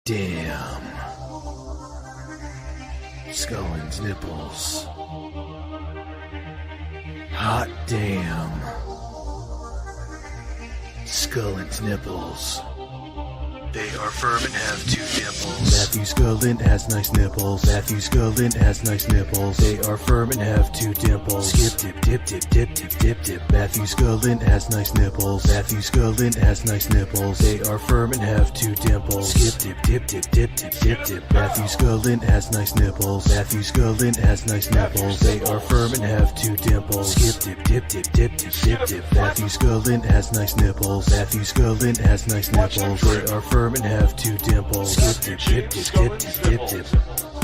Damn. Scullin's nipples. Hot damn. Scullin's nipples. They are firm and have two dimples. Matthew Scullin has nice nipples. Matthew Scullin has nice nipples. They are firm and have two dimples. Skip dip dip dip dip dip dip dip. Matthew Scullin has nice nipples. Matthew Scullin has nice nipples. They are firm and have two dimples. Skip dip dip dip dip dip dip dip. Matthew Scullin has nice nipples. Matthew Scullin has nice nipples. They are firm and have two dimples. Skip dip dip dip dip dip dip dip. Matthew Scullin has nice nipples. Matthew Scullin has nice nipples. They are firm and have two dimples. Dip dip dip dip dip dip dip.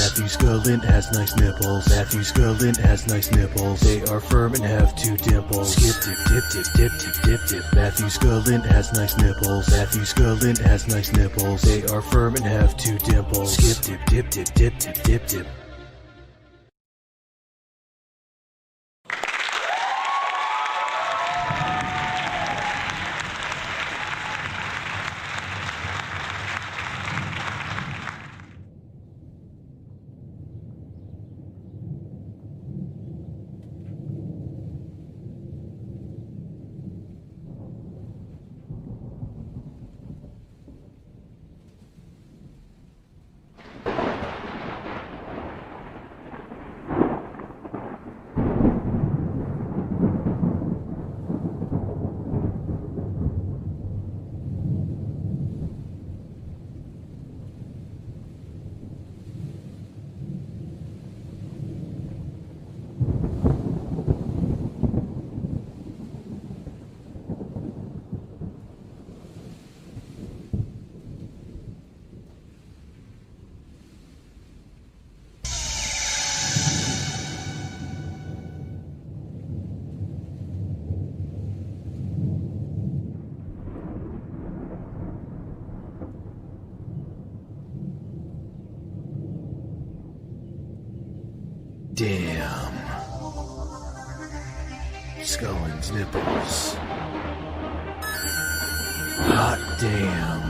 Matthew Scullin has nice nipples. Matthew Scullin has nice nipples. They are firm and have two dimples. Skip dip dip dip dip dip dip dip. Matthew Scullin has nice nipples. Matthew Scullin has nice nipples. They are firm and have two dimples. Skip dip dip dip dip dip dip dip. Damn. Scullin's nipples. Hot damn.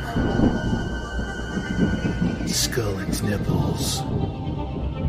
Scullin's nipples.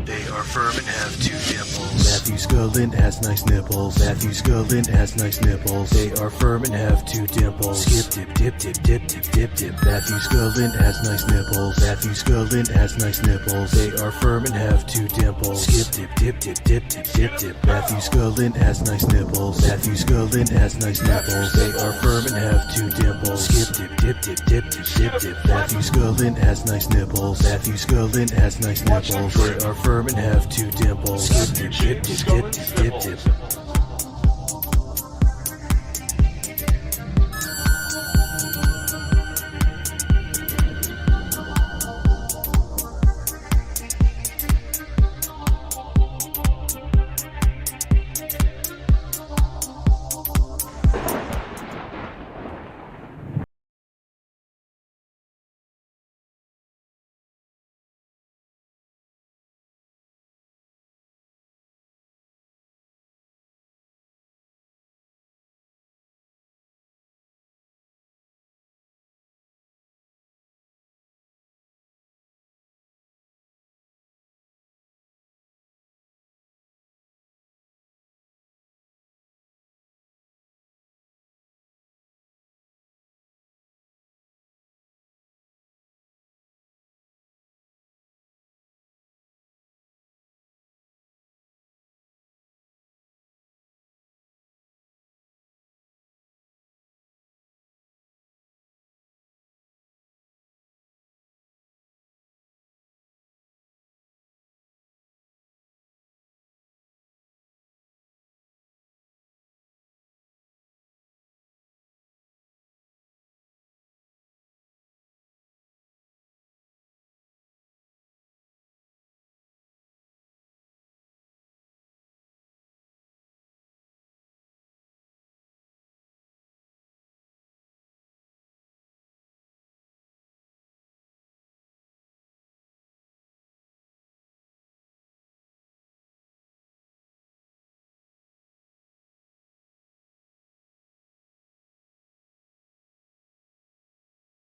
They are firm and have two dimples. Matthew Scullin has nice nipples. Matthew Scullin has nice nipples. They are firm and have two dimples. Skip dip dip dip dip dip dip dip. Matthew Scullin has nice nipples. Matthew Scullin has nice nipples. They are firm and have two dimples. Skip dip dip dip dip dip dip dip. Matthew Scullin has nice nipples. Matthew Scullin has nice nipples. They are firm and have two dimples. Skip dip dip dip dip dip dip dip. Matthew Scullin has nice nipples. Matthew Scullin has nice nipples. They are firm and have two dimples. Skip dip dip dip dip dip dip.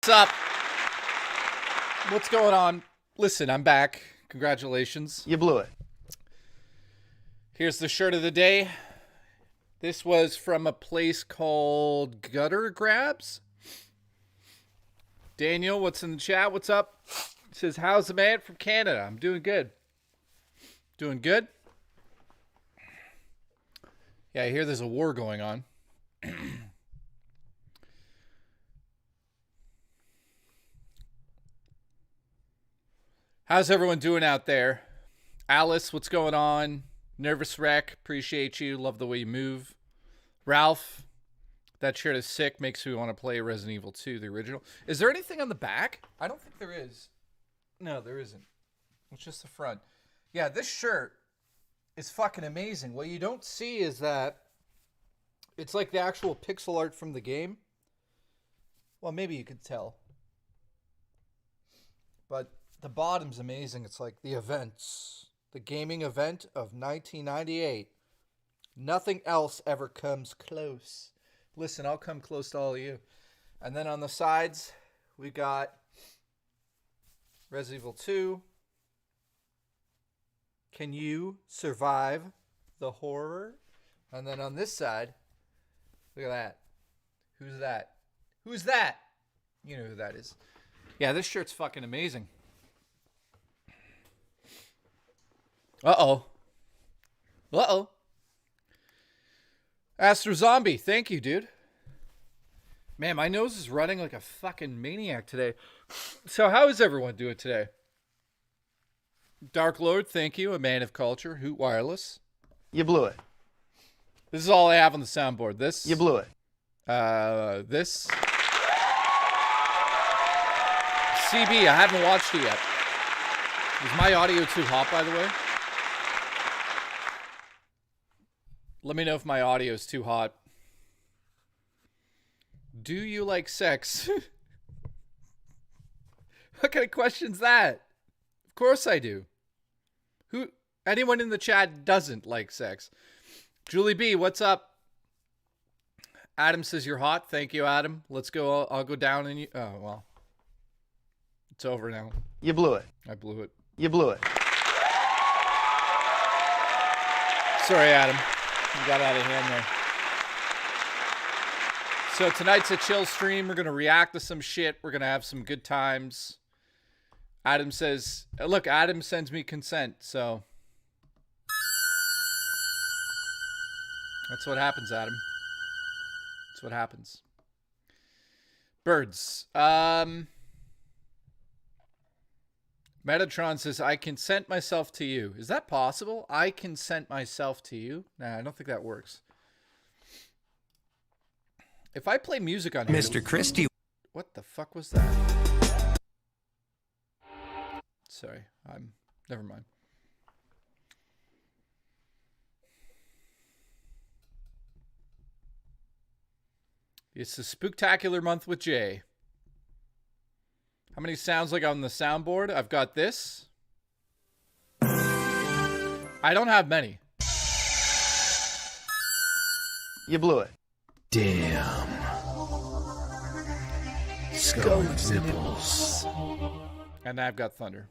What's up? What's going on? Listen, I'm back. Congratulations. You blew it. Here's the shirt of the day. This was from a place called Gutter Grabs. Daniel, what's in the chat? What's up? It says, how's the man from Canada? I'm doing good. Doing good? Yeah, I hear there's a war going on. How's everyone doing out there? Alice, what's going on? Nervous Wreck, appreciate you. Love the way you move. Ralph, that shirt is sick. Makes me want to play Resident Evil 2, the original. Is there anything on the back? I don't think there is. No, there isn't. It's just the front. Yeah, this shirt is fucking amazing. What you don't see is that it's like the actual pixel art from the game. Well, maybe you could tell. But the bottom's amazing. It's like the events. The gaming event of 1998. Nothing else ever comes close. Listen, I'll come close to all of you. And then on the sides, we got Resident Evil 2. Can you survive the horror? And then on this side, look at that. Who's that? Who's that? You know who that is. Yeah, this shirt's fucking amazing. Uh-oh. Uh-oh. Astro Zombie, thank you, dude. Man, my nose is running like a fucking maniac today. So how is everyone doing today? Dark Lord, thank you. A man of culture. Hoot Wireless. You blew it. This is all I have on the soundboard. This. You blew it. This. CB, I haven't watched it yet. Is my audio too hot, by the way? Let me know if my audio is too hot. Do you like sex? What kind of question's that? Of course I do. Anyone in the chat doesn't like sex? Julie B, what's up? Adam says you're hot. Thank you, Adam. Let's go. I'll go down and you. Oh, well. It's over now. You blew it. I blew it. You blew it. Sorry, Adam. You got out of hand there. So tonight's a chill stream. We're going to react to some shit. We're going to have some good times. Adam says, look, Adam sends me consent, so. That's what happens, Adam. That's what happens. Birds. Metatron says, I consent myself to you. Is that possible? I consent myself to you? Nah, I don't think that works. If I play music on here... Mr. Christie. What the fuck was that? Sorry, never mind. It's the Spooktacular month with Jay. How many sounds like on the soundboard? I've got this. I don't have many. You blew it. Damn. Skull nipples. And I've got thunder.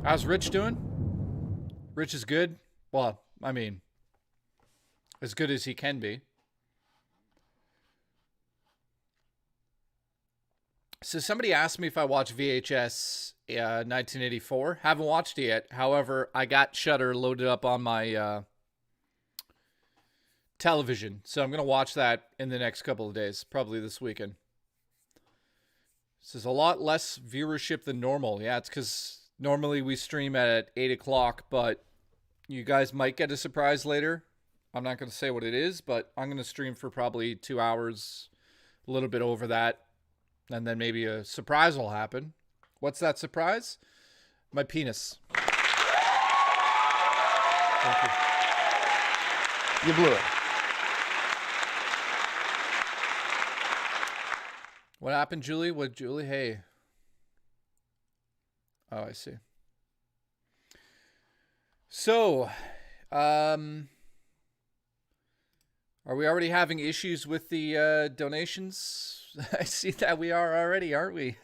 How's Rich doing? Rich is good. Well, I mean, as good as he can be. So somebody asked me if I watched VHS 1984. Haven't watched it yet. However, I got Shudder loaded up on my television. So I'm going to watch that in the next couple of days. Probably this weekend. This is a lot less viewership than normal. Yeah, it's because normally we stream at 8 o'clock. But you guys might get a surprise later. I'm not going to say what it is. But I'm going to stream for probably 2 hours. A little bit over that. And then maybe a surprise will happen. What's that surprise? My penis. Thank you. You blew it. What happened, Julie? What, Julie? Hey. Oh, I see. So, are we already having issues with the donations? I see that we are already, aren't we?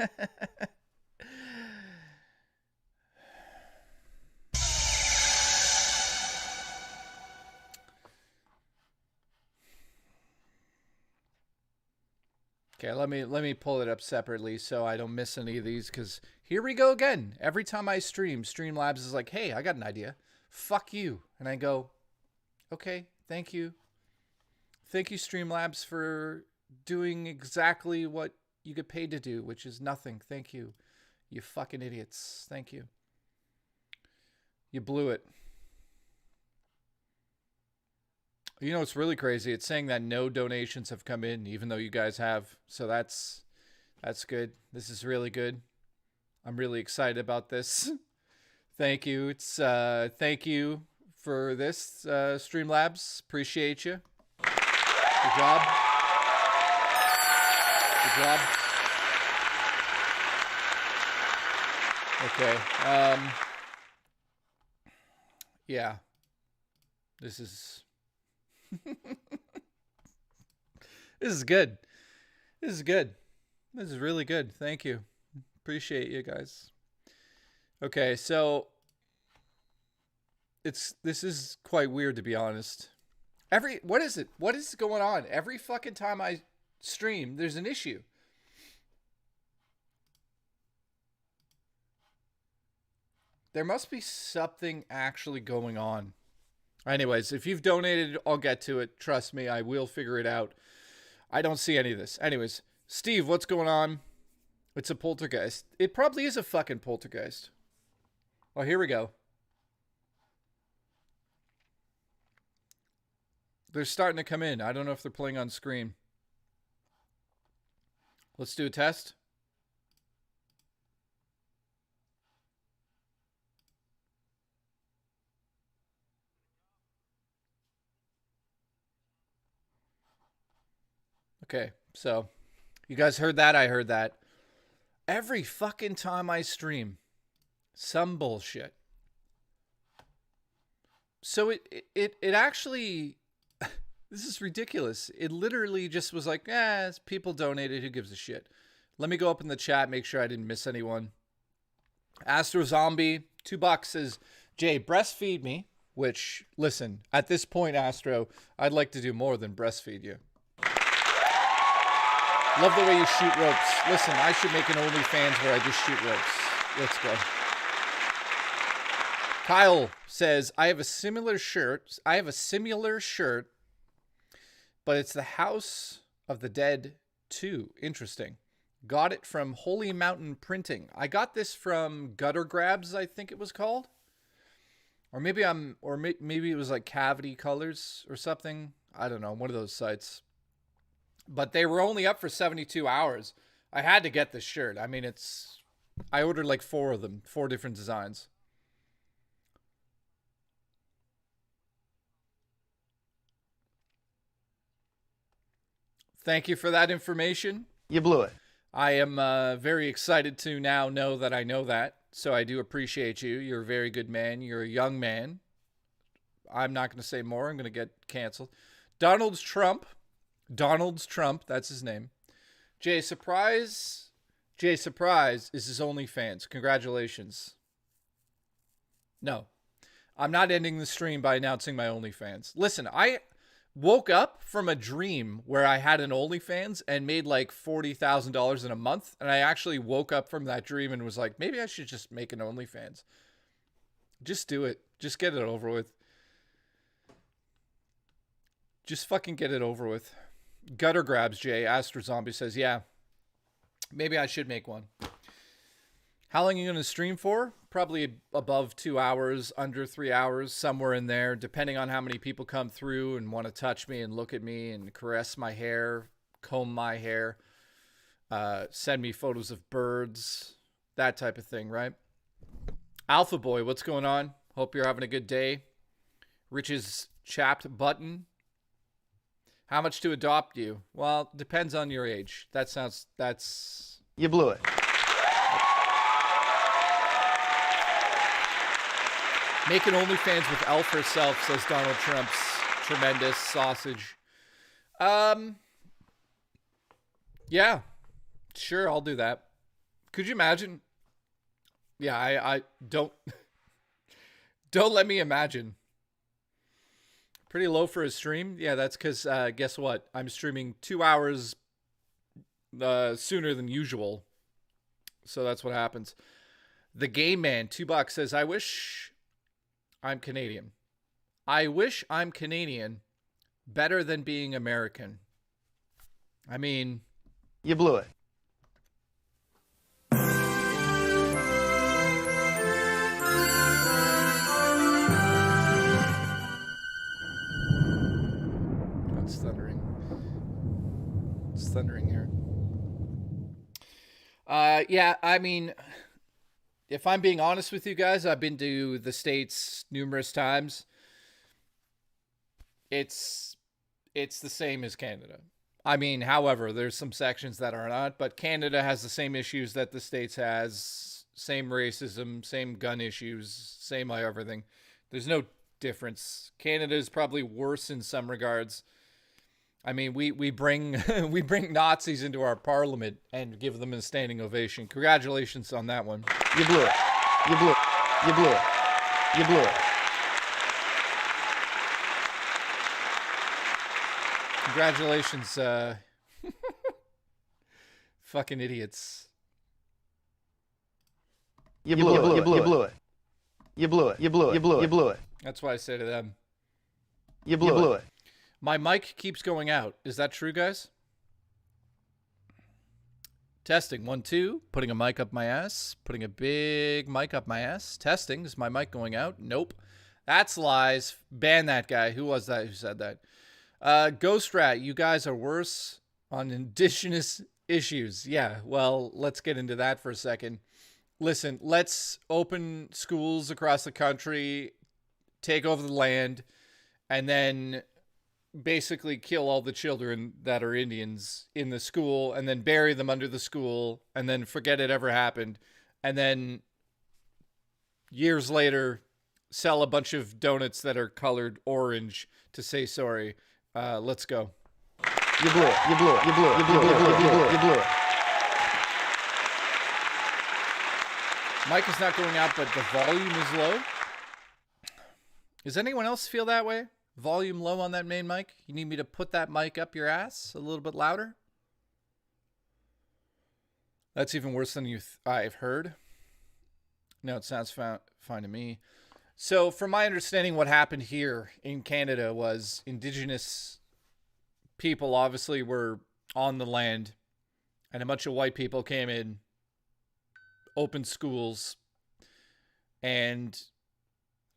Okay, let me pull it up separately so I don't miss any of these, because here we go again. Every time I stream, Streamlabs is like, hey, I got an idea. Fuck you. And I go, okay, thank you. Thank you, Streamlabs, for doing exactly what you get paid to do, which is nothing. Thank you. You fucking idiots. Thank you. You blew it. You know, it's really crazy. It's saying that no donations have come in, even though you guys have. So that's good. This is really good. I'm really excited about this. Thank you. It's thank you for this, Streamlabs. Appreciate you. Good job. Good job. Okay. Yeah. This is this is good. This is good. This is really good. Thank you. Appreciate you guys. Okay, so this is quite weird, to be honest. What is it? What is going on? Every fucking time I stream, there's an issue. There must be something actually going on. Anyways, if you've donated, I'll get to it. Trust me, I will figure it out. I don't see any of this. Anyways, Steve, what's going on? It's a poltergeist. It probably is a fucking poltergeist. Oh, here we go. They're starting to come in. I don't know if they're playing on screen. Let's do a test. Okay, so you guys heard that? I heard that. Every fucking time I stream, some bullshit. So it actually, this is ridiculous. It literally just was like, people donated. Who gives a shit? Let me go up in the chat, make sure I didn't miss anyone. Astro Zombie, $2 says, Jay, breastfeed me. Which, listen, at this point, Astro, I'd like to do more than breastfeed you. Love the way you shoot ropes. Listen, I should make an OnlyFans where I just shoot ropes. Let's go. Kyle says, I have a similar shirt, but it's the House of the Dead 2. Interesting. Got it from Holy Mountain Printing. I got this from Gutter Grabs, I think it was called. Or maybe maybe it was like Cavity Colors or something. I don't know, one of those sites. But they were only up for 72 hours. I had to get this shirt. I mean, I ordered like 4 of them, 4 different designs. Thank you for that information. You blew it. I am very excited to now know that I know that. So I do appreciate you. You're a very good man. You're a young man. I'm not going to say more. I'm going to get canceled. Donald Trump, that's his name. Jay Surprise is his OnlyFans. Congratulations. No, I'm not ending the stream by announcing my OnlyFans. Listen, I woke up from a dream where I had an OnlyFans and made like $40,000 in a month. And I actually woke up from that dream and was like, maybe I should just make an OnlyFans. Just do it. Just get it over with. Just fucking get it over with. Gutter Grabs, Jay. Astro Zombie says, yeah, maybe I should make one. How long are you going to stream for? Probably above 2 hours, under 3 hours, somewhere in there, depending on how many people come through and want to touch me and look at me and caress my hair, comb my hair, send me photos of birds, that type of thing, right? Alpha Boy, what's going on? Hope you're having a good day. Rich's chapped button. How much to adopt you? Well, depends on your age. That's... You blew it. Make an OnlyFans with Elf herself, says Donald Trump's tremendous sausage. Yeah, sure, I'll do that. Could you imagine? Yeah, I don't don't let me imagine. Pretty low for a stream. Yeah, that's because guess what? I'm streaming 2 hours sooner than usual, so that's what happens. The Game Man $2 says, "I wish I'm Canadian. I wish I'm Canadian. Better than being American." I mean, You blew it. it's thundering. It's thundering here. Yeah, I mean, if I'm being honest with you guys, I've been to the States numerous times. It's the same as Canada. I mean, however, there's some sections that are not, but Canada has the same issues that the States has. Same racism, same gun issues, same everything. There's no difference. Canada is probably worse in some regards. I mean, we bring we bring Nazis into our parliament and give them a standing ovation. Congratulations on that one. You blew it. You blew it. You blew it. You blew it. Congratulations, fucking idiots. You blew it. You blew it. You blew it. You blew it. You blew it. You blew it. That's what I say to them. You blew it. My mic keeps going out. Is that true, guys? Testing. 1, 2. Putting a mic up my ass. Putting a big mic up my ass. Testing. Is my mic going out? Nope. That's lies. Ban that guy. Who was that who said that? Ghost Rat, you guys are worse on indigenous issues. Yeah, well, let's get into that for a second. Listen, let's open schools across the country, take over the land, and then basically kill all the children that are Indians in the school, and then bury them under the school, and then forget it ever happened. And then years later, sell a bunch of donuts that are colored orange to say sorry. Let's go. You blew it. You blew it. You blew it. You blew it. You blew it. You blew it. You blew it. Mic is not going out, but the volume is low. Does anyone else feel that way? Volume low on that main mic? You need me to put that mic up your ass a little bit louder? That's even worse than I've heard. No, it sounds fine to me. So, from my understanding, what happened here in Canada was Indigenous people obviously were on the land, and a bunch of white people came in, opened schools, and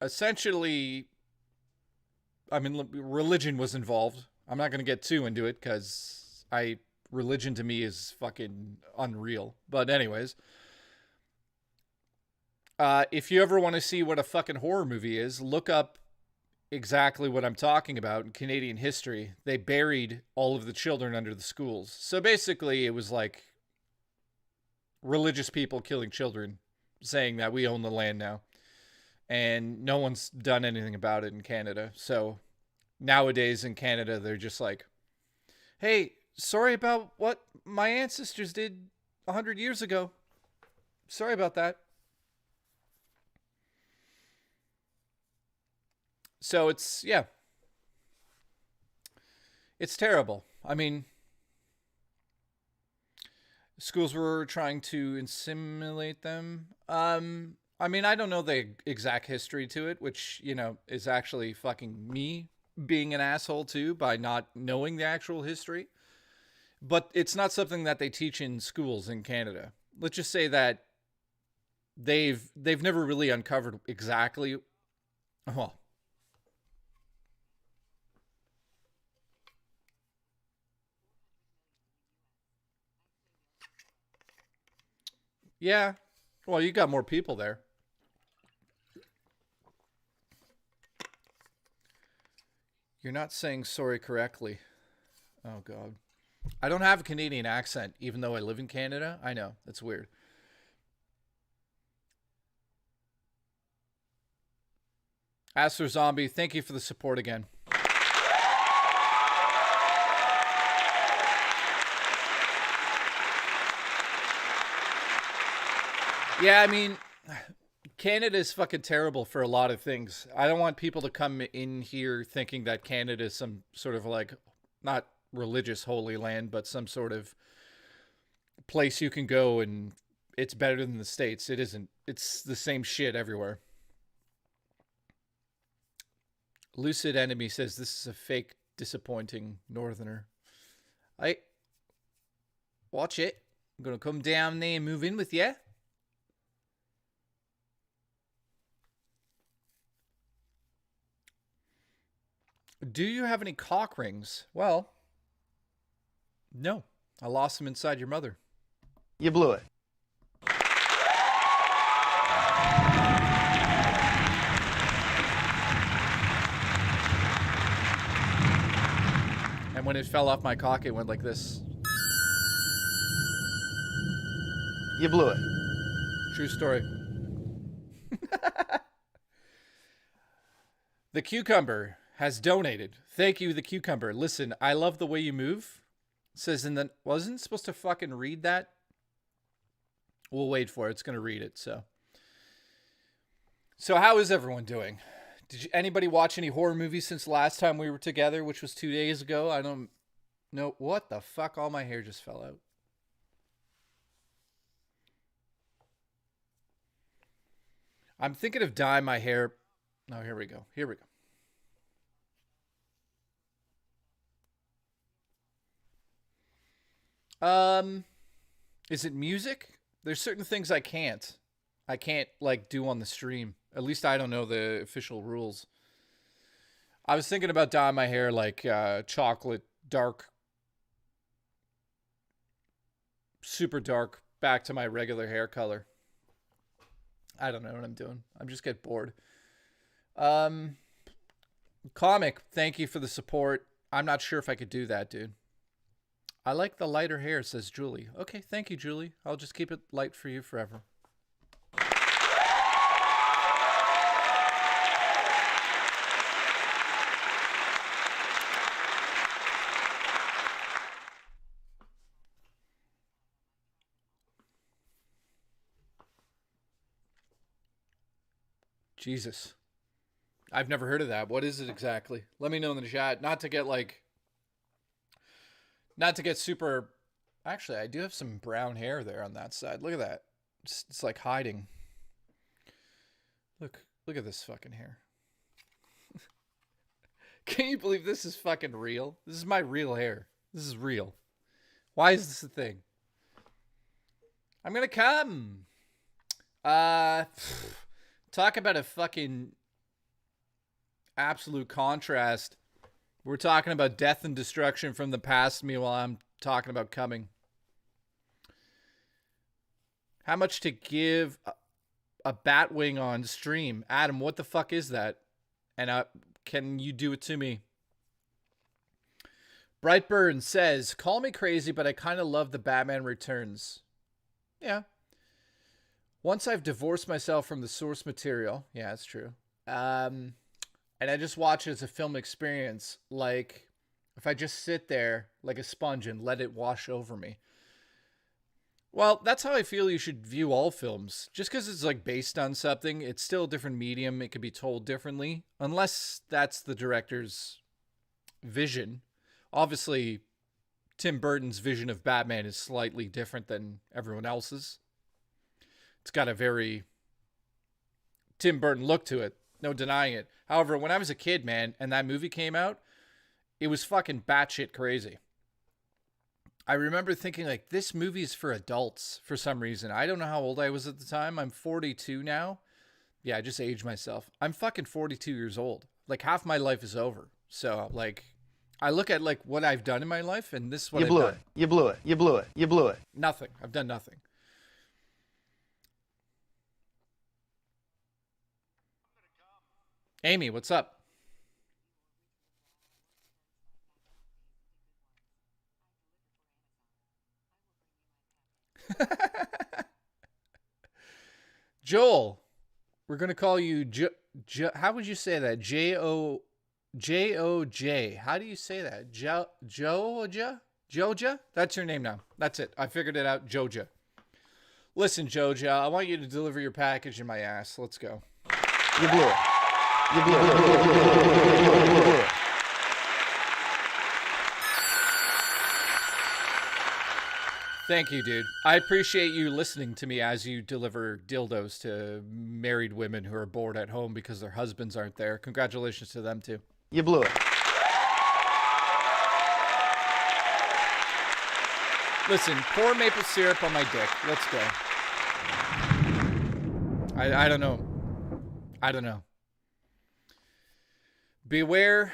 essentially, I mean, religion was involved. I'm not going to get too into it because religion to me is fucking unreal. But anyways, if you ever want to see what a fucking horror movie is, look up exactly what I'm talking about in Canadian history. They buried all of the children under the schools. So basically, it was like religious people killing children, saying that we own the land now. And no one's done anything about it in Canada. So nowadays in Canada, they're just like, hey, sorry about what my ancestors did 100 years ago. Sorry about that. So it's, yeah. It's terrible. I mean, schools were trying to assimilate them. I mean, I don't know the exact history to it, which, you know, is actually fucking me being an asshole too by not knowing the actual history. But it's not something that they teach in schools in Canada. Let's just say that they've never really uncovered exactly, well, yeah. Well, you got more people there. You're not saying sorry correctly. Oh, God. I don't have a Canadian accent, even though I live in Canada. I know. That's weird. Aster Zombie, thank you for the support again. Yeah, I mean, Canada's fucking terrible for a lot of things. I don't want people to come in here thinking that Canada is some sort of like, not religious holy land, but some sort of place you can go and it's better than the States. It isn't. It's the same shit everywhere. Lucid Enemy says this is a fake, disappointing northerner. Watch it. I'm going to come down there and move in with you. Do you have any cock rings? Well, no. I lost them inside your mother. You blew it. And when it fell off my cock, it went like this. You blew it. True story. The Cucumber has donated. Thank you, The Cucumber. Listen, I love the way you move. It says in the... Wasn't supposed to fucking read that? We'll wait for it. It's going to read it, so... So how is everyone doing? Did anybody watch any horror movies since the last time we were together, which was 2 days ago? I don't know. What the fuck? All my hair just fell out. I'm thinking of dyeing my hair. Oh, here we go. Here we go. Is it music? There's certain things I can't like do on the stream. At least I don't know the official rules. I was thinking about dyeing my hair like chocolate, dark, super dark, back to my regular hair color. I don't know what I'm doing. I'm just get bored. Comic, thank you for the support. I'm not sure if I could do that, dude. I like the lighter hair, says Julie. Okay, thank you, Julie. I'll just keep it light for you forever. Jesus. I've never heard of that. What is it exactly? Let me know in the chat. Not to get super... Actually, I do have some brown hair there on that side. Look at that. It's like hiding. Look at this fucking hair. Can you believe this is fucking real? This is my real hair. This is real. Why is this a thing? I'm gonna come. Talk about a fucking absolute contrast. We're talking about death and destruction from the past. Meanwhile, I'm talking about coming. How much to give a bat wing on stream? Adam, what the fuck is that? And can you do it to me? Brightburn says, call me crazy, but I kind of love the Batman Returns. Yeah. Once I've divorced myself from the source material. Yeah, that's true. And I just watch it as a film experience. Like, if I just sit there like a sponge and let it wash over me. Well, that's how I feel you should view all films. Just because it's like based on something, it's still a different medium. It could be told differently. Unless that's the director's vision. Obviously, Tim Burton's vision of Batman is slightly different than everyone else's. It's got a very Tim Burton look to it. No denying it. However, when I was a kid, man, and that movie came out, it was fucking batshit crazy. I remember thinking, like, this movie is for adults for some reason. I don't know how old I was at the time. I'm 42 now. Yeah, I just aged myself. I'm fucking 42 years old. Like, half my life is over. So, like, I look at, like, what I've done in my life, and this is what I've done. You blew it. You blew it. You blew it. Nothing. I've done nothing. Amy, what's up? Joel, we're going to call you how would you say that? J-O-J. How do you say that? Joja? Joja? That's your name now. That's it. I figured it out. Joja. Listen, Jojo, I want you to deliver your package in my ass. Let's go. You blew it. You blew it. You blew it. Thank you, dude. I appreciate you listening to me as you deliver dildos to married women who are bored at home because their husbands aren't there. Congratulations to them, too. You blew it. Listen, pour maple syrup on my dick. Let's go. I don't know. I don't know. Beware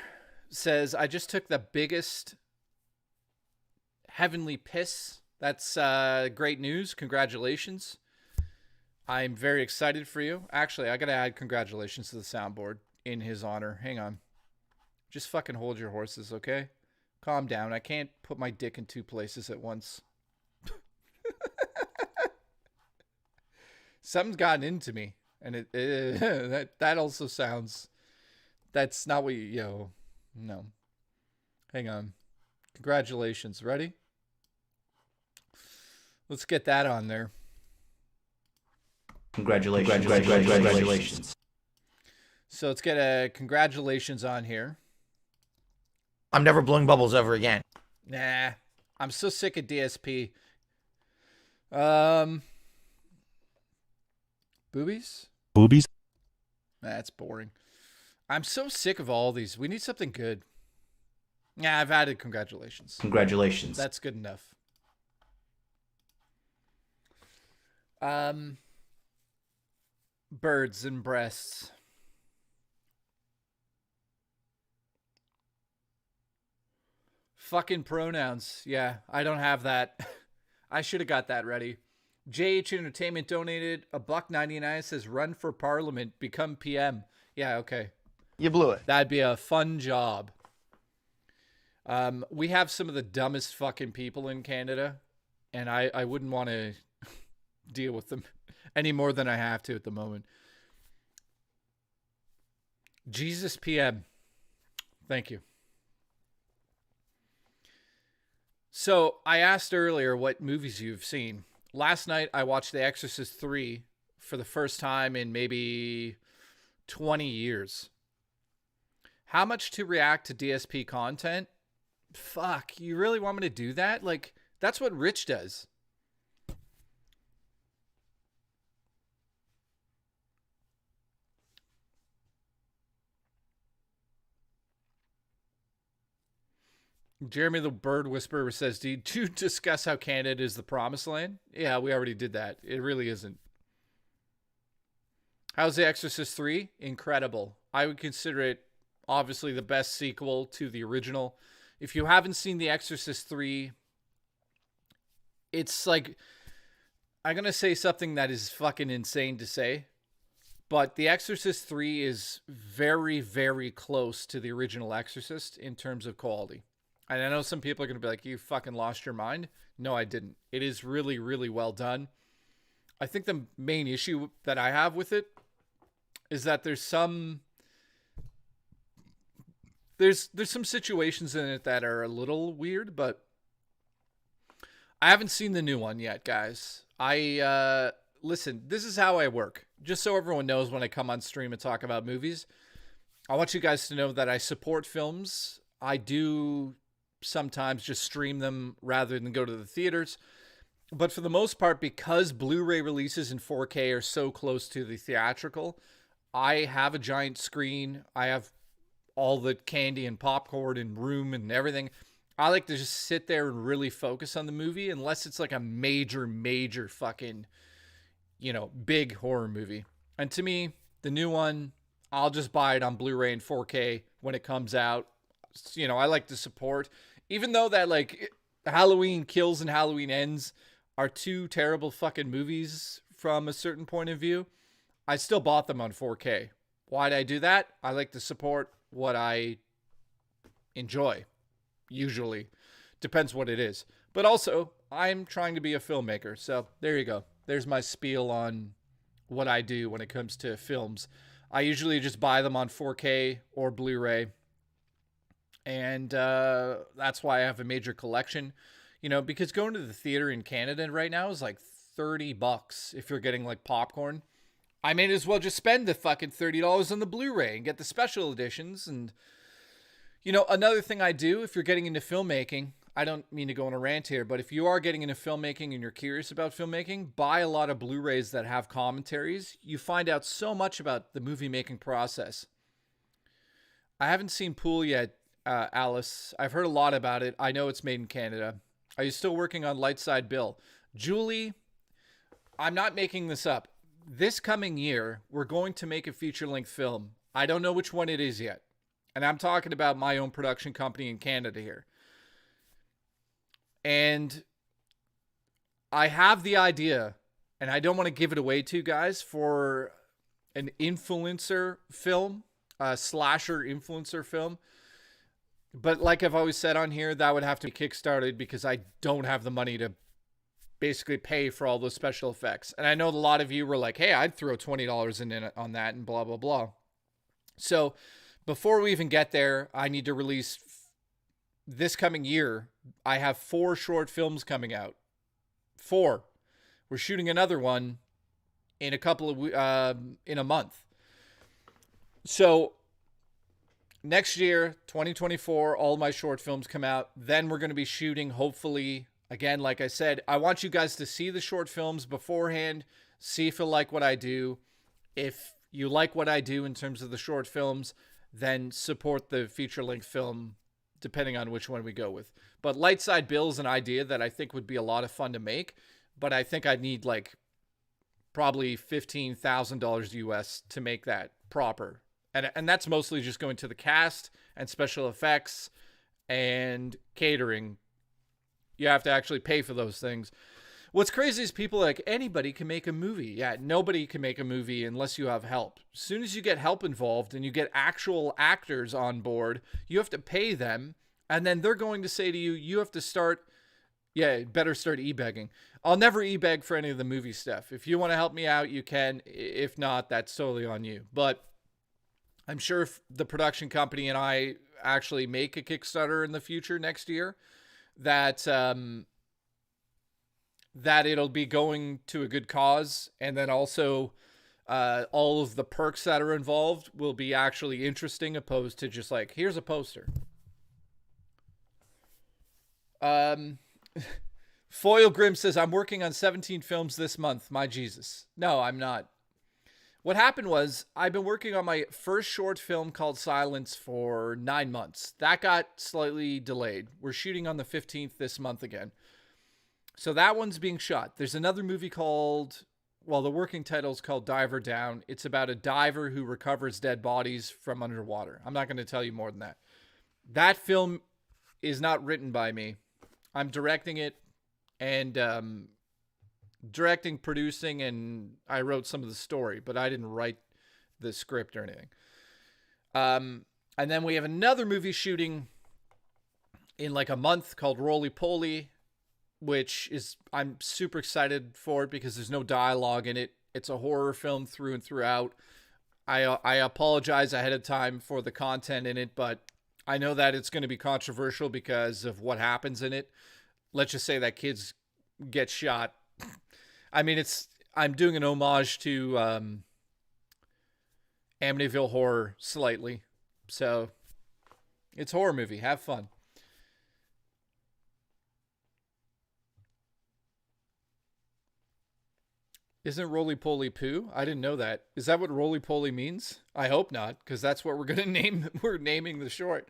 says, I just took the biggest heavenly piss. That's great news. Congratulations. I'm very excited for you. Actually, I got to add congratulations to the soundboard in his honor. Hang on. Just fucking hold your horses, okay? Calm down. I can't put my dick in two places at once. Something's gotten into me. And that also sounds... That's not what you... No. Hang on. Congratulations. Ready? Let's get that on there. Congratulations. So let's get a congratulations on here. I'm never blowing bubbles ever again. Nah. I'm so sick of DSP. Boobies? Boobies? That's boring. I'm so sick of all these. We need something good. Yeah, I've added congratulations. Congratulations. That's good enough. Birds and breasts. Fucking pronouns. Yeah, I don't have that. I should have got that ready. JH Entertainment donated $1.99. Says run for parliament, become PM. Yeah, okay. You blew it. That'd be a fun job. We have some of the dumbest fucking people in Canada, and I wouldn't want to deal with them any more than I have to at the moment. Jesus PM. Thank you. So I asked earlier what movies you've seen. Last night I watched The Exorcist 3 for the first time in maybe 20 years. How much to react to DSP content? Fuck, you really want me to do that? Like, that's what Rich does. Jeremy the Bird Whisperer says, did you discuss how Canada is the promised land? Yeah, we already did that. It really isn't. How's The Exorcist 3? Incredible. I would consider it obviously the best sequel to the original. If you haven't seen The Exorcist 3, it's like, I'm going to say something that is fucking insane to say, but The Exorcist 3 is very, very close to the original Exorcist in terms of quality. And I know some people are going to be like, you fucking lost your mind. No, I didn't. It is really, really well done. I think the main issue that I have with it is that there's some situations in it that are a little weird, but I haven't seen the new one yet, guys. Listen, this is how I work. Just so everyone knows, when I come on stream and talk about movies, I want you guys to know that I support films. I do sometimes just stream them rather than go to the theaters. But for the most part, because Blu-ray releases in 4K are so close to the theatrical, I have a giant screen. I have all the candy and popcorn and room and everything. I like to just sit there and really focus on the movie, unless it's like a major, major fucking, big horror movie. And to me, the new one, I'll just buy it on Blu-ray and 4K when it comes out. I like to support, even though that like Halloween Kills and Halloween Ends are two terrible fucking movies from a certain point of view, I still bought them on 4K. Why did I do that? I like to support what I enjoy. Usually. Depends what it is. But also, I'm trying to be a filmmaker. So there you go. There's my spiel on what I do when it comes to films. I usually just buy them on 4K or Blu-ray. And that's why I have a major collection. Because going to the theater in Canada right now is like $30 if you're getting like popcorn. I may as well just spend the fucking $30 on the Blu-ray and get the special editions. And, you know, another thing I do if you're getting into filmmaking, I don't mean to go on a rant here, but if you are getting into filmmaking and you're curious about filmmaking, buy a lot of Blu-rays that have commentaries. You find out so much about the movie making process. I haven't seen Pool yet, Alice. I've heard a lot about it. I know it's made in Canada. Are you still working on Light Side Bill? Julie, I'm not making this up. This coming year, we're going to make a feature-length film. I don't know which one it is yet. And I'm talking about my own production company in Canada here. And I have the idea, and I don't want to give it away to you guys, for an influencer film, a slasher influencer film. But like I've always said on here, that would have to be kickstarted because I don't have the money to basically pay for all those special effects. And I know a lot of you were like, hey, I'd throw $20 in it on that and blah, blah, blah. So before we even get there, I need to release this coming year. I have 4 short films coming out. 4. We're shooting another one in in a month. So next year, 2024, all my short films come out. Then we're going to be shooting, hopefully, again, like I said, I want you guys to see the short films beforehand, see if you like what I do. If you like what I do in terms of the short films, then support the feature-length film, depending on which one we go with. But Light Side Bill is an idea that I think would be a lot of fun to make, but I think I'd need like probably $15,000 US to make that proper. And that's mostly just going to the cast and special effects and catering. You have to actually pay for those things. What's crazy is people like, anybody can make a movie. Yeah, nobody can make a movie unless you have help. As soon as you get help involved and you get actual actors on board, you have to pay them. And then they're going to say to you, you have to start, better start e-begging. I'll never e-beg for any of the movie stuff. If you want to help me out, you can. If not, that's totally on you. But I'm sure if the production company and I actually make a Kickstarter in the future next year, that it'll be going to a good cause. And then also all of the perks that are involved will be actually interesting, opposed to just like, here's a poster. Foil Grim says, I'm working on 17 films this month. My Jesus. No, I'm not. What happened was I've been working on my first short film called Silence for 9 months. That got slightly delayed. We're shooting on the 15th this month again. So that one's being shot. There's another movie called, well, the working title is called Diver Down. It's about a diver who recovers dead bodies from underwater. I'm not going to tell you more than that. That film is not written by me. I'm directing it and directing, producing, and I wrote some of the story, but I didn't write the script or anything. And then we have another movie shooting in like a month called Roly Poly, which is, I'm super excited for it because there's no dialogue in it. It's a horror film through and throughout. I apologize ahead of time for the content in it, but I know that it's going to be controversial because of what happens in it. Let's just say that kids get shot. I mean, I'm doing an homage to Amityville Horror slightly. So it's a horror movie. Have fun. Isn't Roly Poly poo? I didn't know that. Is that what Roly Poly means? I hope not, because that's what we're going to name. We're naming the short.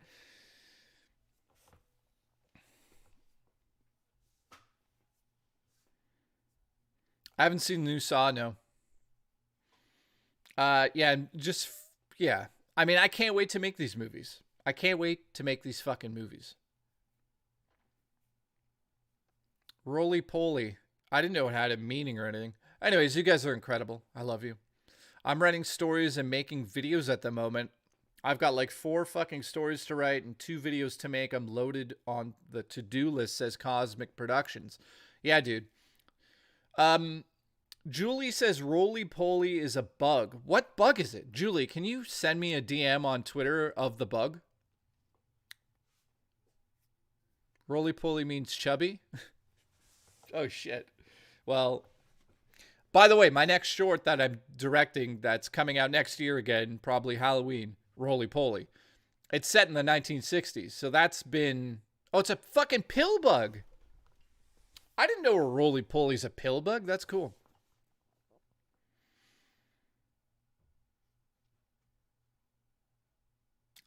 I haven't seen the new Saw, no. Yeah. I mean, I can't wait to make these movies. I can't wait to make these fucking movies. Roly Poly. I didn't know it had a meaning or anything. Anyways, you guys are incredible. I love you. I'm writing stories and making videos at the moment. I've got like 4 fucking stories to write and 2 videos to make. I'm loaded on the to-do list, says Cosmic Productions. Yeah, dude. Julie says Roly Poly is a bug. What bug is it? Julie, can you send me a DM on Twitter of the bug? Roly Poly means chubby? Oh, shit. Well, By the way, my next short that I'm directing that's coming out next year again, probably Halloween, Roly Poly. It's set in the 1960s. So that's been... Oh, it's a fucking pill bug. I didn't know a Roly Poly's a pill bug. That's cool.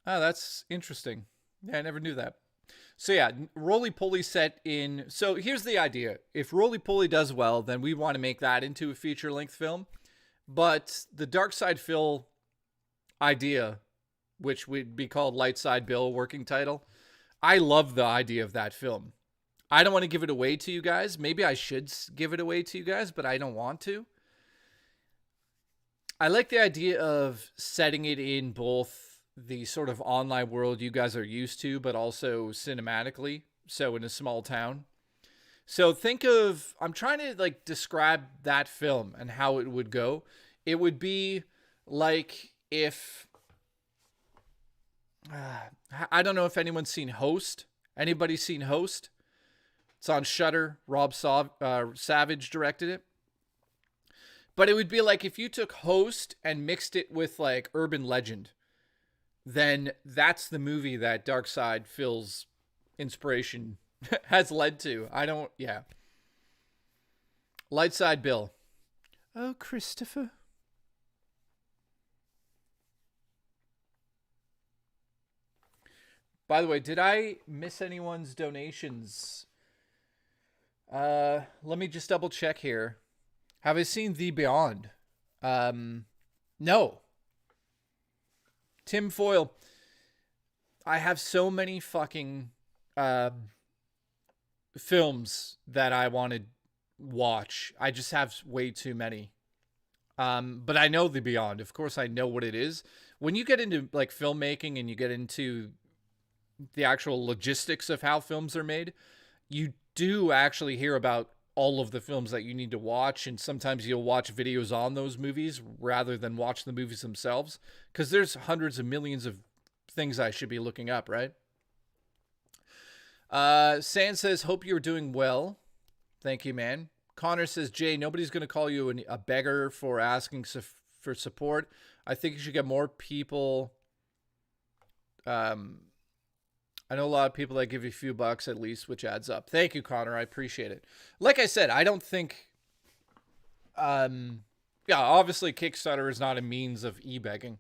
Oh, that's interesting. Yeah, I never knew that. So yeah, Roly Poly set in... So here's the idea. If Roly Poly does well, then we want to make that into a feature-length film. But the Dark Side Phil idea, which would be called Light Side Bill, working title, I love the idea of that film. I don't want to give it away to you guys. Maybe I should give it away to you guys, but I don't want to. I like the idea of setting it in both the sort of online world you guys are used to, but also cinematically. So in a small town. So think of, I'm trying to like describe that film and how it would go. It would be like if, I don't know if anyone's seen Host. Anybody seen Host? It's on Shudder. Rob Savage directed it. But it would be like if you took Host and mixed it with like Urban Legend. Then that's the movie that Dark Side Phil's inspiration has led to. Yeah. Light Side Bill. Oh, Christopher. By the way, did I miss anyone's donations? Let me just double check here. Have I seen The Beyond? No. Tim Foyle. I have so many fucking films that I want to watch. I just have way too many. But I know The Beyond. Of course, I know what it is. When you get into like filmmaking and you get into the actual logistics of how films are made, you do actually hear about all of the films that you need to watch, and sometimes you'll watch videos on those movies rather than watch the movies themselves, because there's hundreds of millions of things I should be looking up, right? San says, hope you're doing well. Thank you, man. Connor says, Jay, nobody's going to call you a beggar for asking for support. I think you should get more people. I know a lot of people that give you a few bucks at least, which adds up. Thank you, Connor. I appreciate it. Like I said, I don't think... yeah, obviously Kickstarter is not a means of e-begging.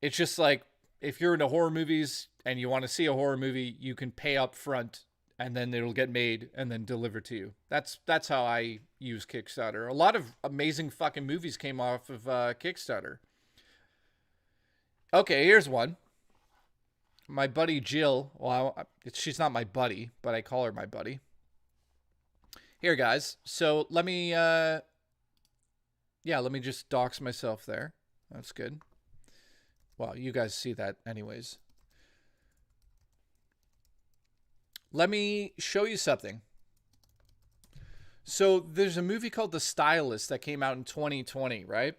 It's just like, if you're into horror movies and you want to see a horror movie, you can pay up front and then it'll get made and then delivered to you. That's how I use Kickstarter. A lot of amazing fucking movies came off of Kickstarter. Okay, here's one. My buddy Jill, well, she's not my buddy, but I call her my buddy. Here, guys. So let me, let me just dox myself there. That's good. Well, you guys see that anyways. Let me show you something. So there's a movie called The Stylist that came out in 2020, right?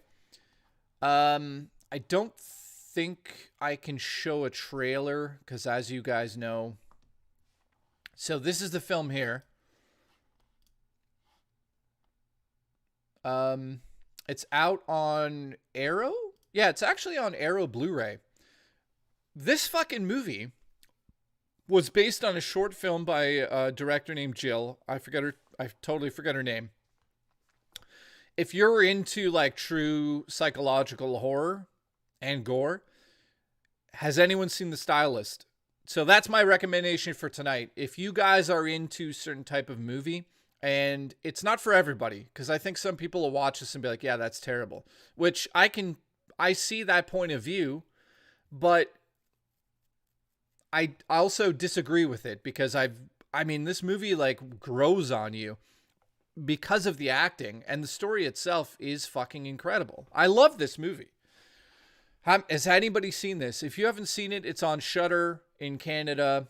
I don't think I can show a trailer because, as you guys know, so this is the film here. It's out on Arrow. Yeah, it's actually on Arrow Blu-ray. This fucking movie was based on a short film by a director named Jill. I totally forgot her name. If you're into like true psychological horror and gore, has anyone seen The Stylist? So that's my recommendation for tonight. If you guys are into certain type of movie, and it's not for everybody, because I think some people will watch this and be like, yeah, that's terrible. Which I see that point of view, but I also disagree with it because this movie like grows on you because of the acting, and the story itself is fucking incredible. I love this movie. Has anybody seen this? If you haven't seen it, it's on Shudder in Canada.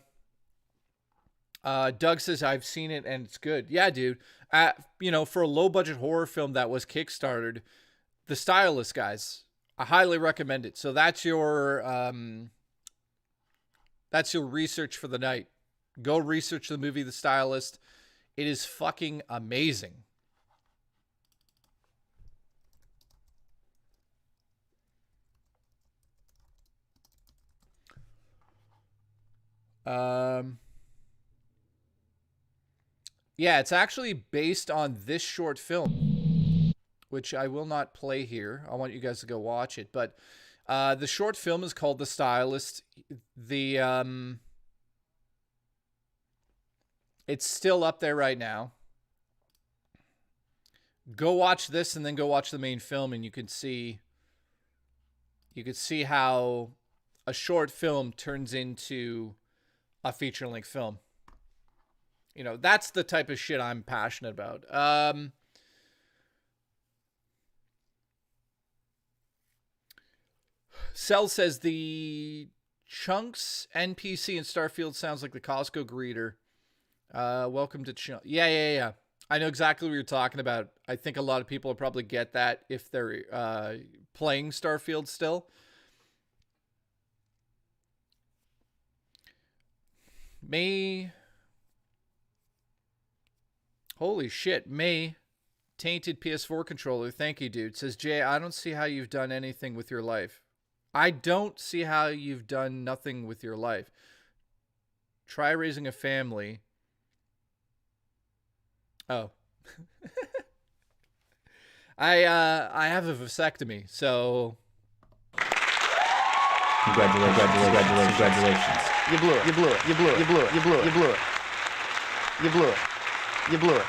Doug says, I've seen it and it's good. Yeah, dude. For a low budget horror film that was kickstarted, The Stylist, guys, I highly recommend it. So that's your research for the night. Go research the movie The Stylist. It is fucking amazing. Yeah, it's actually based on this short film, which I will not play here. I want you guys to go watch it. But the short film is called The Stylist. It's still up there right now. Go watch this and then go watch the main film, and you can see how a short film turns into a feature-length film. You know, that's the type of shit I'm passionate about. Cell says the Chunks NPC in Starfield sounds like the Costco greeter. Welcome to Yeah. I know exactly what you're talking about. I think a lot of people will probably get that if they're playing Starfield still. Holy shit, tainted PS4 controller. Thank you, dude. Says Jay, I don't see how you've done anything with your life. I don't see how you've done nothing with your life. Try raising a family. Oh. I have a vasectomy, so Congratulations. You blew it. You blew it. You blew it. You blew it. You blew it. You blew it. You blew it. You blew it.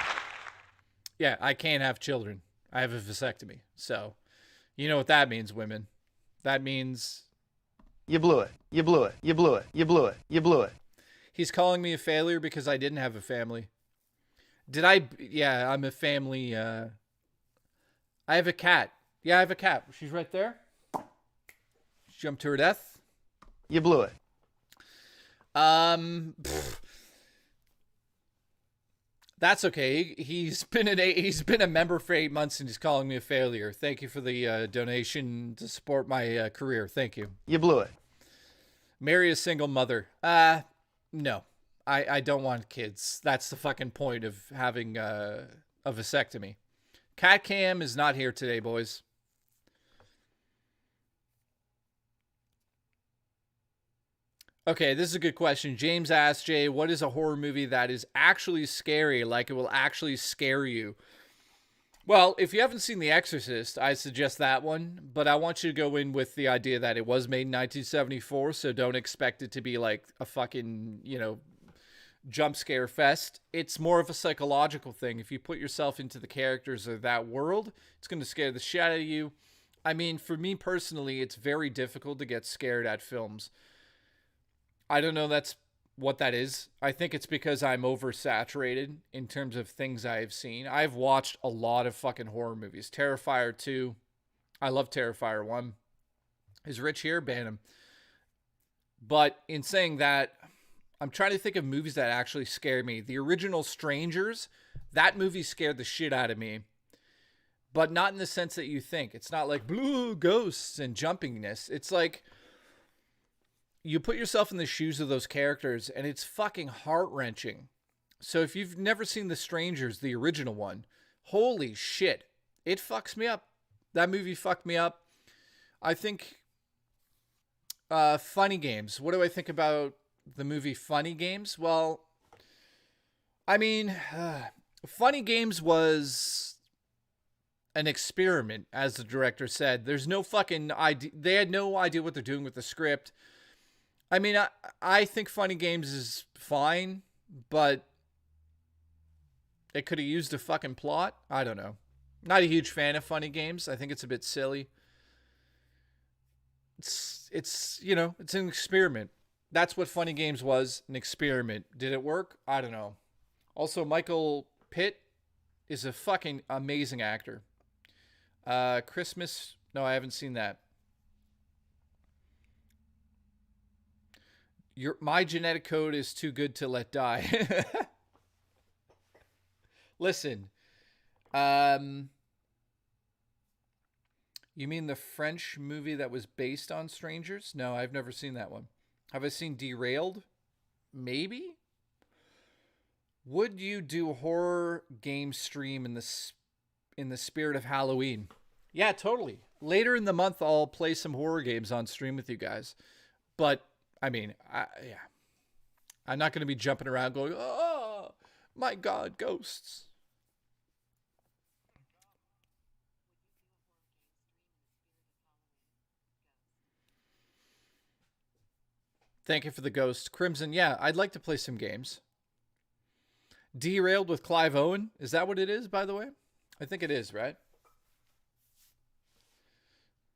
yeah, I can't have children. I have a vasectomy. So, you know what that means, women. That means You blew it. You blew it. You blew it. You blew it. You blew it. he's calling me a failure because I didn't have a family. Yeah, I'm a family. I have a cat. Yeah, I have a cat. She's right there. She jumped to her death. You blew it. That's okay. He's been a member for 8 months and he's calling me a failure. Thank you for the donation to support my career. Thank you. You blew it. Marry a single mother. No. I don't want kids. That's the fucking point of having a vasectomy. Cat Cam is not here today, boys. Okay, this is a good question. James asked, Jay, what is a horror movie that is actually scary, like it will actually scare you? Well, if you haven't seen The Exorcist, I suggest that one, but I want you to go in with the idea that it was made in 1974, so don't expect it to be like a fucking, jump scare fest. It's more of a psychological thing. If you put yourself into the characters of that world, it's going to scare the shit out of you. I mean, for me personally, it's very difficult to get scared at films. I don't know what that is. I think it's because I'm oversaturated in terms of things I've seen. I've watched a lot of fucking horror movies. Terrifier 2. I love Terrifier 1. Is Rich here? Ban him. But in saying that, I'm trying to think of movies that actually scare me. The original Strangers, that movie scared the shit out of me. But not in the sense that you think. It's not like blue ghosts and jumpingness. It's like you put yourself in the shoes of those characters and it's fucking heart-wrenching. So if you've never seen The Strangers, the original one, holy shit, it fucks me up. That movie fucked me up. I think Funny Games. What do I think about the movie Funny Games? Well, I mean, Funny Games was an experiment, as the director said. There's no fucking idea. They had no idea what they're doing with the script. I mean, I think Funny Games is fine, but it could have used a fucking plot. I don't know. Not a huge fan of Funny Games. I think it's a bit silly. It's an experiment. That's what Funny Games was, an experiment. Did it work? I don't know. Also, Michael Pitt is a fucking amazing actor. Christmas? No, I haven't seen that. My genetic code is too good to let die. Listen. You mean the French movie that was based on Strangers? No, I've never seen that one. Have I seen Derailed? Maybe? Would you do a horror game stream in the spirit of Halloween? Yeah, totally. Later in the month, I'll play some horror games on stream with you guys. But, I mean, yeah. I'm not going to be jumping around going, oh, my God, ghosts. Thank you for the ghost. Crimson, yeah, I'd like to play some games. Derailed with Clive Owen. Is that what it is, by the way? I think it is, right?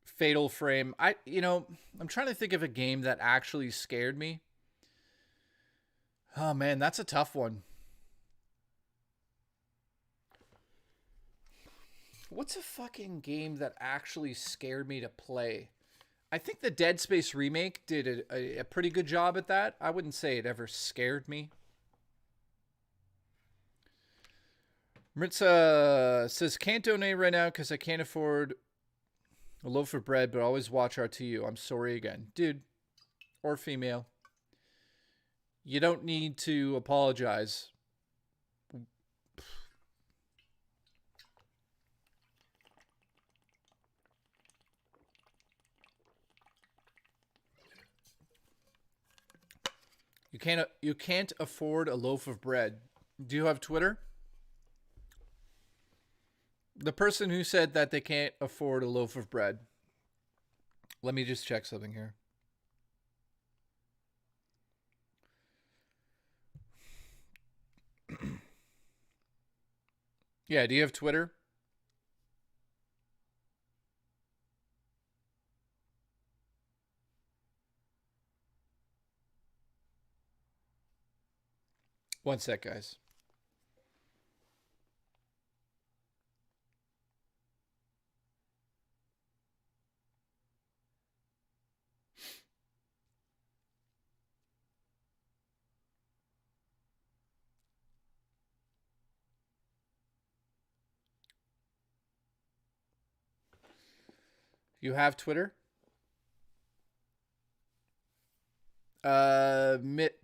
Fatal Frame. I'm trying to think of a game that actually scared me. Oh, man, that's a tough one. What's a fucking game that actually scared me to play? I think the Dead Space remake did a pretty good job at that. I wouldn't say it ever scared me. Maritza says, can't donate right now because I can't afford a loaf of bread, but always watch RTU. I'm sorry again. Dude, or female, you don't need to apologize. You can't afford a loaf of bread. Do you have Twitter? The person who said that they can't afford a loaf of bread. Let me just check something here. Yeah, do you have Twitter? One sec, guys. You have Twitter? MIRTAZ.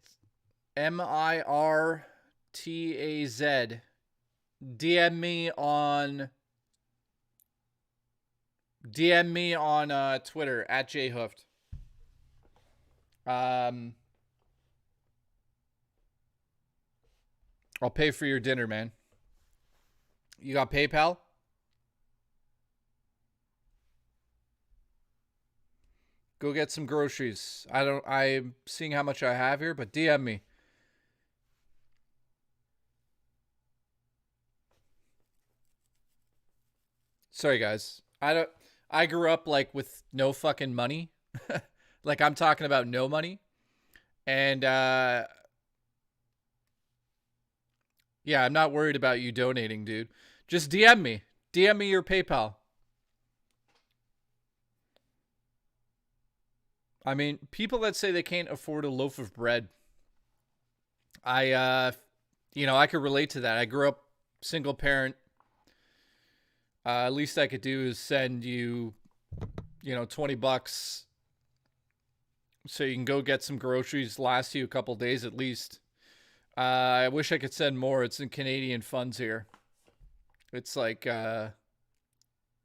DM me on Twitter at jhoofed. I'll pay for your dinner, man. You got PayPal? Go get some groceries. I'm seeing how much I have here, but DM me. Sorry, guys. I grew up like with no fucking money. Like I'm talking about no money. And yeah, I'm not worried about you donating, dude. Just DM me. DM me your PayPal. I mean, people that say they can't afford a loaf of bread, I could relate to that. I grew up single parent. Least I could do is send you, $20 so you can go get some groceries, last you a couple days at least. I wish I could send more. It's in Canadian funds here. It's like,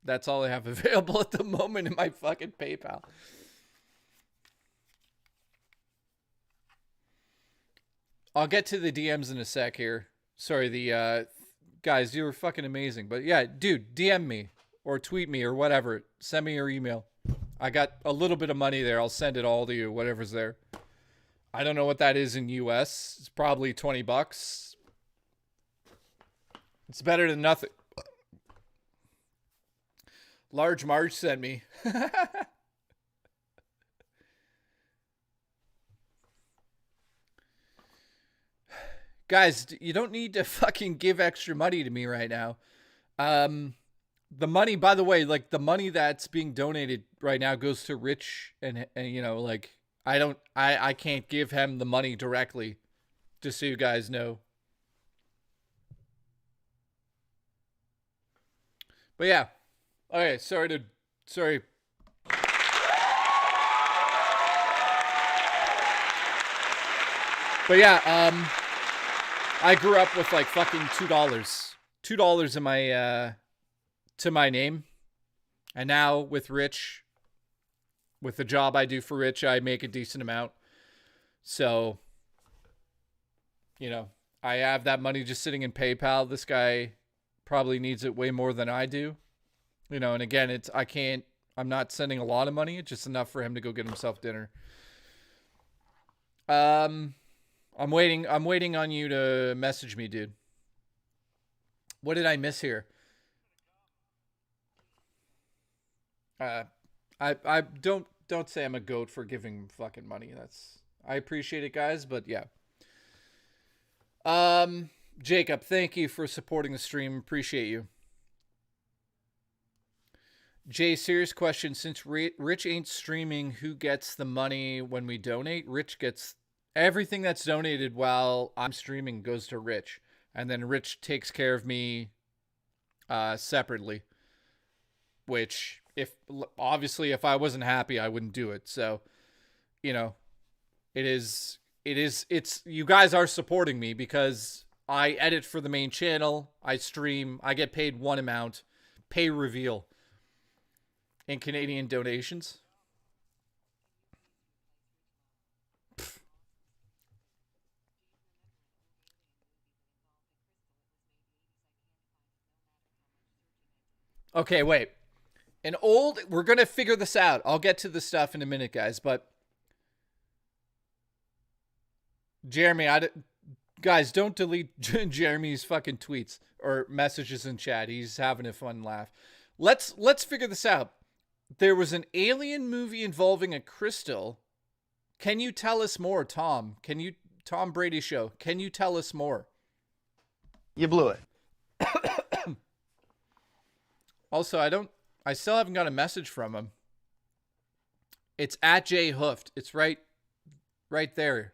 that's all I have available at the moment in my fucking PayPal. I'll get to the DMs in a sec here. Sorry, the guys, you were fucking amazing. But yeah, dude, DM me or tweet me or whatever. Send me your email. I got a little bit of money there. I'll send it all to you, whatever's there. I don't know what that is in US. It's probably $20. It's better than nothing. Large Marge sent me. Guys, you don't need to fucking give extra money to me right now. The money, by the way, like the money that's being donated right now goes to Rich and like I can't give him the money directly, just so you guys know. But yeah. Okay, sorry. But yeah, I grew up with like fucking $2 in my to my name, and now with Rich, with the job I do for Rich, I make a decent amount. So you know, I have that money just sitting in PayPal. This guy probably needs it way more than I do. You know, and again, I'm not sending a lot of money. It's just enough for him to go get himself dinner. I'm waiting on you to message me, dude. What did I miss here? I don't say I'm a goat for giving fucking money. I appreciate it, guys, but yeah. Jacob, thank you for supporting the stream. Appreciate you. Jay, serious question. Since Rich ain't streaming, who gets the money when we donate? Rich gets everything that's donated while I'm streaming goes to Rich. And then Rich takes care of me separately. Which, if I wasn't happy, I wouldn't do it. So, you know, it's you guys are supporting me because I edit for the main channel. I stream. I get paid one amount. Pay reveal. In Canadian donations. Pfft. Okay, wait. We're going to figure this out. I'll get to the stuff in a minute, guys, but Jeremy, guys, don't delete Jeremy's fucking tweets or messages in chat. He's having a fun laugh. Let's figure this out. There was an alien movie involving a crystal. Can you tell us more, Tom? Tom Brady Show, can you tell us more? You blew it. Also, I still haven't got a message from him. It's at Jay Hoofed. It's right there.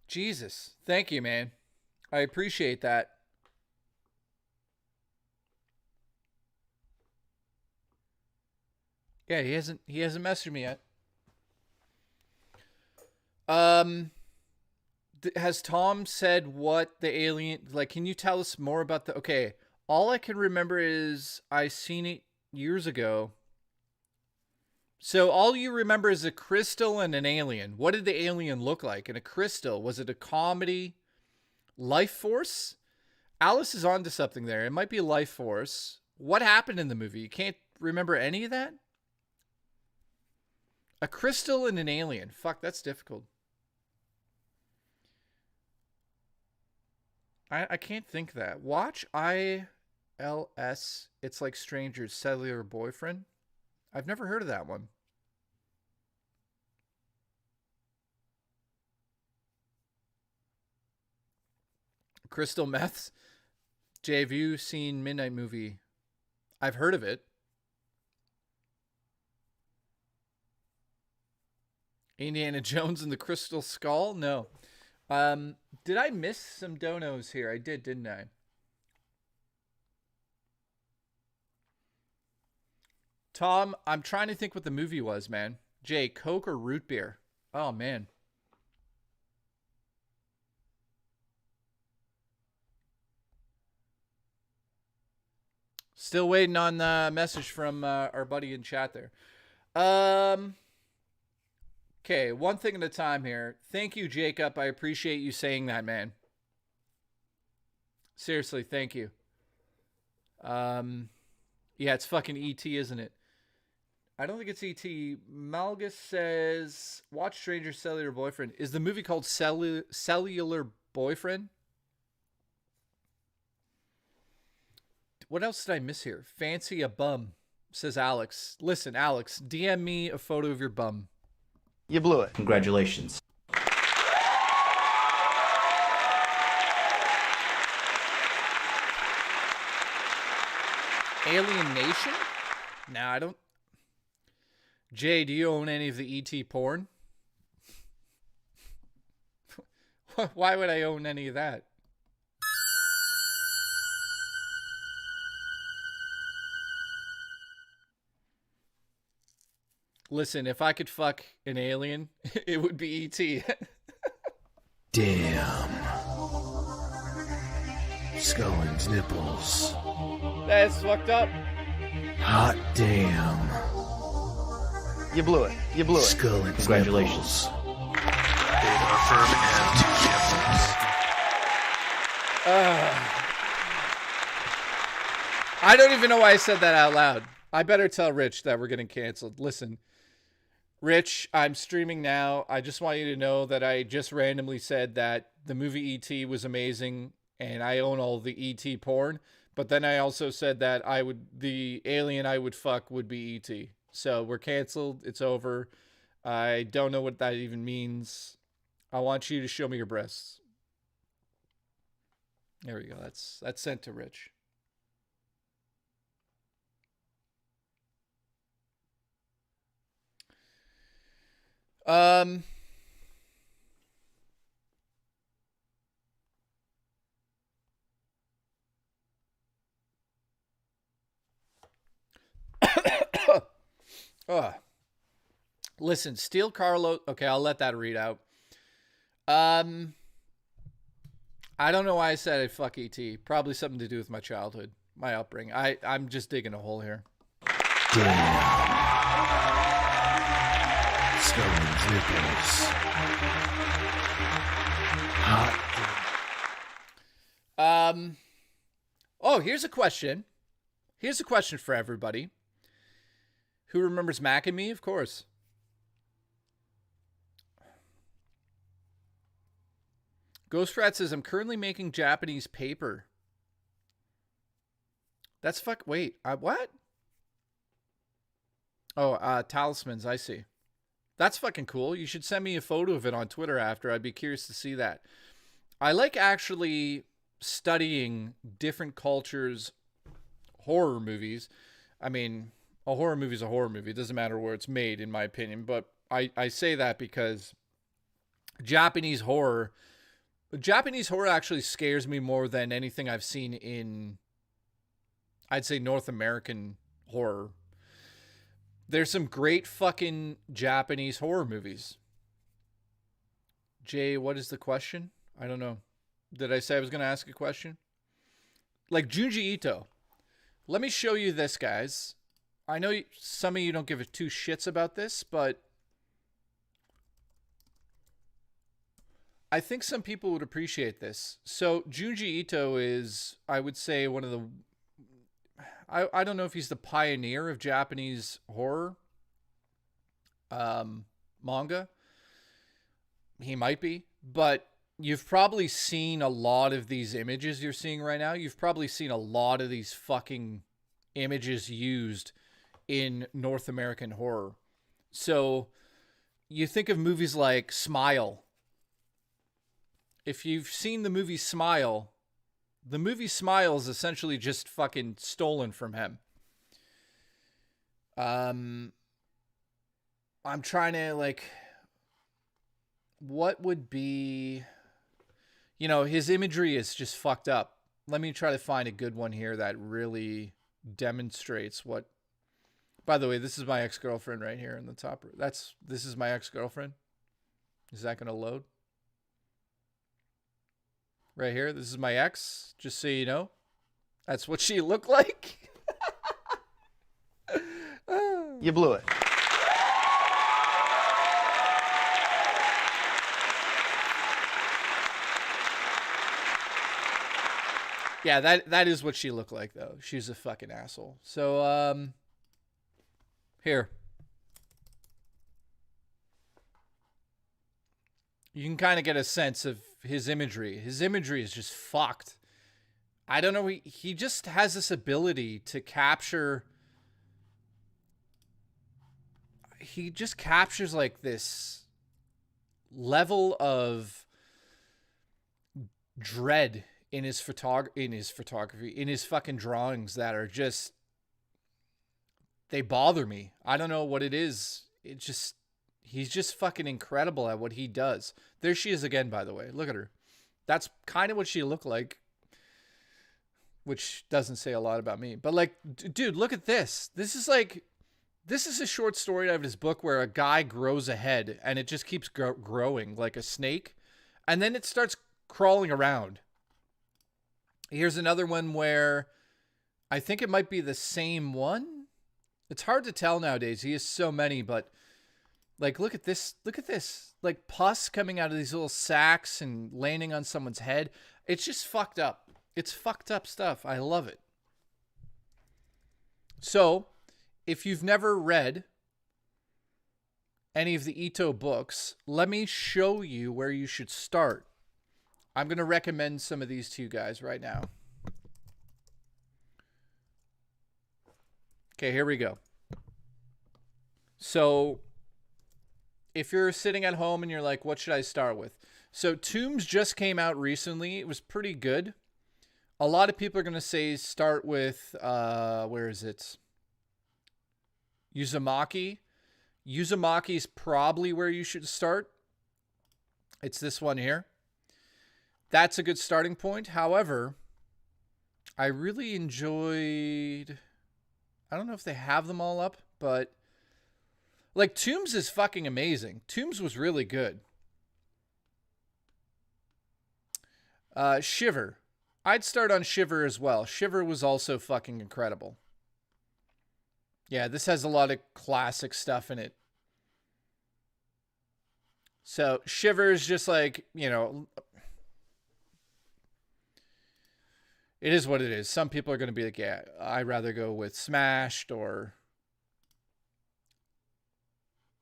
Jesus. Thank you, man. I appreciate that. Yeah, he hasn't messaged me yet. Has Tom said what the alien, like, can you tell us more about okay, all I can remember is I seen it years ago. So all you remember is a crystal and an alien. What did the alien look like? And a crystal, was it a comedy? Life force? Alice is onto something there. It might be life force. What happened in the movie? You can't remember any of that? A crystal and an alien. Fuck, that's difficult. I can't think that. Watch ILS. It's Like Strangers, Cellular Boyfriend. I've never heard of that one. Crystal Meths. Jay, have you seen Midnight Movie? I've heard of it. Indiana Jones and the Crystal Skull? No. Did I miss some donos here? I did, didn't I? Tom, I'm trying to think what the movie was, man. Jay, Coke or root beer? Oh, man. Still waiting on the message from our buddy in chat there. Okay, one thing at a time here. Thank you, Jacob. I appreciate you saying that, man. Seriously, thank you. Yeah, it's fucking E.T., isn't it? I don't think it's E.T. Malgus says, watch Stranger Cellular Boyfriend. Is the movie called Cellular Boyfriend? What else did I miss here? Fancy a bum, says Alex. Listen, Alex, DM me a photo of your bum. You blew it. Congratulations. Alien Nation? Nah, I don't. Jay, do you own any of the ET porn? Why would I own any of that? Listen, if I could fuck an alien, it would be E.T. Damn. Scullin's nipples. That's fucked up. Hot damn. You blew it. You blew it. Scullin's Congratulations. nipples. They are firm and have two dimples. I don't even know why I said that out loud. I better tell Rich that we're getting canceled. Listen, Rich, I'm streaming now. I just want you to know that I just randomly said that the movie E.T. was amazing and I own all the E.T. porn. But then I also said that the alien I would fuck would be E.T. So we're canceled. It's over. I don't know what that even means. I want you to show me your breasts. There we go. That's sent to Rich. Listen, Steel Carlo. Okay, I'll let that read out. I don't know why I said I'd fuck ET. Probably something to do with my childhood, my upbringing. I'm just digging a hole here. Damn. Scully's nipples. Hot. Oh, here's a question. Here's a question for everybody. Who remembers Mac and Me? Of course. Ghost Rat says, I'm currently making Japanese paper. That's wait, what? Oh, talismans, I see. That's fucking cool. You should send me a photo of it on Twitter after. I'd be curious to see that. I like actually studying different cultures' horror movies. I mean, a horror movie is a horror movie. It doesn't matter where it's made, in my opinion. But I say that because Japanese horror actually scares me more than anything I've seen in, I'd say, North American horror. There's some great fucking Japanese horror movies. Jay, what is the question? I don't know. Did I say I was going to ask a question? Like Junji Ito. Let me show you this, guys. I know some of you don't give two shits about this, but I think some people would appreciate this. So Junji Ito is, I would say, one of the... I don't know if he's the pioneer of Japanese horror manga. He might be. But you've probably seen a lot of these images you're seeing right now. You've probably seen a lot of these fucking images used in North American horror. So you think of movies like Smile. If you've seen the movie Smile, the movie Smile is essentially just fucking stolen from him. I'm trying to, like, what would be, his imagery is just fucked up. Let me try to find a good one here that really demonstrates what. By the way, this is my ex-girlfriend right here in the top. This is my ex-girlfriend. Is that going to load? Right here, this is my ex, just so you know. That's what she looked like. You blew it. Yeah, that is what she looked like, though. She's a fucking asshole. So, here. You can kind of get a sense of his imagery. His imagery is just fucked. I don't know. He just has this ability to capture. He just captures like this level of dread in his photography, in his fucking drawings that are just, they bother me. I don't know what it is. He's just fucking incredible at what he does. There she is again, by the way. Look at her. That's kind of what she looked like, which doesn't say a lot about me. But like, dude, look at this. This is a short story out of his book where a guy grows a head and it just keeps growing like a snake. And then it starts crawling around. Here's another one where I think it might be the same one. It's hard to tell nowadays. He has so many, but like, look at this. Look at this. like pus coming out of these little sacs and landing on someone's head. It's just fucked up. It's fucked up stuff. I love it. So, if you've never read any of the Ito books, let me show you where you should start. I'm going to recommend some of these to you guys right now. Okay, here we go. So, if you're sitting at home and you're like, what should I start with? So, Tombs just came out recently. It was pretty good. A lot of people are going to say start with, where is it? Uzumaki. Uzumaki is probably where you should start. It's this one here. That's a good starting point. However, I really enjoyed... I don't know if they have them all up, but... like, Tombs is fucking amazing. Tombs was really good. Shiver. I'd start on Shiver as well. Shiver was also fucking incredible. Yeah, this has a lot of classic stuff in it. So, Shiver is just like, you know... it is what it is. Some people are going to be like, yeah, I'd rather go with Smashed or...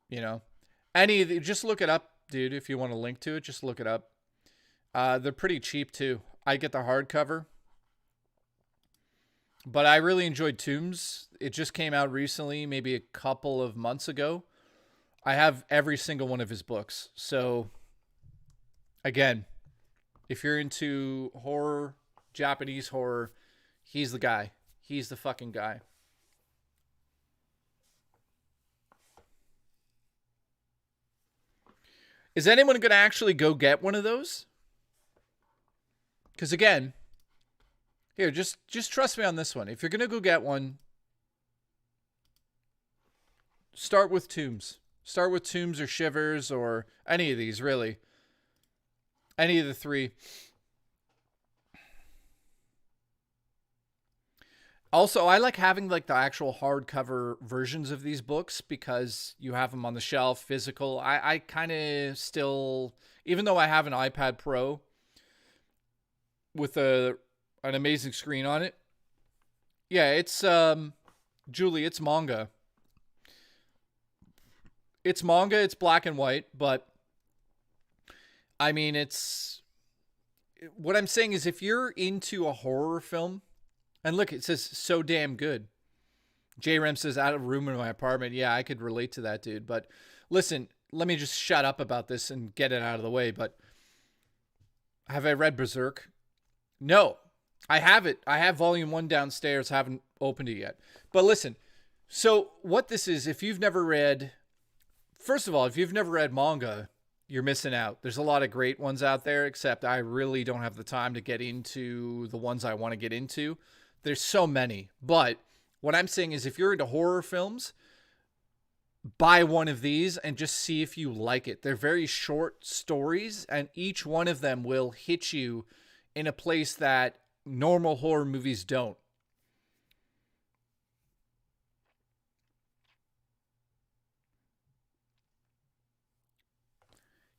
you know, any of the, just look it up, dude. If you want to link to it, just look it up. They're pretty cheap too. I get the hardcover, but I really enjoyed Tombs. It just came out recently, maybe a couple of months ago. I have every single one of his books. So again, if you're into horror, Japanese horror, he's the guy. He's the fucking guy. Is anyone going to actually go get one of those? Because again, here, just trust me on this one. If you're going to go get one, start with Tombs. Start with Tombs or Shivers or any of these, really. Any of the three. Also, I like having like the actual hardcover versions of these books because you have them on the shelf, physical. I kind of still, even though I have an iPad Pro with an amazing screen on it. Yeah, it's, Julie, it's manga. It's manga, it's black and white, but I mean, it's, what I'm saying is if you're into a horror film, and look, it says, so damn good. J-Rem says, out of room in my apartment. Yeah, I could relate to that, dude. But listen, let me just shut up about this and get it out of the way. But have I read Berserk? No, I have it. I have volume 1 downstairs. Haven't opened it yet. But listen, so what this is, if you've never read... first of all, if you've never read manga, you're missing out. There's a lot of great ones out there, except I really don't have the time to get into the ones I want to get into. There's so many. But what I'm saying is if you're into horror films, buy one of these and just see if you like it. They're very short stories, and each one of them will hit you in a place that normal horror movies don't.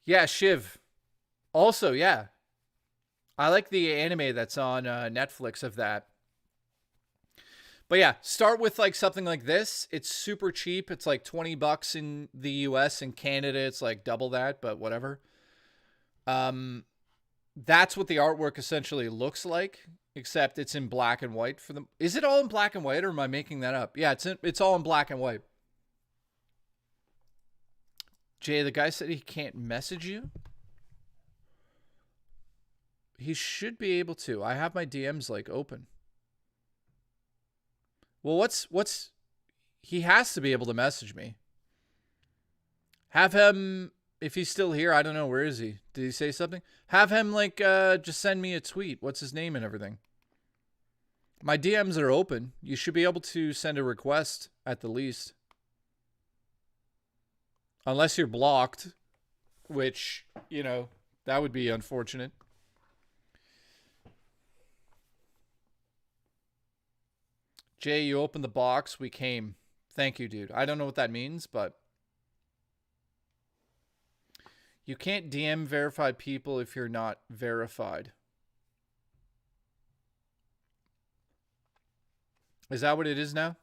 Yeah, Shiv. Also, yeah. I like the anime that's on Netflix of that. But yeah, start with like something like this. It's super cheap. It's like $20 in the US. In Canada, it's like double that, but whatever. That's what the artwork essentially looks like, except it's in black and white for them. Is it all in black and white, or am I making that up? Yeah, it's all in black and white. Jay, the guy said he can't message you. He should be able to. I have my DMs like open. Well, what's he has to be able to message me. Have him, if he's still here, I don't know, where is he? Did he say something? Have him like just send me a tweet. What's his name and everything? My DMs are open. You should be able to send a request at the least. Unless you're blocked, which, you know, that would be unfortunate. Jay, you opened the box. We came. Thank you, dude. I don't know what that means, but... You can't DM verified people if you're not verified. Is that what it is now?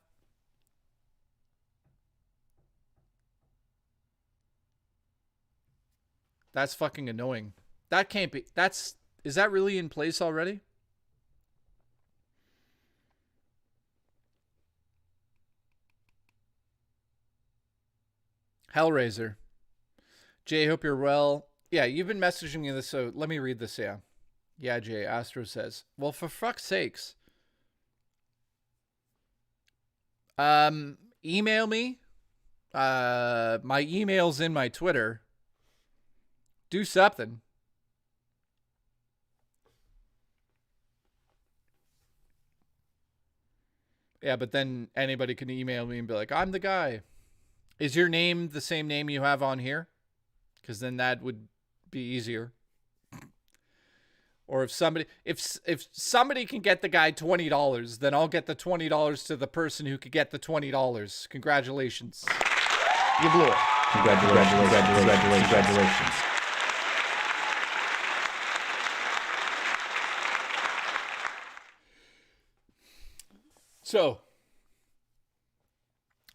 That's fucking annoying. That can't be. Is that really in place already? Hellraiser. Jay, hope you're well. Yeah, you've been messaging me this, so let me read this, yeah. Yeah, Jay, Astro says. Well, for fuck's sakes. Email me. My email's in my Twitter. Do something. Yeah, but then anybody can email me and be like, I'm the guy. Is your name the same name you have on here? Because then that would be easier. Or if somebody can get the guy $20, then I'll get the $20 to the person who could get the $20. Congratulations. You blew it. Congratulations.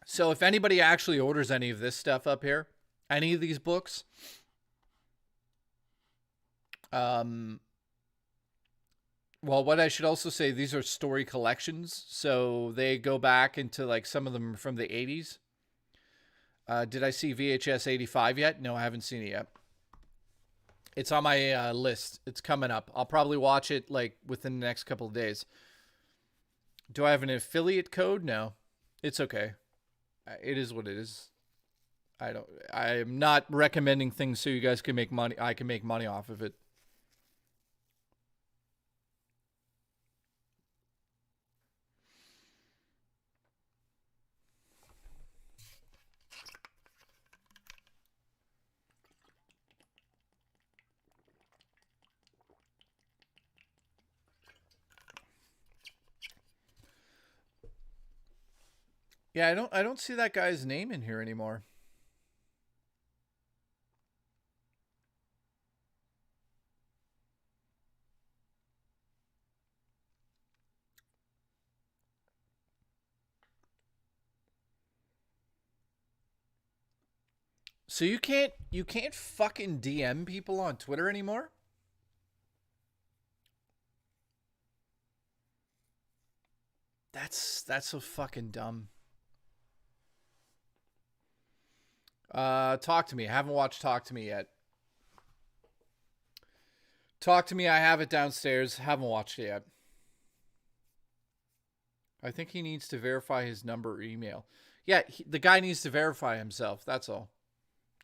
So if anybody actually orders any of this stuff up here, any of these books, well, what I should also say, these are story collections, so they go back into like some of them from the 80s. Did I see VHS 85 yet? No, I haven't seen it yet. It's on my list. It's coming up. I'll probably watch it like within the next couple of days. Do I have an affiliate code? No. It's okay. It is what it is. I am not recommending things so you guys can make money. I can make money off of it. Yeah, I don't see that guy's name in here anymore. So you can't fucking DM people on Twitter anymore? That's so fucking dumb. Talk to me. I haven't watched Talk to Me yet. Talk to Me. I have it downstairs. Haven't watched it yet. I think he needs to verify his number or email. Yeah, the guy needs to verify himself. That's all.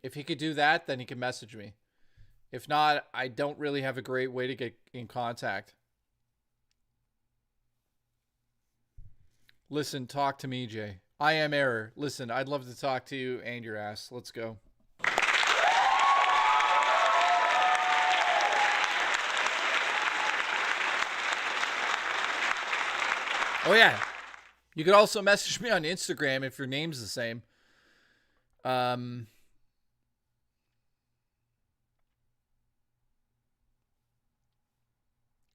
If he could do that, then he can message me. If not, I don't really have a great way to get in contact. Listen, talk to me, Jay. I am Error. Listen, I'd love to talk to you and your ass. Let's go. Oh, yeah. You could also message me on Instagram if your name's the same.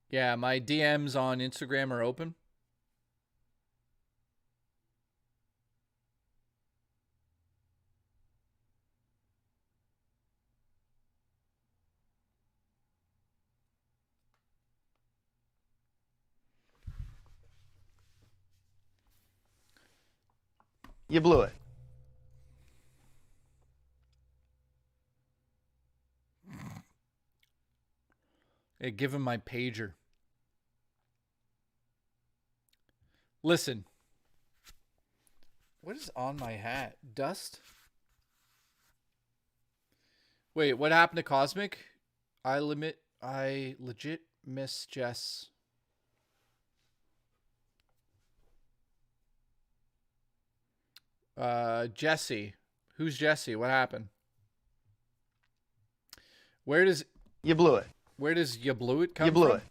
Yeah, my DMs on Instagram are open. You blew it. Hey, give him my pager. Listen. What is on my hat? Dust? Wait, what happened to Cosmic? I legit miss Jess. Jesse. Who's Jesse? What happened? Where does You blew it. Where does you blew it come from? You blew it.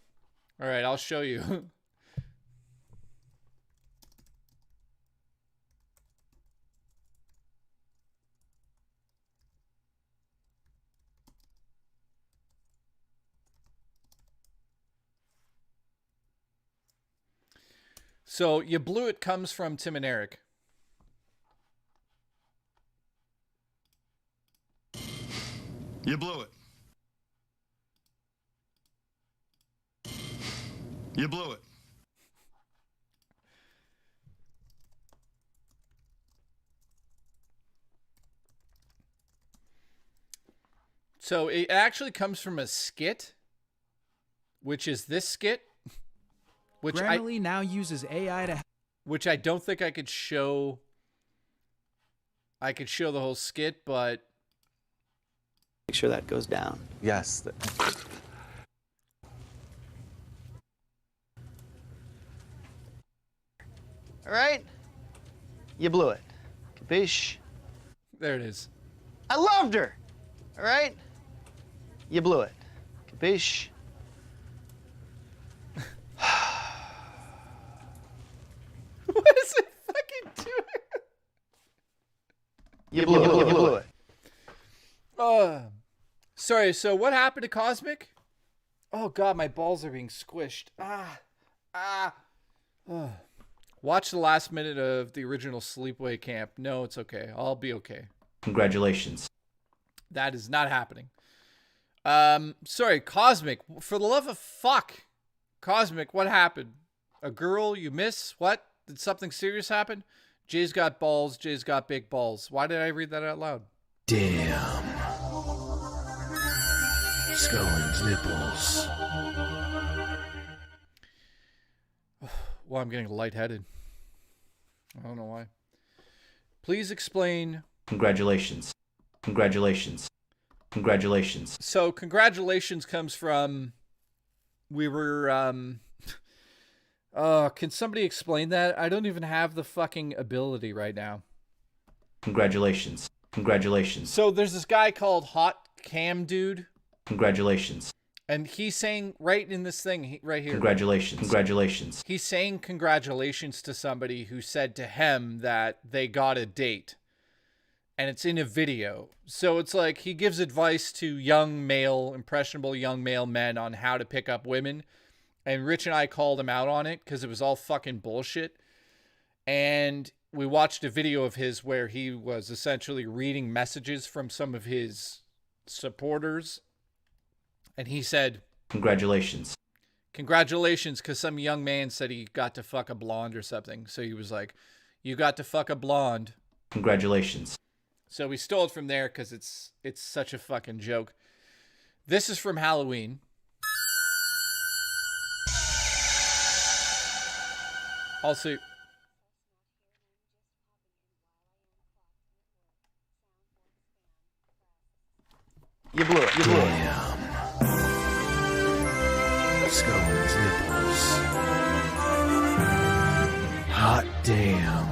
All right, I'll show you. So you blew it comes from Tim and Eric. You blew it. You blew it. So it actually comes from a skit, which is this skit, Grammarly now uses AI to. which I don't think I could show. I could show the whole skit, but Make sure that goes down. Yes. All right? You blew it. Capiche? there it is. I loved her. All right? You blew it. Capiche? What is it fucking doing? You blew it. You blew it. Sorry, so what happened to Cosmic? Oh god, my balls are being squished. Watch the last minute of the original Sleepaway Camp. No, it's okay. I'll be okay. Congratulations. That is not happening. Sorry, Cosmic. For the love of fuck. Cosmic, what happened? A girl you miss? What? Did something serious happen? Jay's got balls. Jay's got big balls. Why did I read that out loud? Damn. Scullin's nipples. Well, I'm getting lightheaded. I don't know why. Please explain. Congratulations. Congratulations. Congratulations. So, congratulations comes from... We were, can somebody explain that? I don't even have the fucking ability right now. Congratulations. Congratulations. So, there's this guy called Hot Cam Dude. Congratulations. And he's saying right in this thing right here. Congratulations. Congratulations. He's saying congratulations to somebody who said to him that they got a date. And it's in a video. So it's like he gives advice to impressionable young male men on how to pick up women. And Rich and I called him out on it because it was all fucking bullshit. And we watched a video of his where he was essentially reading messages from some of his supporters. And he said, Congratulations. Congratulations, because some young man said he got to fuck a blonde or something. So he was like, you got to fuck a blonde. Congratulations. So we stole it from there because it's such a fucking joke. This is from Halloween. Also, You blew it. You blew it. Damn. Scullin's nipples. Hot damn.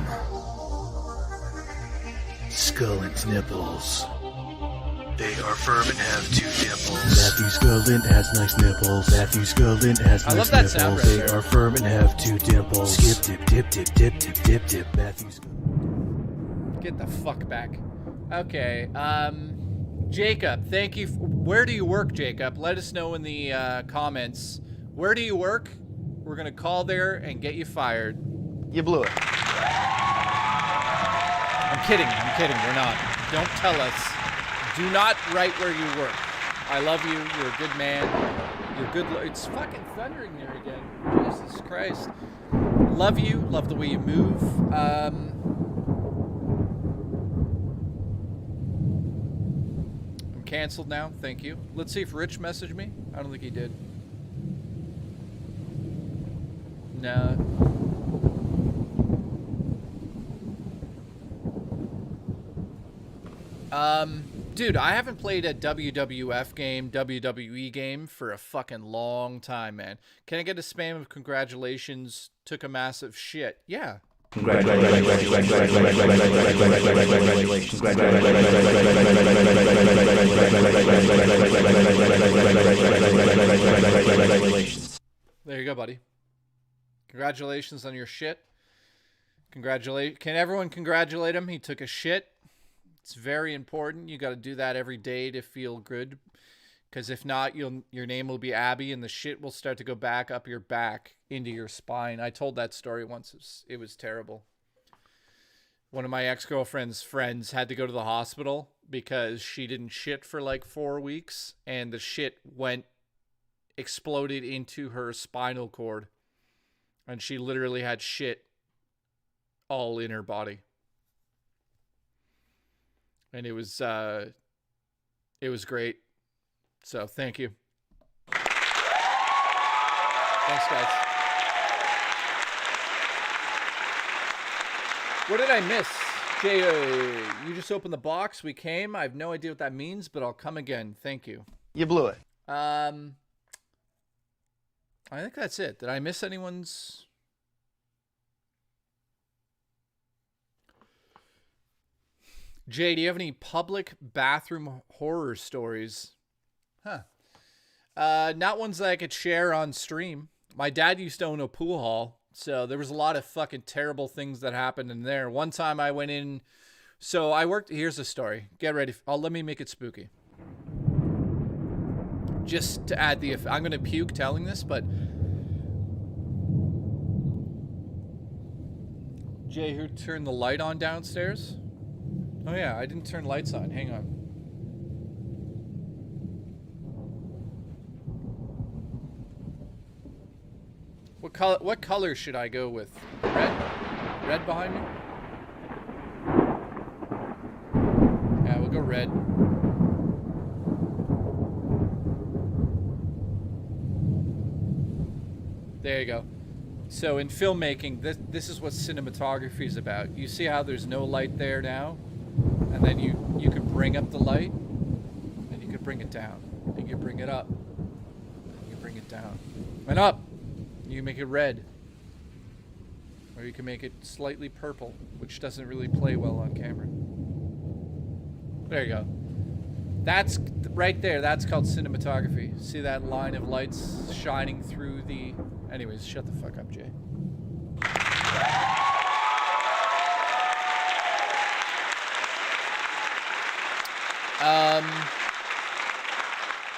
Scullin's nipples. They are firm and have 2 dimples. Matthew Scullin has nice nipples. Matthew Scullin has I love nice that nipples. sound right They there. are firm and have 2 dimples. Skip, dip, dip, dip, dip, dip, dip, dip. Matthew Scullin. get the fuck back. Okay. Jacob, thank you. Where do you work, Jacob? Let us know in the comments. Where do you work? We're going to call there and get you fired. You blew it. I'm kidding. I'm kidding. We're not. Don't tell us. Do not write where you work. I love you. You're a good man. You're good. It's fucking thundering there again. Jesus Christ. Love you. Love the way you move. I'm canceled now. Thank you. Let's see if Rich messaged me. I don't think he did. No. Dude, I haven't played a WWF game, WWE game for a fucking long time, man. Can I get a spam of congratulations? Took a massive shit. Yeah. Congratulations. There you go, buddy. Congratulations on your shit. Can everyone congratulate him? He took a shit. It's very important. You got to do that every day to feel good. Because if not, your name will be Abby, and the shit will start to go back up your back into your spine. I told that story once. It was terrible. One of my ex-girlfriend's friends had to go to the hospital because she didn't shit for like 4 weeks, and the shit exploded into her spinal cord, and she literally had shit all in her body. And it was great. So thank you. Thanks, guys. What did I miss? Jay, you just opened the box. We came. I have no idea what that means, but I'll come again. Thank you. You blew it. I think that's it. Did I miss anyone's? Jay, do you have any public bathroom horror stories? Huh. Not ones that I could share on stream. My dad used to own a pool hall, so there was a lot of fucking terrible things that happened in there. One time I went in, so I worked, here's the story. Get ready. Let me make it spooky. Just to add the, I'm going to puke telling this, but Jay, who turned the light on downstairs? Oh yeah, I didn't turn lights on. Hang on. What color should I go with? Red? Red behind me? Yeah, we'll go red. There you go. So in filmmaking, this is what cinematography is about. You see how there's no light there now? And then you could bring up the light, and you could bring it down. And you bring it up, and you bring it down. And up! You can make it red. Or you can make it slightly purple, which doesn't really play well on camera. There you go. That's right there. That's called cinematography. See that line of lights shining through the... Anyways, shut the fuck up, Jay.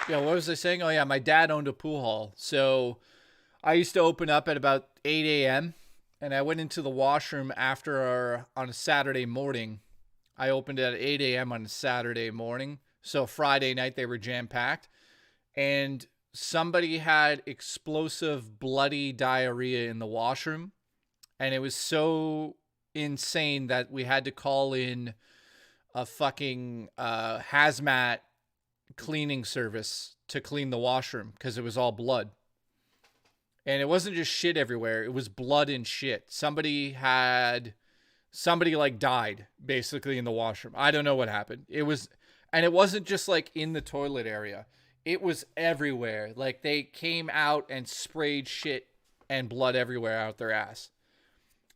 Yeah, what was I saying? Oh yeah, my dad owned a pool hall. So I used to open up at about 8 a.m. and I went into the washroom on a Saturday morning. I opened at 8 a.m. on a Saturday morning. So Friday night they were jam-packed. And somebody had explosive bloody diarrhea in the washroom. And it was so insane that we had to call in a fucking hazmat cleaning service to clean the washroom because it was all blood. And it wasn't just shit everywhere. It was blood and shit. Somebody like died basically in the washroom. I don't know what happened. It wasn't just like in the toilet area. It was everywhere. Like they came out and sprayed shit and blood everywhere out their ass.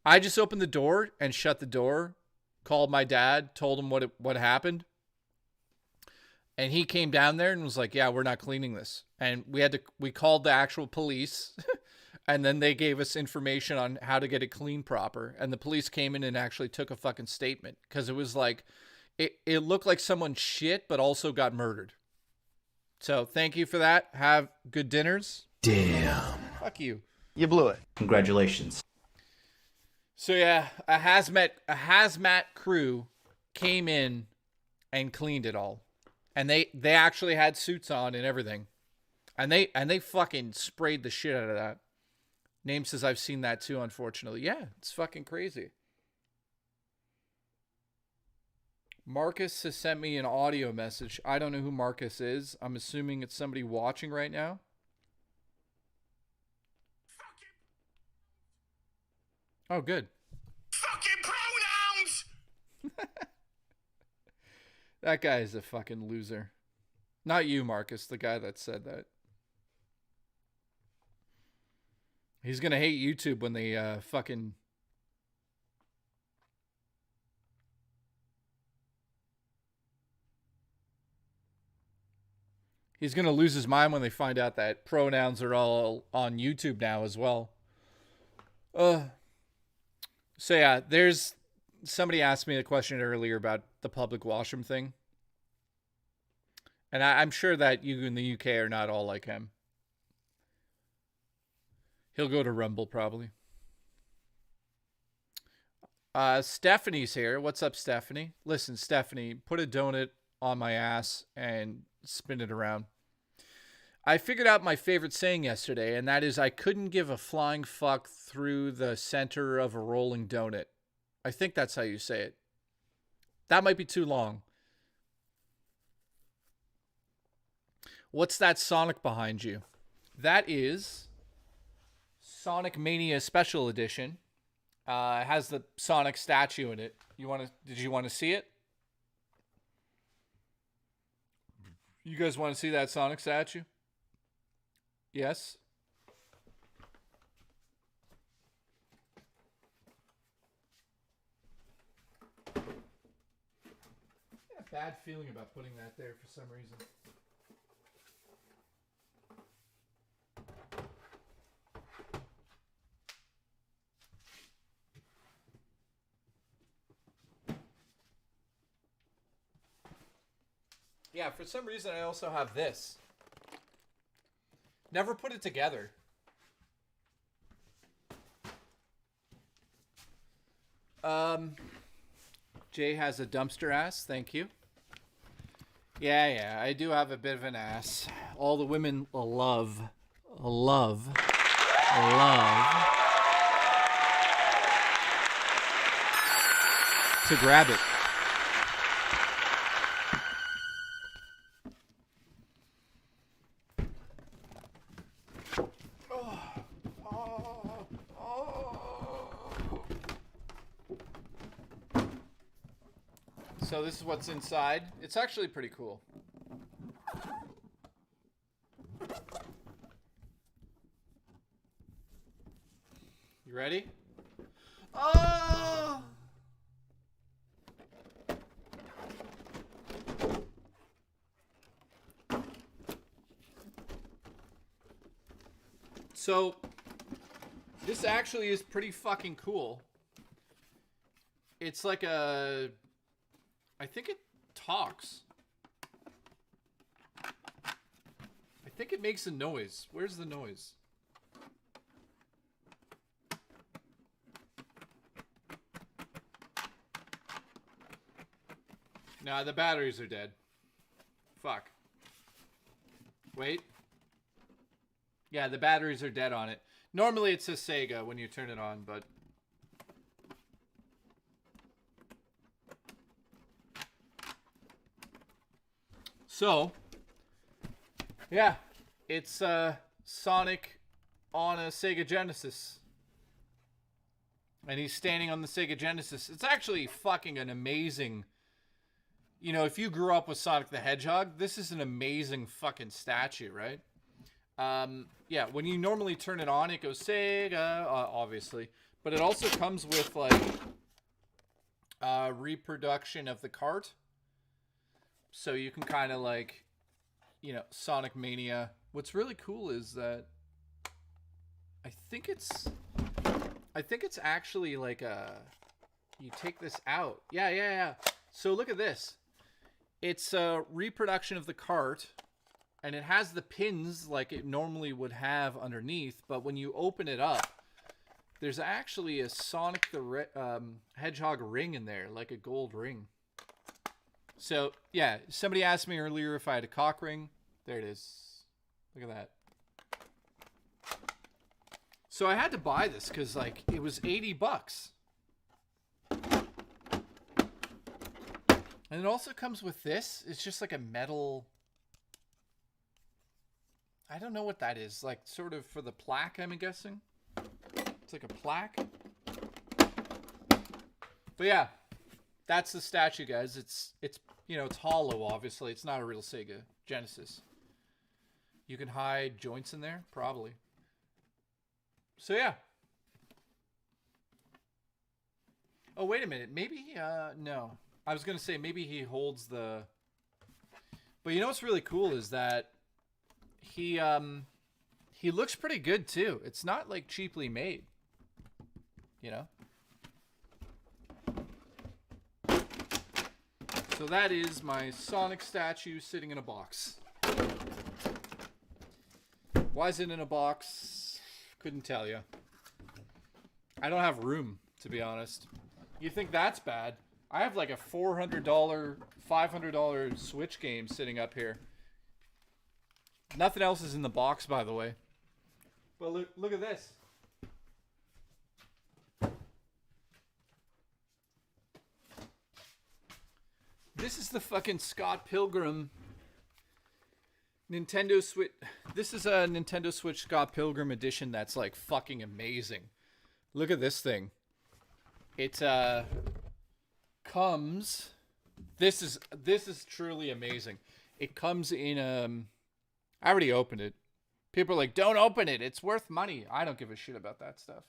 I just opened the door and shut the door, called my dad, told him what happened. And he came down there and was like, yeah, we're not cleaning this. And we called the actual police and then they gave us information on how to get it clean proper. And the police came in and actually took a fucking statement because it was like, it looked like someone shit, but also got murdered. So thank you for that. Have good dinners. Damn. Fuck you. You blew it. Congratulations. So yeah, a hazmat crew came in and cleaned it all. And they actually had suits on and everything. And they fucking sprayed the shit out of that. Name says I've seen that too, unfortunately. Yeah, it's fucking crazy. Marcus has sent me an audio message. I don't know who Marcus is. I'm assuming it's somebody watching right now. Oh, good. Fucking pronouns! That guy is a fucking loser. Not you, Marcus, the guy that said that. He's going to hate YouTube when they fucking... He's going to lose his mind when they find out that pronouns are all on YouTube now as well. So yeah, there's... Somebody asked me a question earlier about the public washroom thing. And I'm sure that you in the UK are not all like him. He'll go to Rumble probably. Stephanie's here. What's up, Stephanie? Listen, Stephanie, put a donut on my ass and spin it around. I figured out my favorite saying yesterday, and that is I couldn't give a flying fuck through the center of a rolling donut. I think that's how you say it. That might be too long. What's that Sonic behind you? That is Sonic Mania Special Edition. It has the Sonic statue in it. Did you want to see it? You guys want to see that Sonic statue? Yes? I had a bad feeling about putting that there for some reason. Yeah, for some reason I also have this. Never put it together. Jay has a dumpster ass, thank you. Yeah, I do have a bit of an ass. All the women love to grab it. So this is what's inside. It's actually pretty cool. You ready? Oh! So this actually is pretty fucking cool. It's like a... I think it talks. I think it makes a noise. Where's the noise? Nah, the batteries are dead. Fuck. Wait. Yeah, the batteries are dead on it. Normally it says Sega when you turn it on, but... So, yeah, it's Sonic on a Sega Genesis. And he's standing on the Sega Genesis. It's actually fucking an amazing... You know, if you grew up with Sonic the Hedgehog, this is an amazing fucking statue, right? Yeah, when you normally turn it on, it goes Sega, obviously. But it also comes with, like, reproduction of the cart. So you can kind of, like, you know, Sonic Mania. What's really cool is that I think it's actually like you take this out. Yeah. So look at this. It's a reproduction of the cart, and it has the pins like it normally would have underneath, but when you open it up, there's actually a Sonic the Hedgehog ring in there, like a gold ring. So, yeah, somebody asked me earlier if I had a cock ring. There it is. Look at that. So I had to buy this because, like, it was $80. And it also comes with this. It's just like a metal... I don't know what that is. Like, sort of for the plaque, I'm guessing. It's like a plaque. But yeah, that's the statue, guys. It's you know, it's hollow, obviously. It's not a real Sega Genesis. You can hide joints in there? Probably. So, yeah. Oh, wait a minute. Maybe, no. I was going to say maybe he holds the... But you know what's really cool is that he looks pretty good, too. It's not, like, cheaply made. You know? So that is my Sonic statue sitting in a box. Why is it in a box? Couldn't tell you. I don't have room, to be honest. You think that's bad? I have like a $400, $500 Switch game sitting up here. Nothing else is in the box, by the way. But look at this. This is the fucking Scott Pilgrim Nintendo Switch. This is a Nintendo Switch Scott Pilgrim edition that's like fucking amazing. Look at this thing. It comes. This is truly amazing. It comes in I already opened it. People are like, "Don't open it. It's worth money." I don't give a shit about that stuff.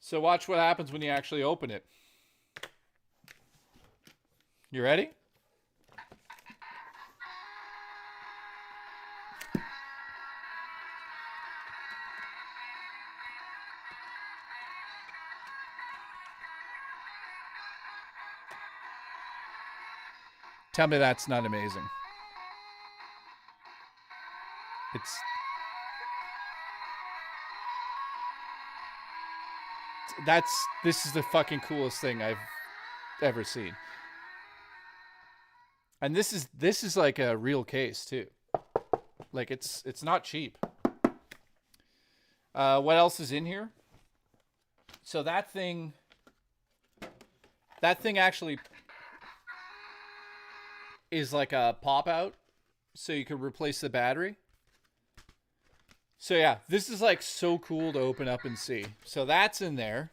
So watch what happens when you actually open it. You ready? Tell me that's not amazing. This is the fucking coolest thing I've ever seen. And this is like a real case too. Like it's not cheap. What else is in here? So that thing actually is like a pop out, so you can replace the battery. So yeah, this is like so cool to open up and see. So that's in there.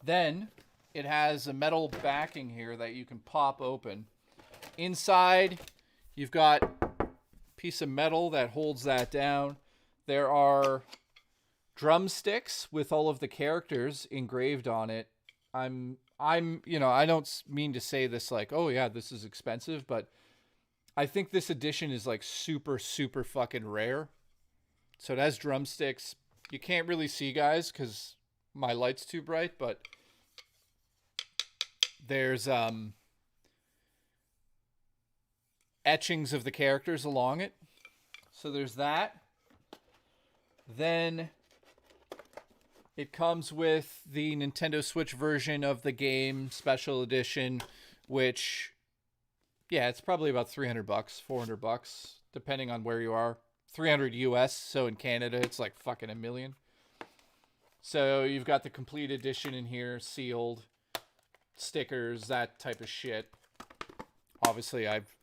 Then it has a metal backing here that you can pop open. Inside, you've got a piece of metal that holds that down. There are drumsticks with all of the characters engraved on it. I'm, I don't mean to say this like, oh yeah, this is expensive, but I think this edition is like super, super fucking rare. So it has drumsticks. You can't really see, guys, because my light's too bright, but there's etchings of the characters along it. So there's that. Then it comes with the Nintendo Switch version of the game, special edition, which, yeah, it's probably about $300, $400, depending on where you are. 300 US, so in Canada, it's like fucking $1 million. So you've got the complete edition in here, sealed, stickers, that type of shit. Obviously, I've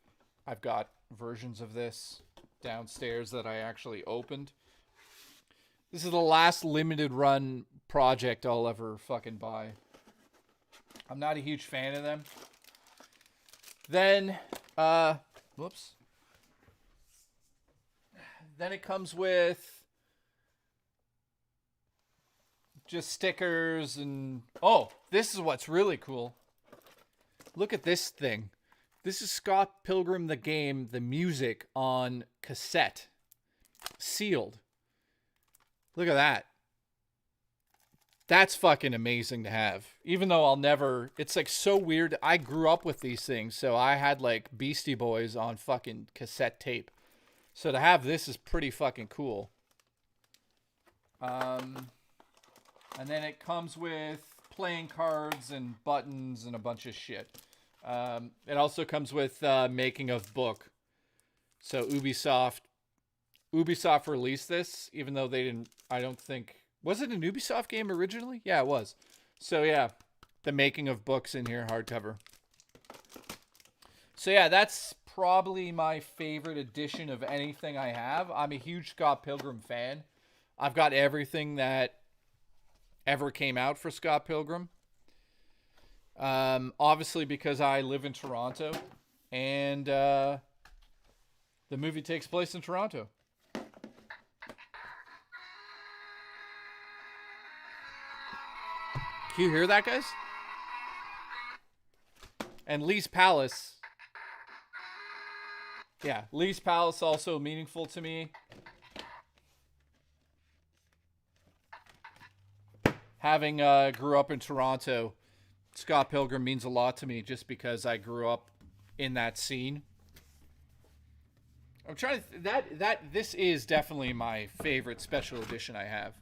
got versions of this downstairs that I actually opened. This is the last limited run project I'll ever fucking buy. I'm not a huge fan of them. Then, whoops. Then it comes with just stickers and... Oh, this is what's really cool. Look at this thing. This is Scott Pilgrim the game, the music on cassette. Sealed. Look at that. That's fucking amazing to have. Even though I'll never... It's like so weird. I grew up with these things, so I had like Beastie Boys on fucking cassette tape. So to have this is pretty fucking cool. And then it comes with playing cards and buttons and a bunch of shit. It also comes with making of book. So Ubisoft released this, even though they didn't, I don't think, was it an Ubisoft game originally? Yeah, it was. So yeah, the making of books in here, hardcover. So yeah, that's probably my favorite edition of anything I have. I'm a huge Scott Pilgrim fan. I've got everything that ever came out for Scott Pilgrim. Obviously because I live in Toronto and the movie takes place in Toronto. Can you hear that, guys? And Lee's Palace. Yeah, Lee's Palace also meaningful to me. Having grew up in Toronto, Scott Pilgrim means a lot to me just because I grew up in that scene. I'm trying to this is definitely my favorite special edition I have.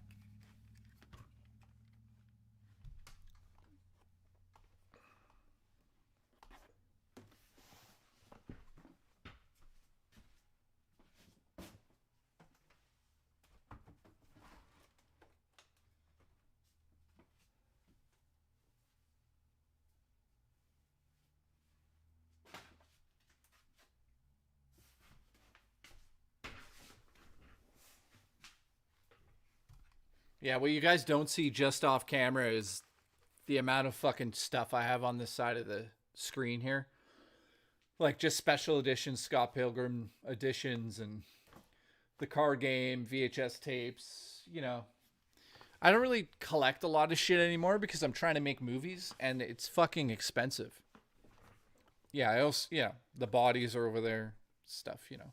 Yeah, what you guys don't see just off camera is the amount of fucking stuff I have on this side of the screen here. Like just special editions, Scott Pilgrim editions, and the card game, VHS tapes, you know. I don't really collect a lot of shit anymore because I'm trying to make movies and it's fucking expensive. Yeah, I also, yeah, the bodies are over there, stuff, you know.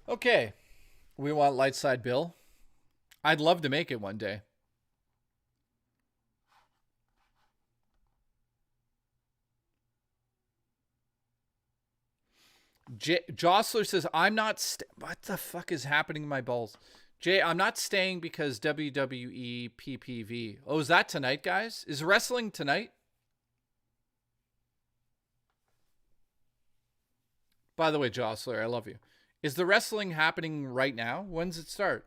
Okay, we want Lightside Bill. I'd love to make it one day. Jostler says, I'm not... what the fuck is happening to my balls? Jay, I'm not staying because WWE PPV. Oh, is that tonight, guys? Is wrestling tonight? By the way, Jostler, I love you. Is the wrestling happening right now? When's it start?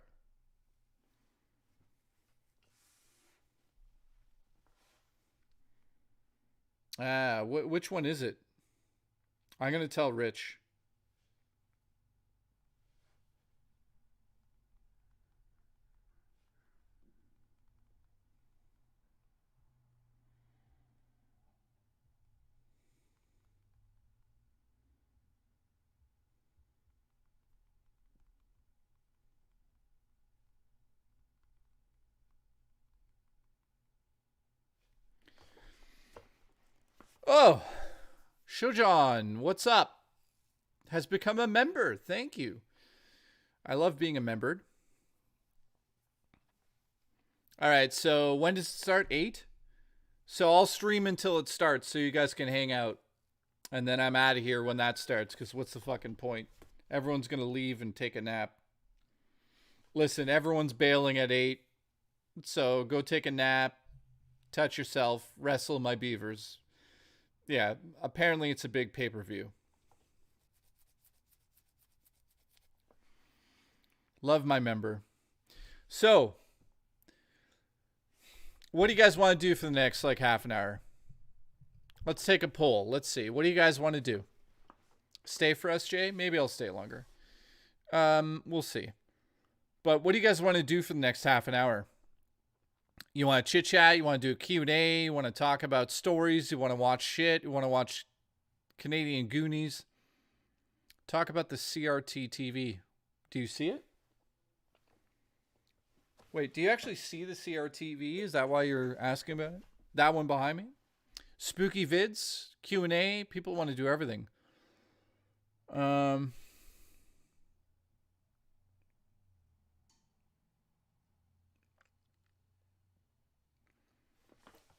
Which one is it? I'm going to tell Rich. Oh, Shojan, what's up? Has become a member. Thank you. I love being a member. All right, so when does it start? 8? So I'll stream until it starts so you guys can hang out. And then I'm out of here when that starts because what's the fucking point? Everyone's going to leave and take a nap. Listen, everyone's bailing at 8. So go take a nap, touch yourself, wrestle my beavers. Yeah, apparently it's a big pay-per-view. Love my member. So, what do you guys want to do for the next, like, half an hour? Let's take a poll. Let's see. What do you guys want to do? Stay for us, Jay? Maybe I'll stay longer. We'll see. But what do you guys want to do for the next half an hour? You want to chit-chat? You want to do a Q&A? You want to talk about stories? You want to watch shit? You want to watch Canadian Goonies? Talk about the CRT TV. Do you see it? Wait, do you actually see the CRTV? Is that why you're asking about it? That one behind me? Spooky vids? Q&A? People want to do everything.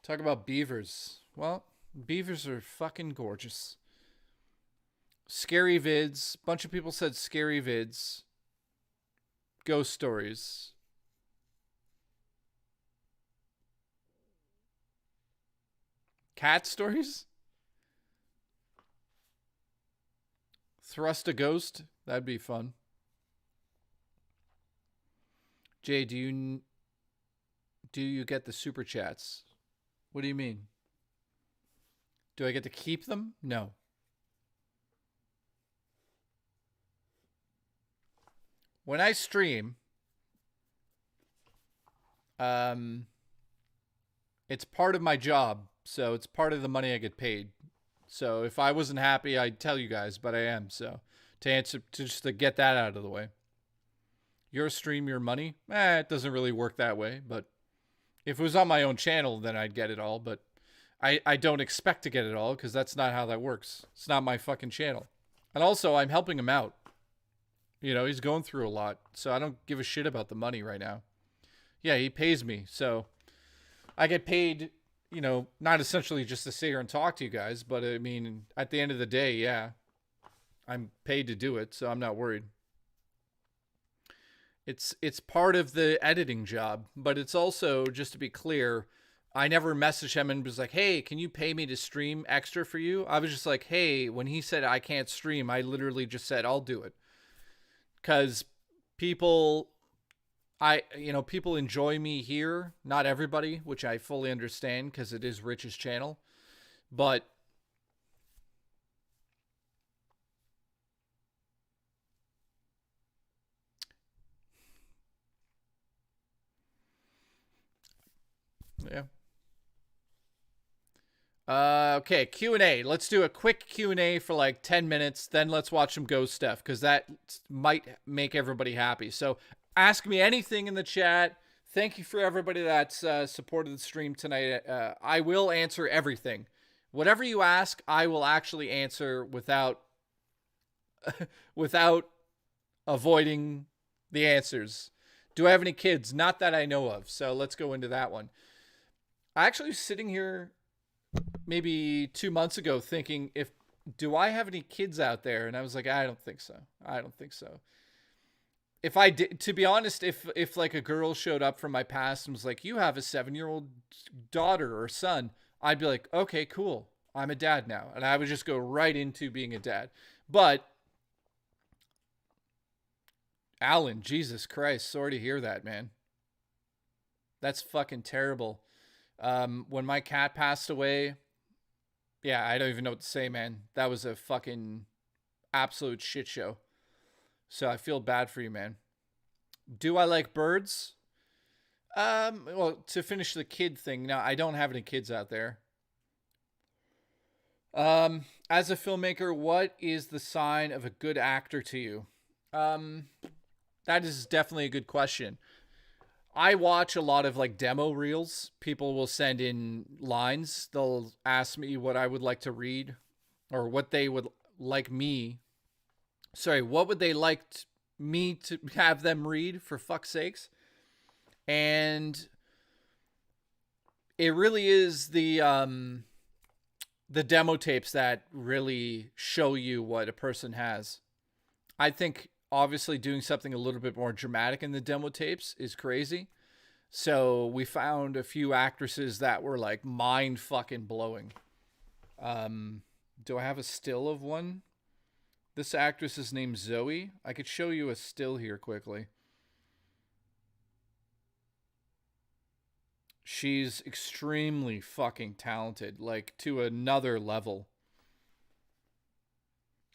Talk about beavers. Well, beavers are fucking gorgeous. Scary vids. Bunch of people said scary vids. Ghost stories. Cat stories? Thrust a ghost? That'd be fun. Jay, do you get the super chats? What do you mean? Do I get to keep them? No. When I stream, it's part of my job, so it's part of the money I get paid. So if I wasn't happy, I'd tell you guys, but I am. So just to get that out of the way. Your stream, your money? It doesn't really work that way. But if it was on my own channel, then I'd get it all. But I don't expect to get it all because that's not how that works. It's not my fucking channel. And also, I'm helping him out. You know, he's going through a lot. So I don't give a shit about the money right now. Yeah, he pays me. So I get paid, you know, not essentially just to sit here and talk to you guys. But I mean, at the end of the day, yeah, I'm paid to do it. So I'm not worried. It's part of the editing job. But it's also, just to be clear, I never messaged him and was like, hey, can you pay me to stream extra for you? I was just like, hey, when he said I can't stream, I literally just said, I'll do it. Because people enjoy me here. Not everybody, which I fully understand because it is Rich's channel. But yeah. Okay, Q&A. Let's do a quick Q&A for like 10 minutes. Then let's watch some ghost stuff because that might make everybody happy. So ask me anything in the chat. Thank you for everybody that's supported the stream tonight. I will answer everything. Whatever you ask, I will actually answer without avoiding the answers. Do I have any kids? Not that I know of. So let's go into that one. I actually was sitting here maybe 2 months ago thinking, do I have any kids out there? And I was like, I don't think so. I don't think so. If I did, to be honest, if like a girl showed up from my past and was like, you have a 7-year-old daughter or son, I'd be like, okay, cool. I'm a dad now. And I would just go right into being a dad. But Alan, Jesus Christ, sorry to hear that, man. That's fucking terrible. When my cat passed away, yeah, I don't even know what to say, man. That was a fucking absolute shit show. So I feel bad for you, man. Do I like birds? Well, to finish the kid thing, now I don't have any kids out there. As a filmmaker, what is the sign of a good actor to you? That is definitely a good question. I watch a lot of like demo reels. People will send in lines. They'll ask me what I would like to read or what they would like me. Sorry, what would they like me to have them read, for fuck's sakes? And it really is the demo tapes that really show you what a person has. I think obviously doing something a little bit more dramatic in the demo tapes is crazy. So we found a few actresses that were like mind fucking blowing. Do I have a still of one? This actress is named Zoe. I could show you a still here quickly. She's extremely fucking talented, like to another level.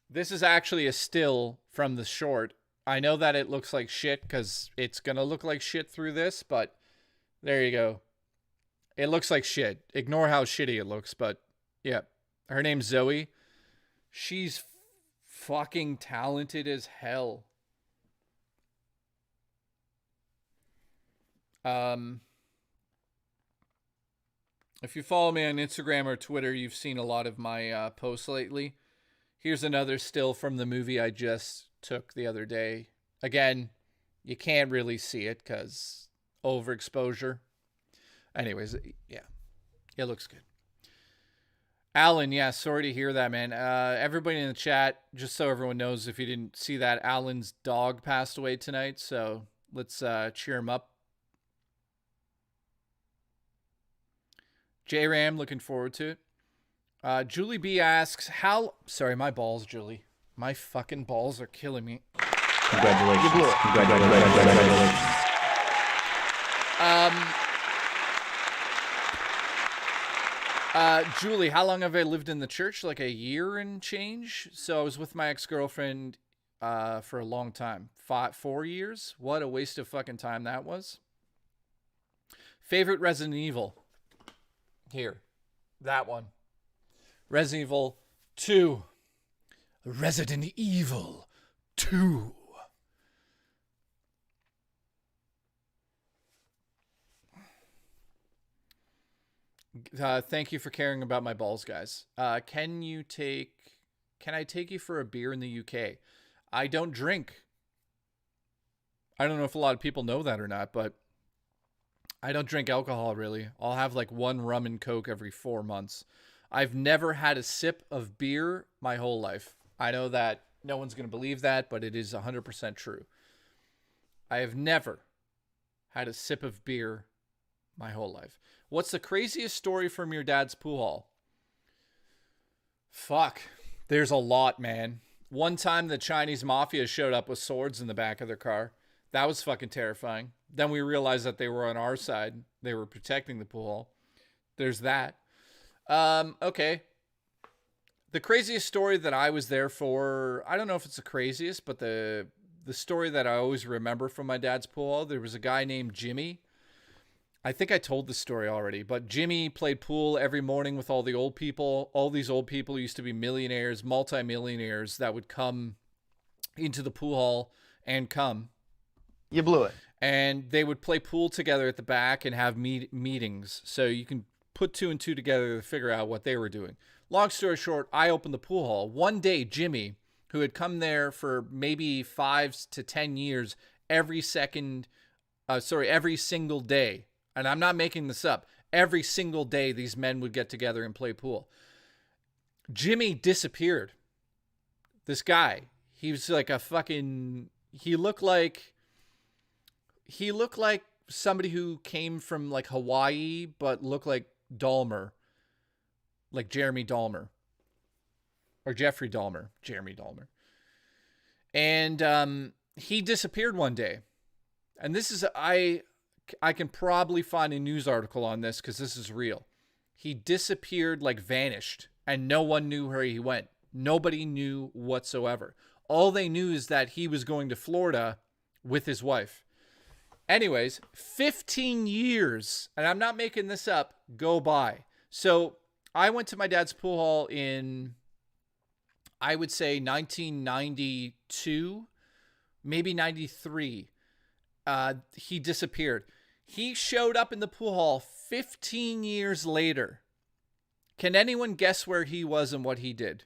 This is actually a still from the short. I know that it looks like shit because it's going to look like shit through this, but there you go. It looks like shit. Ignore how shitty it looks, but yeah. Her name's Zoe. She's fucking talented as hell. If you follow me on Instagram or Twitter, you've seen a lot of my posts lately. Here's another still from the movie I just took the other day. Again, you can't really see it because overexposure. Anyways, yeah, it looks good. Alan, yeah, sorry to hear that, man. Everybody in the chat, just so everyone knows, if you didn't see that, Alan's dog passed away tonight, so let's cheer him up. J-Ram, looking forward to it. Julie B asks, sorry, my balls, Julie. My fucking balls are killing me. Congratulations. You blew it. Congratulations. Julie, how long have I lived in the church? Like a year and change. So I was with my ex-girlfriend for a long time. 4 years. What a waste of fucking time that was. Favorite Resident Evil. Here. That one. Resident Evil 2. Resident Evil 2. Thank you for caring about my balls, guys. Can I take you for a beer in the UK? I don't drink. I don't know if a lot of people know that or not, but I don't drink alcohol, really. I'll have like one rum and coke every 4 months. I've never had a sip of beer my whole life. I know that no one's going to believe that, but it is 100% true. I have never had a sip of beer my whole life. What's the craziest story from your dad's pool hall? Fuck. There's a lot, man. One time the Chinese mafia showed up with swords in the back of their car. That was fucking terrifying. Then we realized that they were on our side. They were protecting the pool hall. There's that. Okay. The craziest story that I was there for, I don't know if it's the craziest, but the story that I always remember from my dad's pool hall, there was a guy named Jimmy. I think I told the story already, but Jimmy played pool every morning with all the old people. All these old people used to be millionaires, multimillionaires that would come into the pool hall and come. You blew it. And they would play pool together at the back and have meetings. So you can put 2 and 2 together to figure out what they were doing. Long story short, I opened the pool hall. One day, Jimmy, who had come there for maybe 5 to 10 years, every single day, and I'm not making this up, every single day these men would get together and play pool. Jimmy disappeared. This guy, he was like a fucking, he looked like somebody who came from like Hawaii, but looked like Dahmer, like Jeremy Dahmer, or Jeffrey Dahmer, Jeremy Dahmer. And he disappeared one day. And this is, I can probably find a news article on this because this is real. He disappeared, like vanished, and no one knew where he went. Nobody knew whatsoever. All they knew is that he was going to Florida with his wife. Anyways, 15 years, and I'm not making this up, go by. So I went to my dad's pool hall in, I would say 1992, maybe 93. He disappeared. He showed up in the pool hall 15 years later. Can anyone guess where he was and what he did?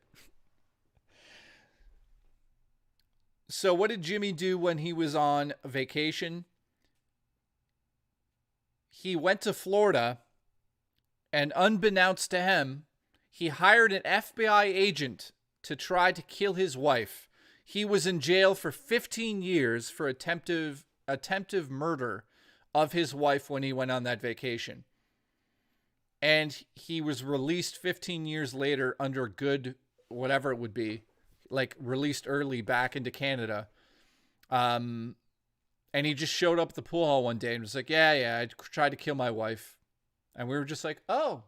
So what did Jimmy do when he was on vacation? He went to Florida, and unbeknownst to him, he hired an FBI agent to try to kill his wife. He was in jail for 15 years for attempted murder of his wife when he went on that vacation. And he was released 15 years later under good, whatever it would be, like released early back into Canada. And he just showed up at the pool hall one day and was like, yeah, I tried to kill my wife. And we were just like, oh,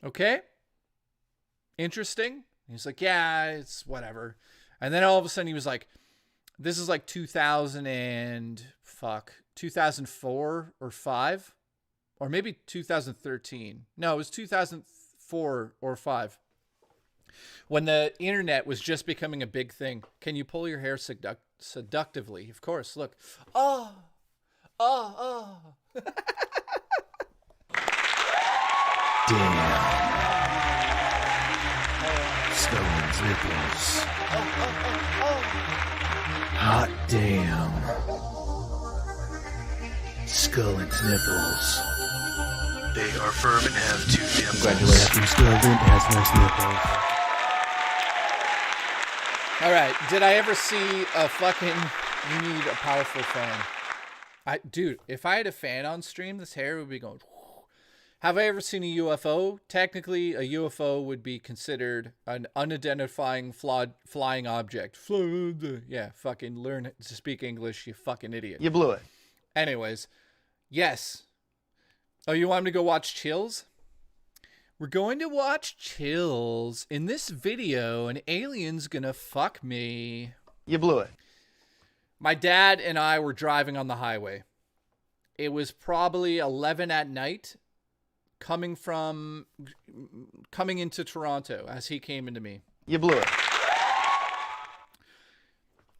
okay. Interesting. He's like, yeah, it's whatever. And then all of a sudden he was like, this is like 2004 or 5, or maybe 2013. No, it was 2004 or 5. When the internet was just becoming a big thing. Can you pull your hair seductively? Of course, look. Oh. Damn. Stone's nipples. Hot damn. Scullin's nipples. They are firm and have 2 dimples. Congratulations. Scullin has nice nipples. All right. Did I ever see a fucking, you need a powerful fan. Dude, if I had a fan on stream, this hair would be going. Have I ever seen a UFO? Technically, a UFO would be considered an unidentifying flying object. Yeah, fucking learn to speak English, you fucking idiot. You blew it. Anyways, yes. Oh, you want me to go watch Chills? We're going to watch Chills. In this video, an alien's gonna fuck me. You blew it. My dad and I were driving on the highway. It was probably 11 at night. coming into Toronto as he came into me. You blew it.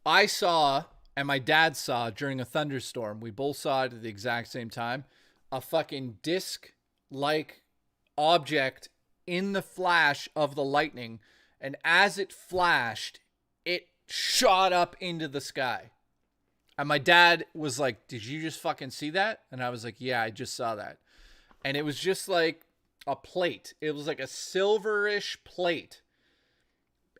I saw, and my dad saw during a thunderstorm, we both saw it at the exact same time, a fucking disc-like object in the flash of the lightning. And as it flashed, it shot up into the sky. And my dad was like, did you just fucking see that? And I was like, yeah, I just saw that. And it was just like a plate. It was like a silverish plate.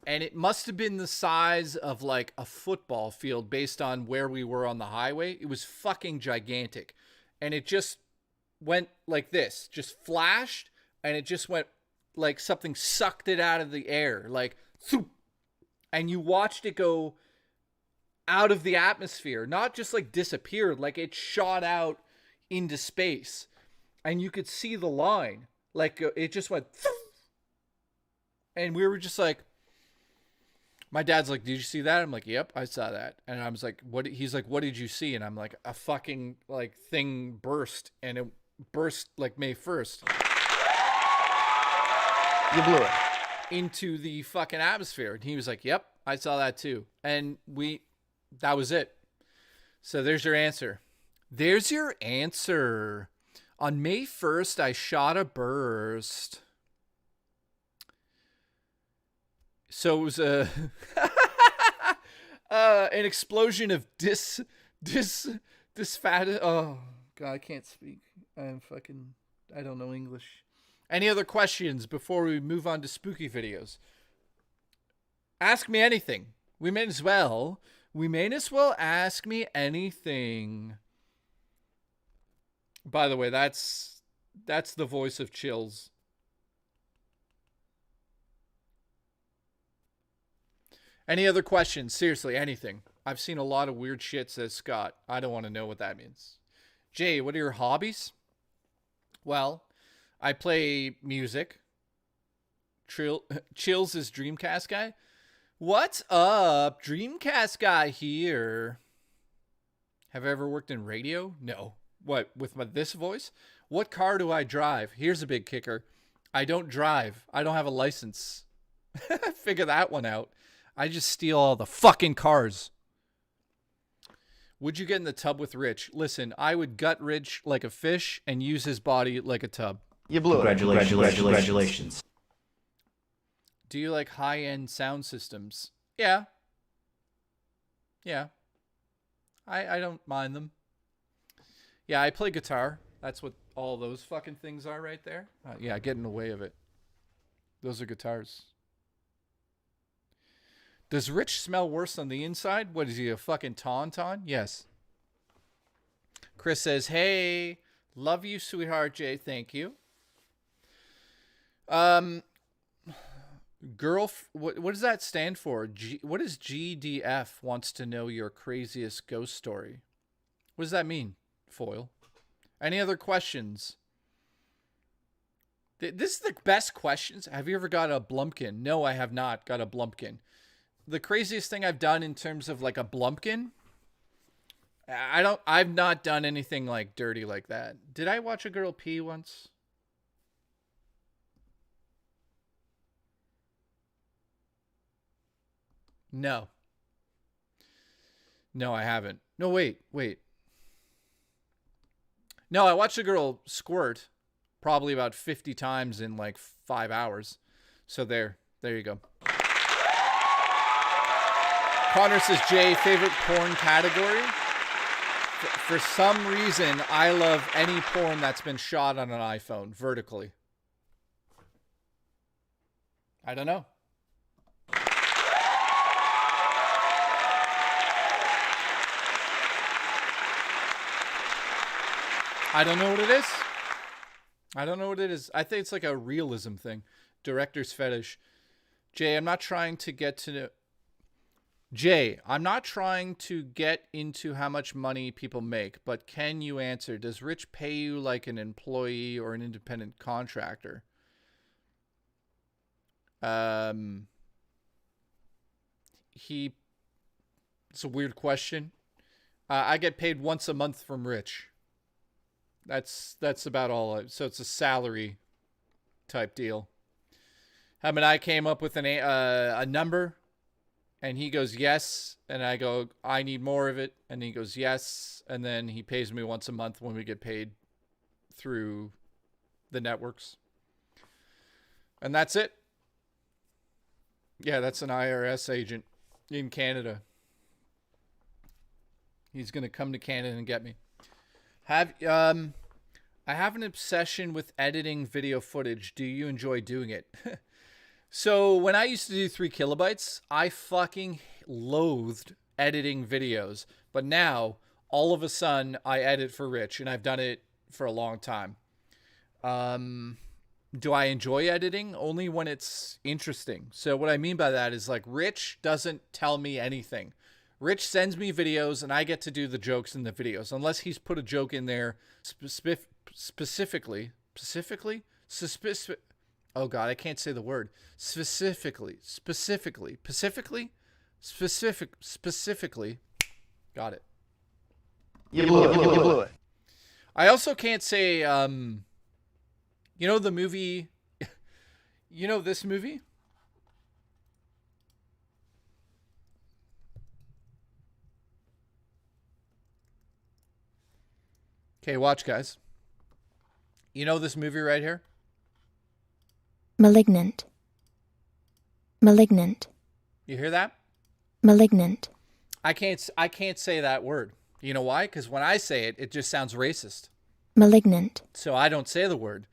And it must have been the size of like a football field based on where we were on the highway. It was fucking gigantic. And it just went like this, just flashed, and it just went like something sucked it out of the air, like, thoop, and you watched it go out of the atmosphere, not just like disappeared, like it shot out into space, and you could see the line, like it just went, thoop, and we were just like, my dad's like, did you see that? I'm like, yep, I saw that. And I was like, what? He's like, what did you see? And I'm like, a fucking like thing burst, and it burst like May 1st. You blew it. Into the fucking atmosphere. And he was like, yep, I saw that too. And that was it. So there's your answer. There's your answer. On May 1st, I shot a burst. So it was an explosion of oh God, I can't speak. I don't know English. Any other questions before we move on to spooky videos? Ask me anything. We may as well ask me anything. By the way, that's the voice of Chills. Any other questions? Seriously, anything. I've seen a lot of weird shit, says Scott. I don't want to know what that means. Jay, what are your hobbies? Well, I play music. Chills is Dreamcast guy. What's up? Dreamcast guy here. Have I ever worked in radio? No. What, with this voice? What car do I drive? Here's a big kicker. I don't drive. I don't have a license. Figure that one out. I just steal all the fucking cars. Would you get in the tub with Rich? Listen, I would gut Rich like a fish and use his body like a tub. You blew it. Congratulations. Do you like high-end sound systems? Yeah. Yeah. I don't mind them. Yeah, I play guitar. That's what all those fucking things are right there. Yeah, get in the way of it. Those are guitars. Does Rich smell worse on the inside? What is he, a fucking tauntaun? Yes. Chris says, hey, love you, sweetheart, Jay. Thank you. What does that stand for? What does GDF wants to know your craziest ghost story? What does that mean, Foil? Any other questions? This is the best questions. Have you ever got a Blumpkin? No, I have not got a Blumpkin. The craziest thing I've done in terms of like a Blumpkin, I've not done anything like dirty like that. Did I watch a girl pee once? No. No, I haven't. No, wait. No, I watched a girl squirt probably about 50 times in like 5 hours. So there you go. Connor says, Jay, favorite porn category? For some reason, I love any porn that's been shot on an iPhone vertically. I don't know. I don't know what it is. I don't know what it is. I think it's like a realism thing. Director's fetish. Jay, I'm not trying to get into how much money people make, but can you answer? Does Rich pay you like an employee or an independent contractor? It's a weird question. I get paid once a month from Rich. That's about all. So it's a salary type deal. Him and I came up with a number, and he goes yes, and I go I need more of it, and he goes yes, and then he pays me once a month when we get paid through the networks, and that's it. Yeah, that's an IRS agent in Canada. He's gonna come to Canada and get me. I have an obsession with editing video footage. Do you enjoy doing it? So when I used to do 3 kilobytes, I fucking loathed editing videos. But now, all of a sudden, I edit for Rich, and I've done it for a long time. Do I enjoy editing? Only when it's interesting. So what I mean by that is, like, Rich doesn't tell me anything. Rich sends me videos, and I get to do the jokes in the videos, unless he's put a joke in there specifically. Oh God, I can't say the word. Specifically. Got it. You blew it. I also can't say, you know the movie, you know this movie? Okay, watch, guys. You know this movie right here? Malignant. Malignant. You hear that? Malignant. I can't say that word. You know why? Because when I say it, it just sounds racist. Malignant. So I don't say the word.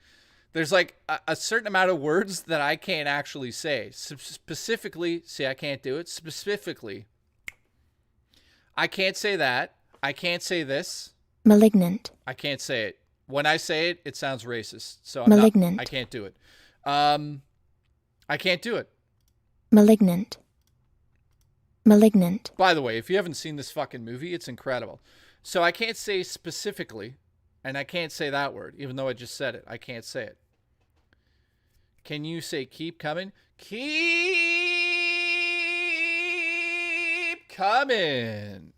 There's like a certain amount of words that I can't actually say. Specifically, see, I can't do it. Specifically, I can't say that. I can't say this. Malignant. I can't say it. When I say it, it sounds racist. So Malignant. I can't do it. I can't do it. Malignant. Malignant. By the way, if you haven't seen this fucking movie, it's incredible. So I can't say specifically, and I can't say that word, even though I just said it. I can't say it. Can you say keep coming? Keep coming.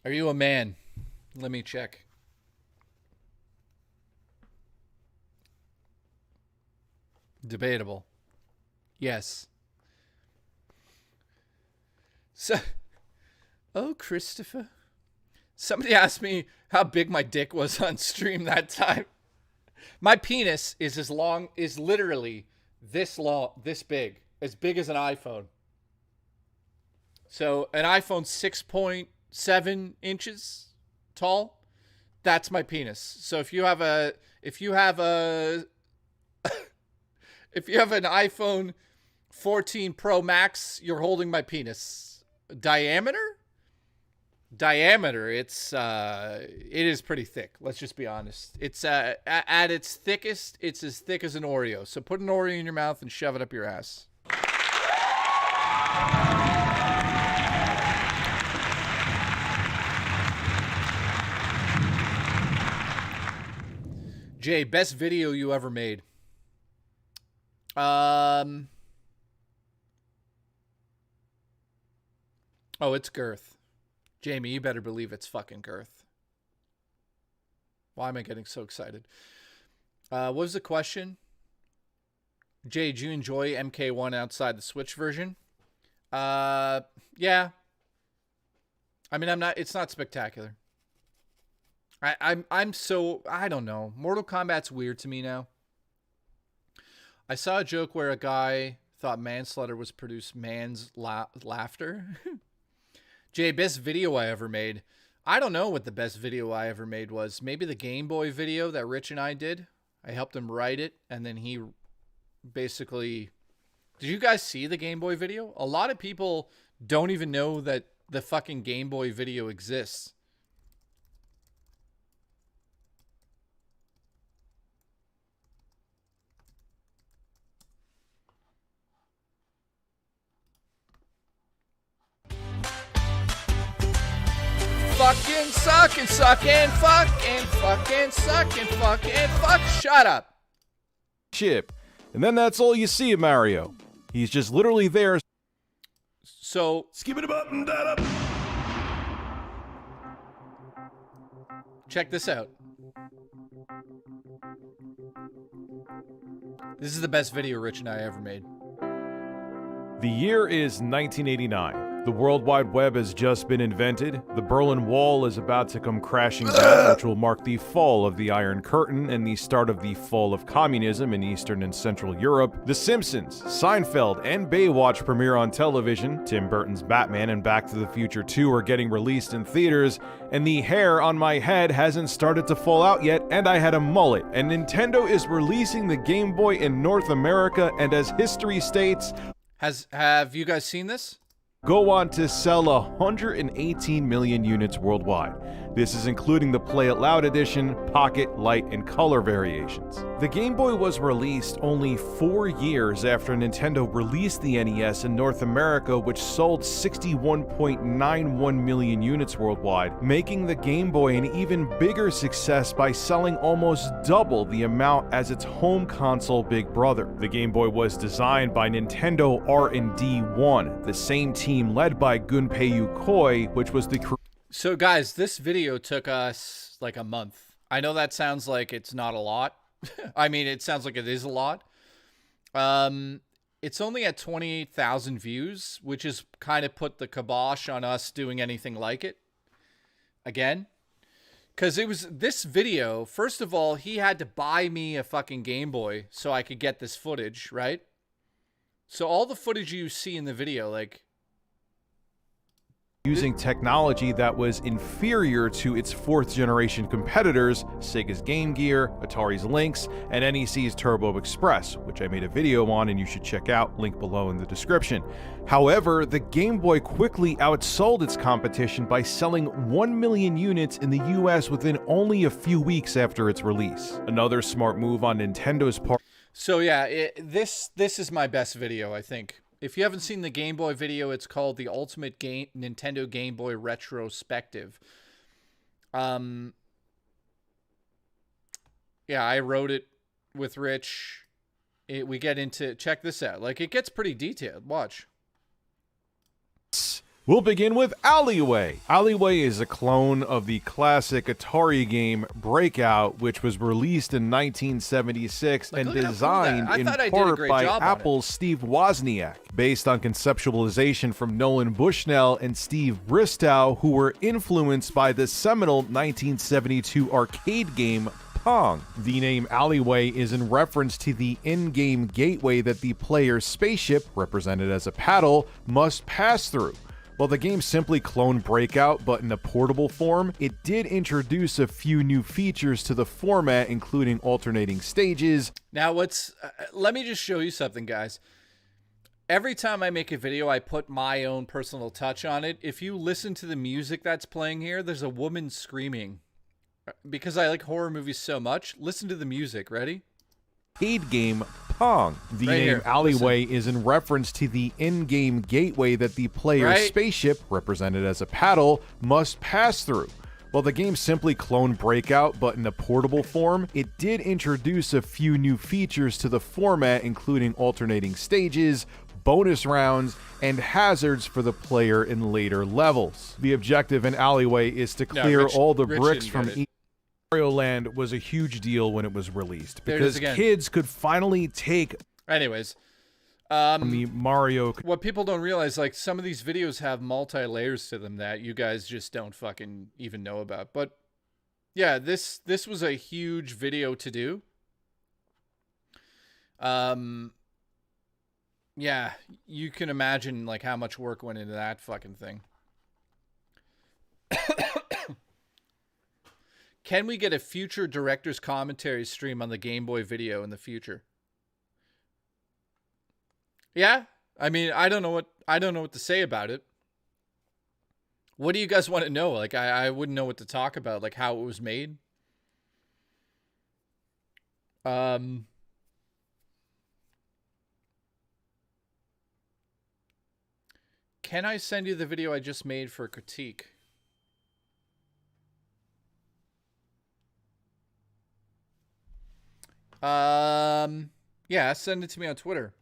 Are you a man? Let me check. Debatable. Yes. So, oh, Christopher. Somebody asked me how big my dick was on stream that time. My penis is literally this long, this big as an iPhone. So an iPhone 6.7 inches tall, that's my penis. So if you have an iPhone 14 Pro Max, you're holding my penis. Diameter, it is pretty thick. Let's just be honest. It's at its thickest, it's as thick as an Oreo. So put an Oreo in your mouth and shove it up your ass. Jay, best video you ever made? Oh, it's Girth. Jamie, you better believe it's fucking Girth. Why am I getting so excited? What was the question? Jay, do you enjoy MK1 outside the Switch version? Yeah. I mean, it's not spectacular. I'm so, I don't know. Mortal Kombat's weird to me now. I saw a joke where a guy thought manslaughter was produced man's laughter. Jay, best video I ever made. I don't know what the best video I ever made was. Maybe the Game Boy video that Rich and I did. I helped him write it, and then he basically... Did you guys see the Game Boy video? A lot of people don't even know that the fucking Game Boy video exists. Fucking sucking, fucking fuck. Shut up. Chip. And then that's all you see of Mario. He's just literally there. So Skip it up and that up. check this out. This is the best video Rich and I ever made. The year is 1989. The World Wide Web has just been invented. The Berlin Wall is about to come crashing down, which will mark the fall of the Iron Curtain and the start of the fall of communism in Eastern and Central Europe. The Simpsons, Seinfeld, and Baywatch premiere on television. Tim Burton's Batman and Back to the Future 2 are getting released in theaters, and the hair on my head hasn't started to fall out yet, and I had a mullet. And Nintendo is releasing the Game Boy in North America, and as history states, have you guys seen this? go on to sell 118 million units worldwide. This is including the Play It Loud edition, Pocket, Light, and Color variations. The Game Boy was released only 4 years after Nintendo released the NES in North America, which sold 61.91 million units worldwide, making the Game Boy an even bigger success by selling almost double the amount as its home console big brother. The Game Boy was designed by Nintendo R&D 1, the same team led by Gunpei Yokoi, which was the So guys, this video took us like a month. I know that sounds like it's not a lot. I mean, it sounds like it is a lot. It's only at 28,000 views, which has kind of put the kibosh on us doing anything like it again. Because it was this video, first of all, he had to buy me a fucking Game Boy so I could get this footage, right? So all the footage you see in the video, like, using technology that was inferior to its fourth-generation competitors, Sega's Game Gear, Atari's Lynx, and NEC's Turbo Express, which I made a video on and you should check out, link below in the description. However, the Game Boy quickly outsold its competition by selling 1 million units in the US within only a few weeks after its release. Another smart move on Nintendo's part. So yeah, this is my best video, I think. If you haven't seen the Game Boy video, it's called the Ultimate Nintendo Game Boy Retrospective. Yeah, I wrote it with Rich. We get into, check this out. Like, it gets pretty detailed. Watch. We'll begin with Alleyway. Alleyway is a clone of the classic Atari game Breakout, which was released in 1976 and designed in part by Apple's Steve Wozniak, based on conceptualization from Nolan Bushnell and Steve Bristow, who were influenced by the seminal 1972 arcade game Pong. The name Alleyway is in reference to the in-game gateway that the player's spaceship, represented as a paddle, must pass through. While the game simply cloned Breakout, but in a portable form, it did introduce a few new features to the format, including alternating stages. Now, let me just show you something, guys. Every time I make a video, I put my own personal touch on it. If you listen to the music that's playing here, there's a woman screaming. Because I like horror movies so much, listen to the music. Ready? Arcade game Pong. The name Alleyway is in reference to the in-game gateway that the player's spaceship, represented as a paddle, must pass through. While the game simply cloned Breakout, but in a portable form, it did introduce a few new features to the format, including alternating stages, bonus rounds, and hazards for the player in later levels. The objective in Alleyway is to clear all the bricks from each. Mario Land was a huge deal when it was released because kids could finally take. Anyways, the Mario. What people don't realize, like, some of these videos have multi-layers to them that you guys just don't fucking even know about. But yeah, this was a huge video to do. Yeah, you can imagine like how much work went into that fucking thing. Can we get a future director's commentary stream on the Game Boy video in the future? Yeah, I mean, I don't know what to say about it. What do you guys want to know? Like, I wouldn't know what to talk about, like how it was made. Can I send you the video I just made for critique? Yeah, send it to me on Twitter.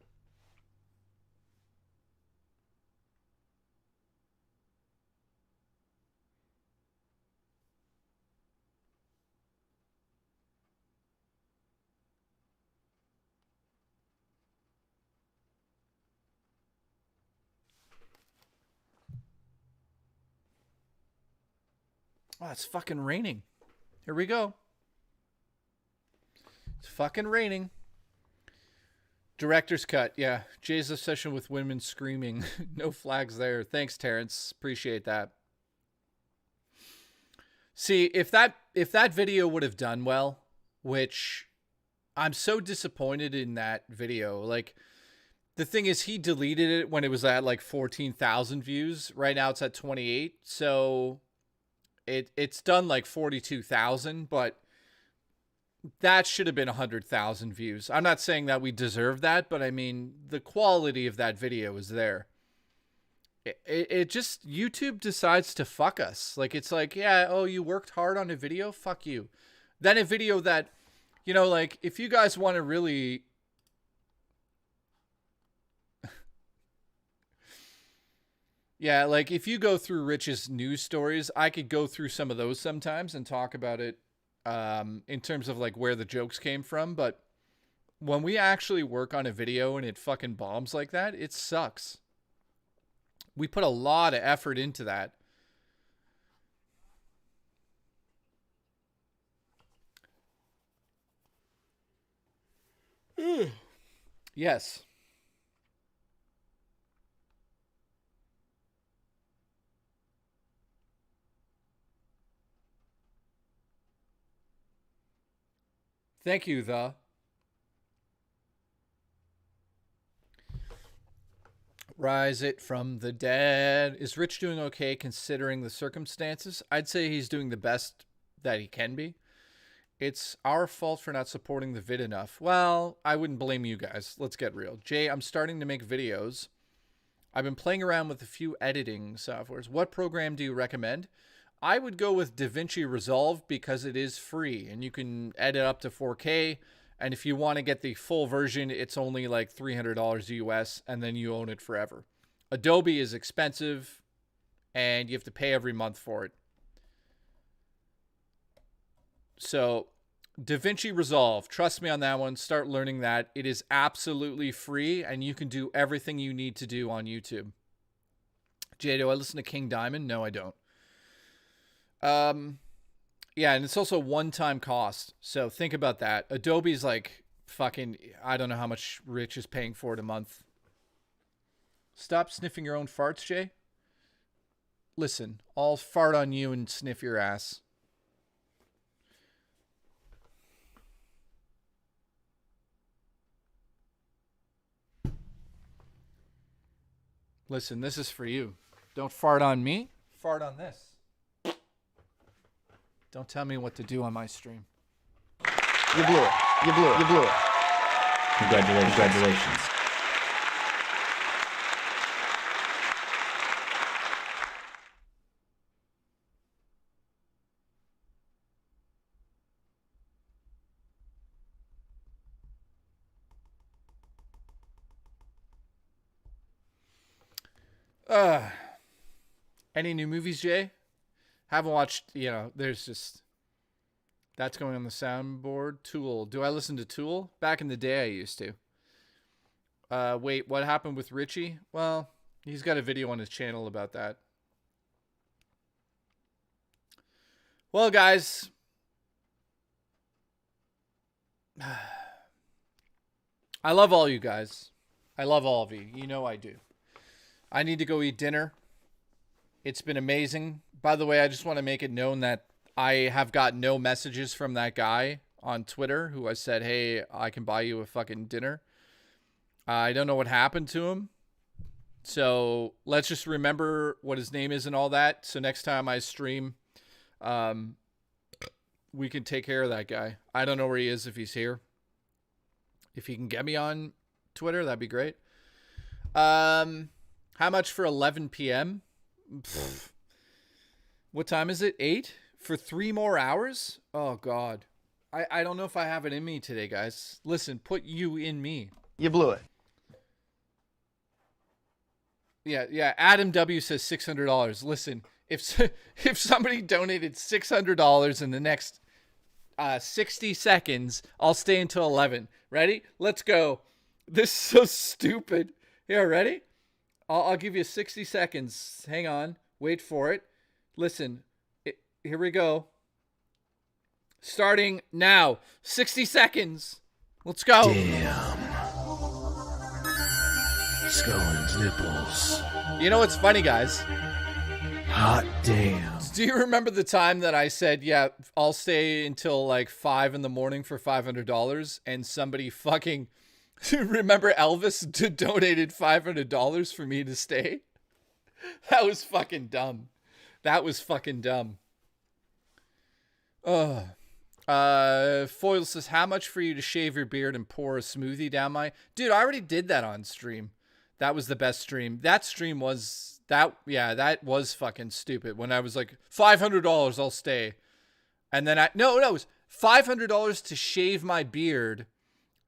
Oh, it's fucking raining. Here we go. It's fucking raining. Director's cut. Yeah. Jay's obsession with women screaming. No flags there. Thanks, Terrence. Appreciate that. See, if that video would have done well, which I'm so disappointed in that video. Like, the thing is, he deleted it when it was at like 14,000 views. Right now it's at 28. So it's done like 42,000, but that should have been 100,000 views. I'm not saying that we deserve that, but I mean, the quality of that video is there. It just, YouTube decides to fuck us. Like, it's like, yeah, oh, you worked hard on a video? Fuck you. Then a video that, you know, like, if you guys want to really... Yeah, like, if you go through Rich's news stories, I could go through some of those sometimes and talk about it in terms of, like, where the jokes came from. But when we actually work on a video and it fucking bombs like that, it sucks. We put a lot of effort into that. Yes. Thank you, the. Rise it from the dead. Is Rich doing okay considering the circumstances? I'd say he's doing the best that he can be. It's our fault for not supporting the vid enough. Well, I wouldn't blame you guys. Let's get real. Jay, I'm starting to make videos. I've been playing around with a few editing softwares. What program do you recommend? I would go with DaVinci Resolve because it is free and you can edit up to 4K. And if you want to get the full version, it's only like $300 US and then you own it forever. Adobe is expensive and you have to pay every month for it. So DaVinci Resolve, trust me on that one. Start learning that. It is absolutely free and you can do everything you need to do on YouTube. Jay, do I listen to King Diamond? No, I don't. Yeah, and it's also one-time cost. So think about that. Adobe's like fucking, I don't know how much Rich is paying for it a month. Stop sniffing your own farts, Jay. Listen, I'll fart on you and sniff your ass. Listen, this is for you. Don't fart on me. Fart on this. Don't tell me what to do on my stream. You blew it. You blew it. You blew it. Congratulations. Congratulations. Any new movies, Jay? Haven't watched, you know, there's just, that's going on the soundboard. Tool. Do I listen to Tool? Back in the day, I used to. Wait, what happened with Richie? Well, he's got a video on his channel about that. Well, guys. I love all you guys. I love all of you. You know I do. I need to go eat dinner. It's been amazing. By the way, I just want to make it known that I have got no messages from that guy on Twitter who I said, hey, I can buy you a fucking dinner. I don't know what happened to him. So let's just remember what his name is and all that. So next time I stream, we can take care of that guy. I don't know where he is, if he's here. If he can get me on Twitter, that'd be great. How much for 11 p.m.? Pfft. What time is it? 8? For 3 more hours? Oh, God. I don't know if I have it in me today, guys. Listen, put you in me. You blew it. Yeah. Adam W says $600. Listen, if somebody donated $600 in the next 60 seconds, I'll stay until 11. Ready? Let's go. This is so stupid. Here, ready? I'll give you 60 seconds. Hang on. Wait for it. Listen, Here we go. Starting now. 60 seconds. Let's go. Damn. Scullin's nipples. You know what's funny, guys? Hot damn. Do you remember the time that I said, yeah, I'll stay until like 5 in the morning for $500, and somebody fucking, remember Elvis donated $500 for me to stay? That was fucking dumb. That was fucking dumb. Ugh. Foil says, how much for you to shave your beard and pour a smoothie down my... Dude, I already did that on stream. That was the best stream. That stream was... that was fucking stupid. When I was like, $500, I'll stay. And then No, it was $500 to shave my beard.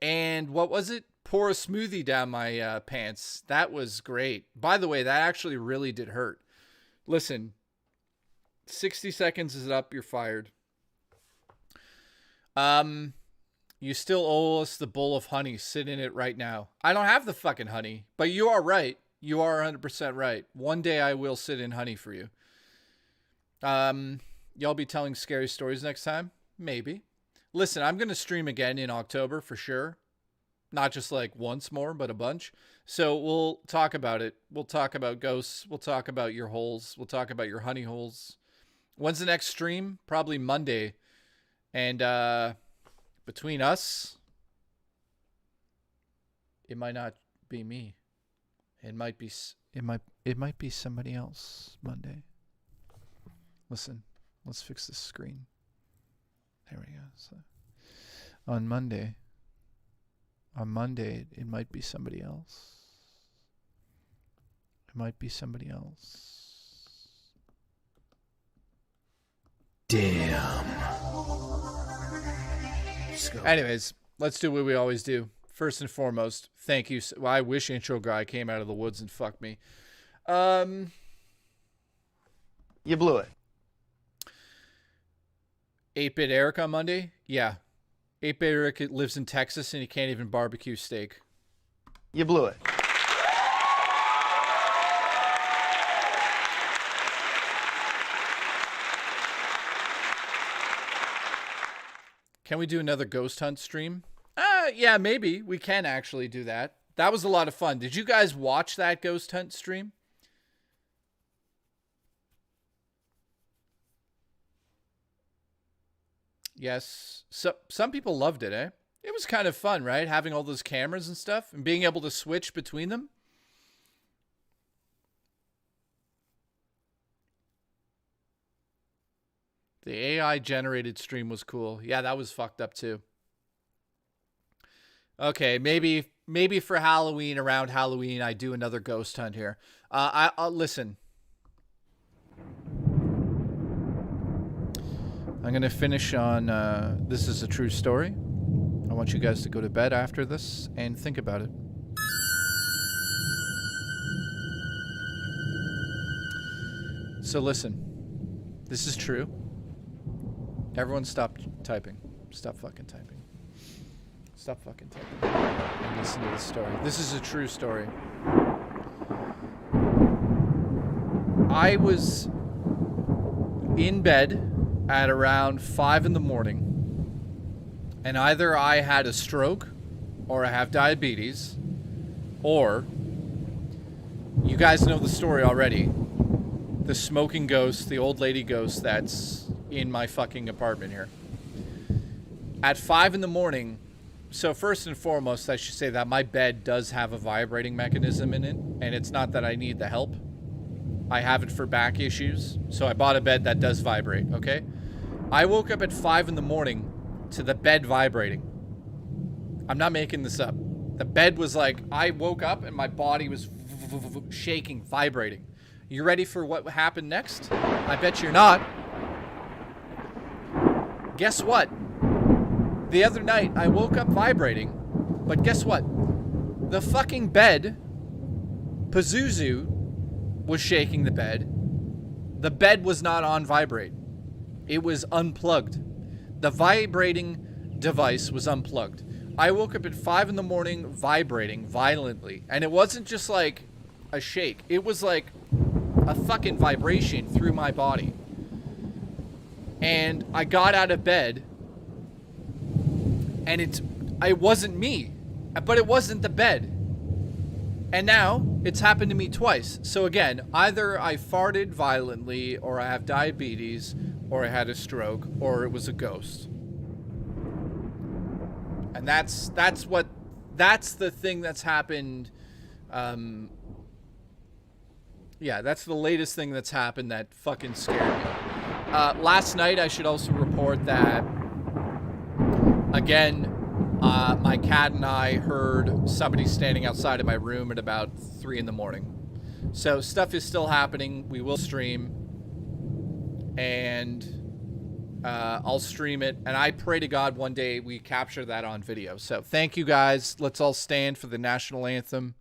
And what was it? Pour a smoothie down my pants. That was great. By the way, that actually really did hurt. Listen, 60 seconds is up. You're fired. You still owe us the bowl of honey. Sit in it right now. I don't have the fucking honey, but you are right. You are 100% right. One day I will sit in honey for you. Y'all be telling scary stories next time? Maybe. Listen, I'm going to stream again in October for sure. Not just like once more, but a bunch. So we'll talk about it. We'll talk about ghosts. We'll talk about your holes. We'll talk about your honey holes. When's the next stream? Probably Monday. And between us, it might not be me. It might be somebody else Monday. Listen, let's fix this screen. There we go. So on Monday, it might be somebody else. It might be somebody else. Damn. Anyways, let's do what we always do. First and foremost, thank you. Well, I wish Intro Guy came out of the woods and fucked me. You blew it. 8-Bit Eric on Monday? Yeah. 8-Bit Eric lives in Texas and he can't even barbecue steak. You blew it. Can we do another ghost hunt stream? Yeah, maybe. We can actually do that. That was a lot of fun. Did you guys watch that ghost hunt stream? Yes. So some people loved it, eh? It was kind of fun, right? Having all those cameras and stuff and being able to switch between them. The AI generated stream was cool. Yeah, that was fucked up too. Okay, maybe for Halloween, around Halloween, I do another ghost hunt here. I'll listen. I'm going to finish on This Is a True Story. I want you guys to go to bed after this and think about it. So listen. This is true. Everyone stop typing. Stop fucking typing. Stop fucking typing. And listen to this story. This is a true story. I was in bed at around 5 in the morning, and either I had a stroke or I have diabetes, or you guys know the story already. The smoking ghost, the old lady ghost that's in my fucking apartment here. At 5 in the morning, so first and foremost, I should say that my bed does have a vibrating mechanism in it, and it's not that I need the help. I have it for back issues, so I bought a bed that does vibrate, okay? I woke up at 5 in the morning to the bed vibrating. I'm not making this up. The bed was like, I woke up and my body was shaking, vibrating. You ready for what happened next? I bet you're not. Guess what? The other night, I woke up vibrating, but guess what? The fucking bed, Pazuzu, was shaking the bed. The bed was not on vibrate. It was unplugged. The vibrating device was unplugged. I woke up at 5 in the morning vibrating violently, and it wasn't just like a shake. It was like a fucking vibration through my body. And I got out of bed, and it wasn't me, but it wasn't the bed. And now it's happened to me twice. So again, either I farted violently, or I have diabetes, or I had a stroke, or it was a ghost. And that's the thing that's happened. Yeah, that's the latest thing that's happened that fucking scared me. Last night, I should also report that, again, my cat and I heard somebody standing outside of my room at about 3 in the morning. So stuff is still happening. We will stream. And I'll stream it. And I pray to God one day we capture that on video. So thank you guys. Let's all stand for the national anthem.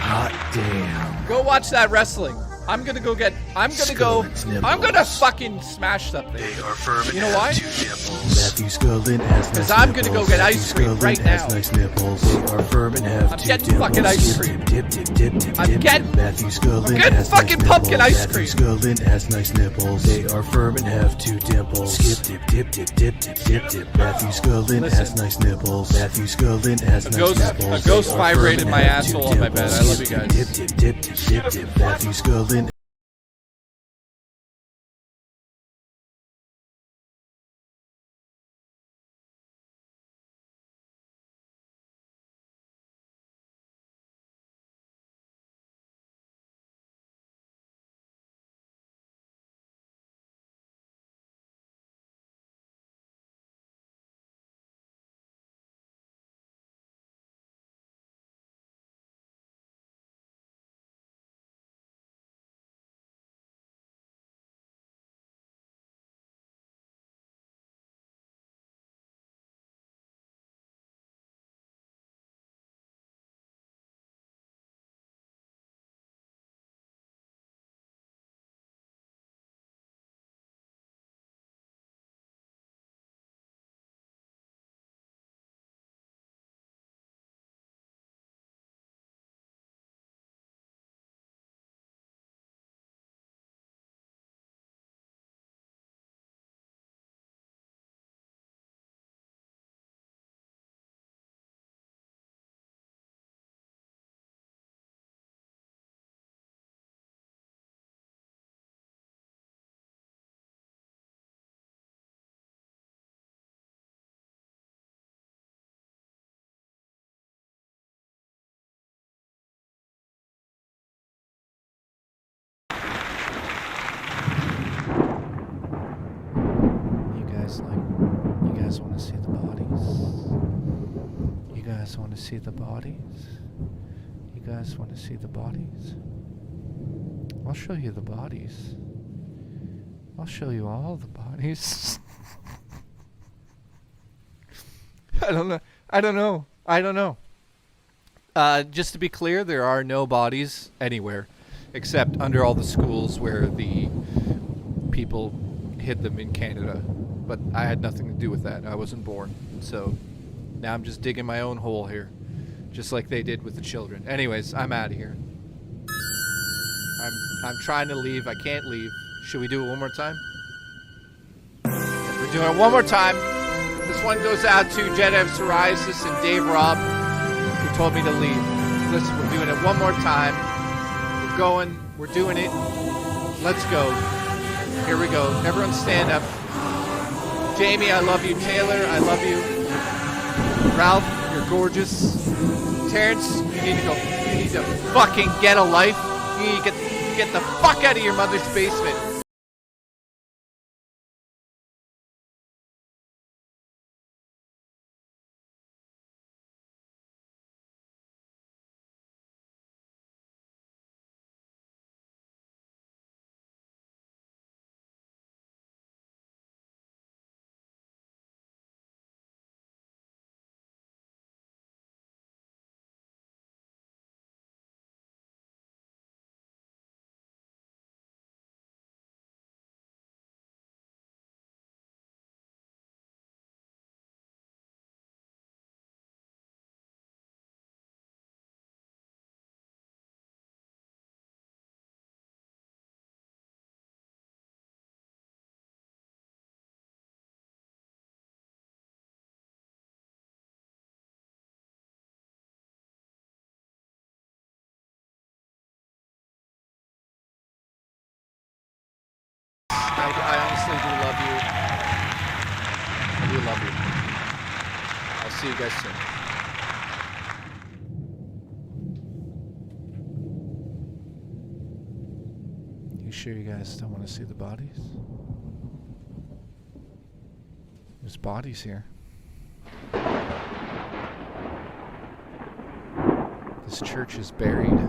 Hot damn. Go watch that wrestling. I'm gonna fucking smash something. They are firm and You know have why? 2 nipples. Matthew Scullin has nice Because I'm gonna go nipples. get Matthew ice cream Scullin right has now. nice nipples. They are firm and have I'm 2 getting dimples. fucking ice cream. Dip, dip, dip, dip, I'm dip, getting- dip. Matthew Scullin I'm getting has fucking nice pumpkin nipples. ice cream. Matthew Scullin has nice nipples. They are firm and have 2 dimples. Skip, dip, dip, dip, dip, dip, dip, dip. Matthew Scullin has Listen. nice nipples. Matthew Scullin has nice ghost- nipples. a ghost They are vibrated firm and my have 2 asshole on my bed. dimples. I love you Skip, guys. Dip, dip, dip, dip, dip, dip. Matthew Scullin. You guys want to see the bodies? You guys want to see the bodies? You guys want to see the bodies? I'll show you the bodies. I'll show you all the bodies. I don't know. Just to be clear, there are no bodies anywhere. except under all the schools where the people hid them in Canada. But I had nothing to do with that. I wasn't born. So now I'm just digging my own hole here, just like they did with the children. Anyways, I'm out of here. I'm trying to leave. I can't leave. Should we do it one more time? We're doing it one more time. This one goes out to Jedi of Psoriasis and Dave Robb, who told me to leave. Listen, we're doing it one more time. We're going. We're doing it. Let's go. Here we go. Everyone stand up. Jamie, I love you. Taylor, I love you. Ralph, you're gorgeous. Terrence, you need to go. You need to fucking get a life. You need to get the fuck out of your mother's basement. I honestly do love you. I do love you. I'll see you guys soon. You sure you guys don't want to see the bodies? There's bodies here. This church is buried.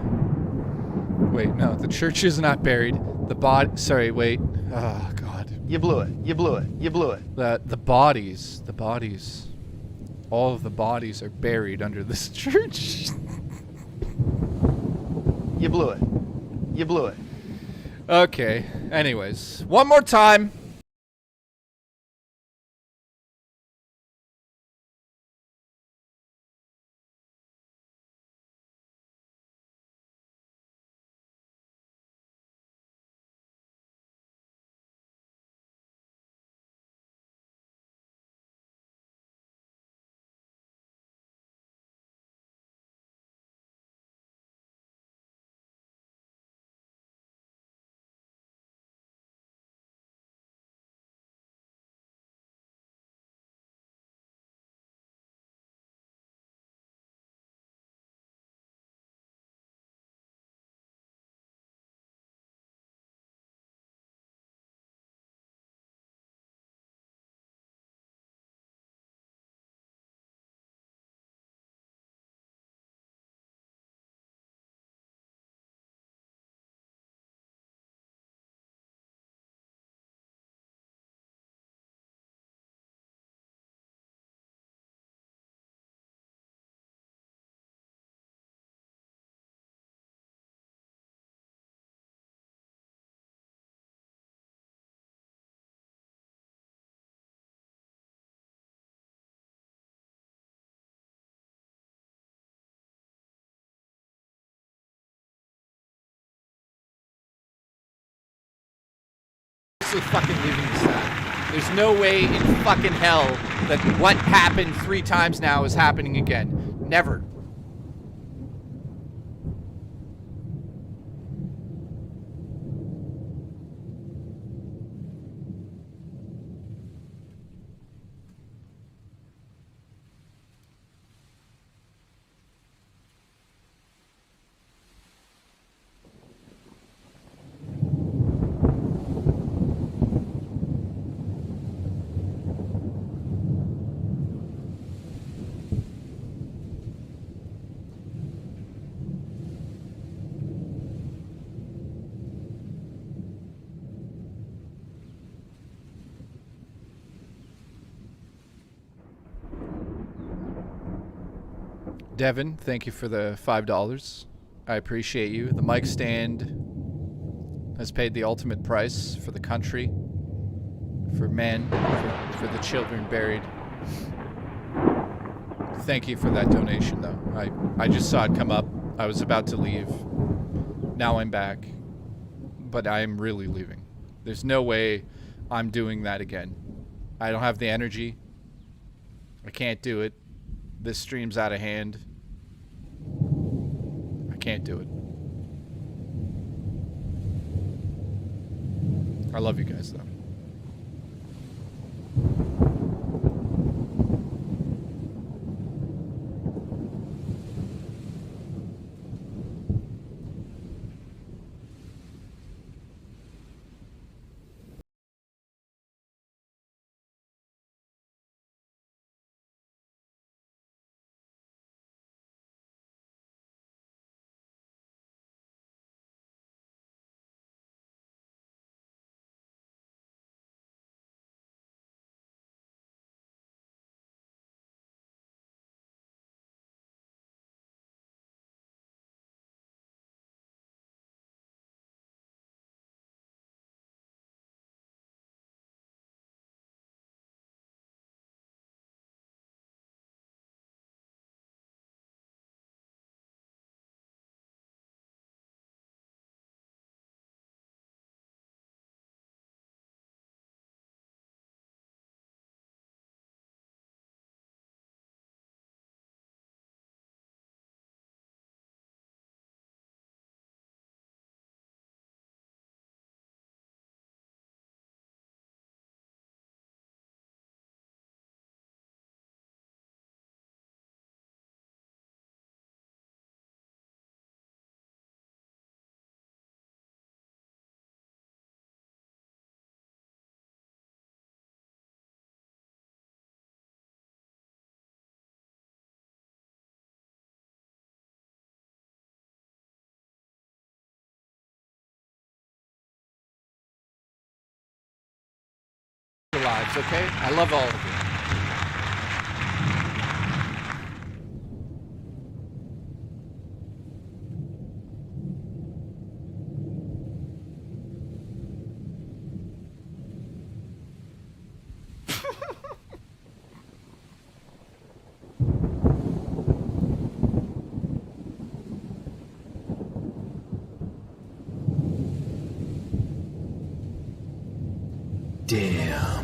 Wait, no, the church is not buried. The body. Sorry, wait. Oh God. You blew it. You blew it. You blew it. The bodies. All of the bodies are buried under this church. You blew it. You blew it. Okay. Anyways, one more time. Fucking leaving this out. There's no way in fucking hell that what happened 3 times now is happening again. Never. Devin, thank you for the $5. I appreciate you. The mic stand has paid the ultimate price for the country, for men, for the children buried. Thank you for that donation, though. I just saw it come up. I was about to leave. Now I'm back. But I am really leaving. There's no way I'm doing that again. I don't have the energy. I can't do it. This stream's out of hand. I can't do it. I love you guys, though. Lives, okay? I love all of you. Damn.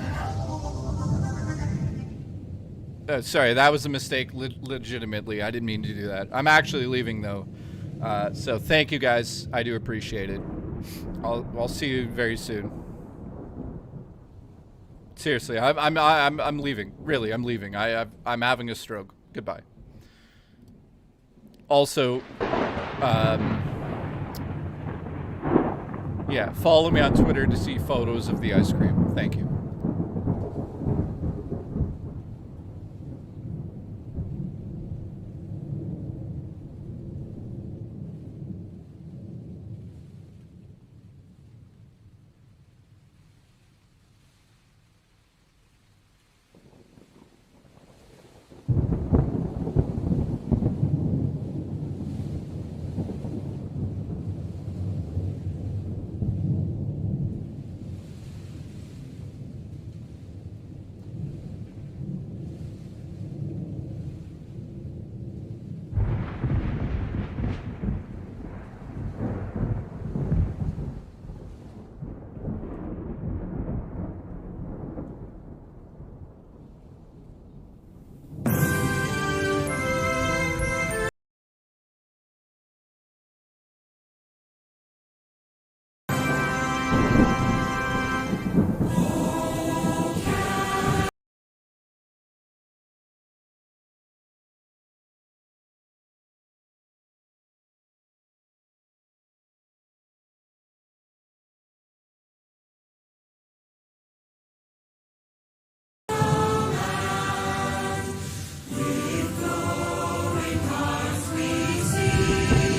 Sorry, that was a mistake, legitimately. I didn't mean to do that. I'm actually leaving, though. So thank you, guys. I do appreciate it. I'll see you very soon. Seriously, I'm leaving. Really, I'm leaving. I'm having a stroke. Goodbye. Also, yeah, follow me on Twitter to see photos of the ice cream. Thank you.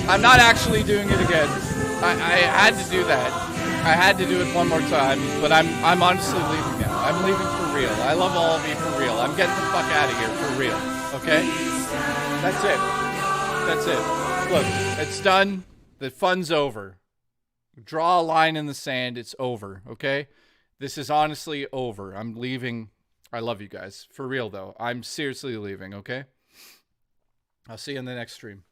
I'm not actually doing it again. I had to do that. I had to do it one more time, but I'm honestly leaving now. I'm leaving for real. I love all of you for real. I'm getting the fuck out of here for real. Okay? That's it. That's it. Look, it's done. The fun's over. Draw a line in the sand. It's over, okay? This is honestly over. I'm leaving. I love you guys. For real, though. I'm seriously leaving, okay? I'll see you in the next stream.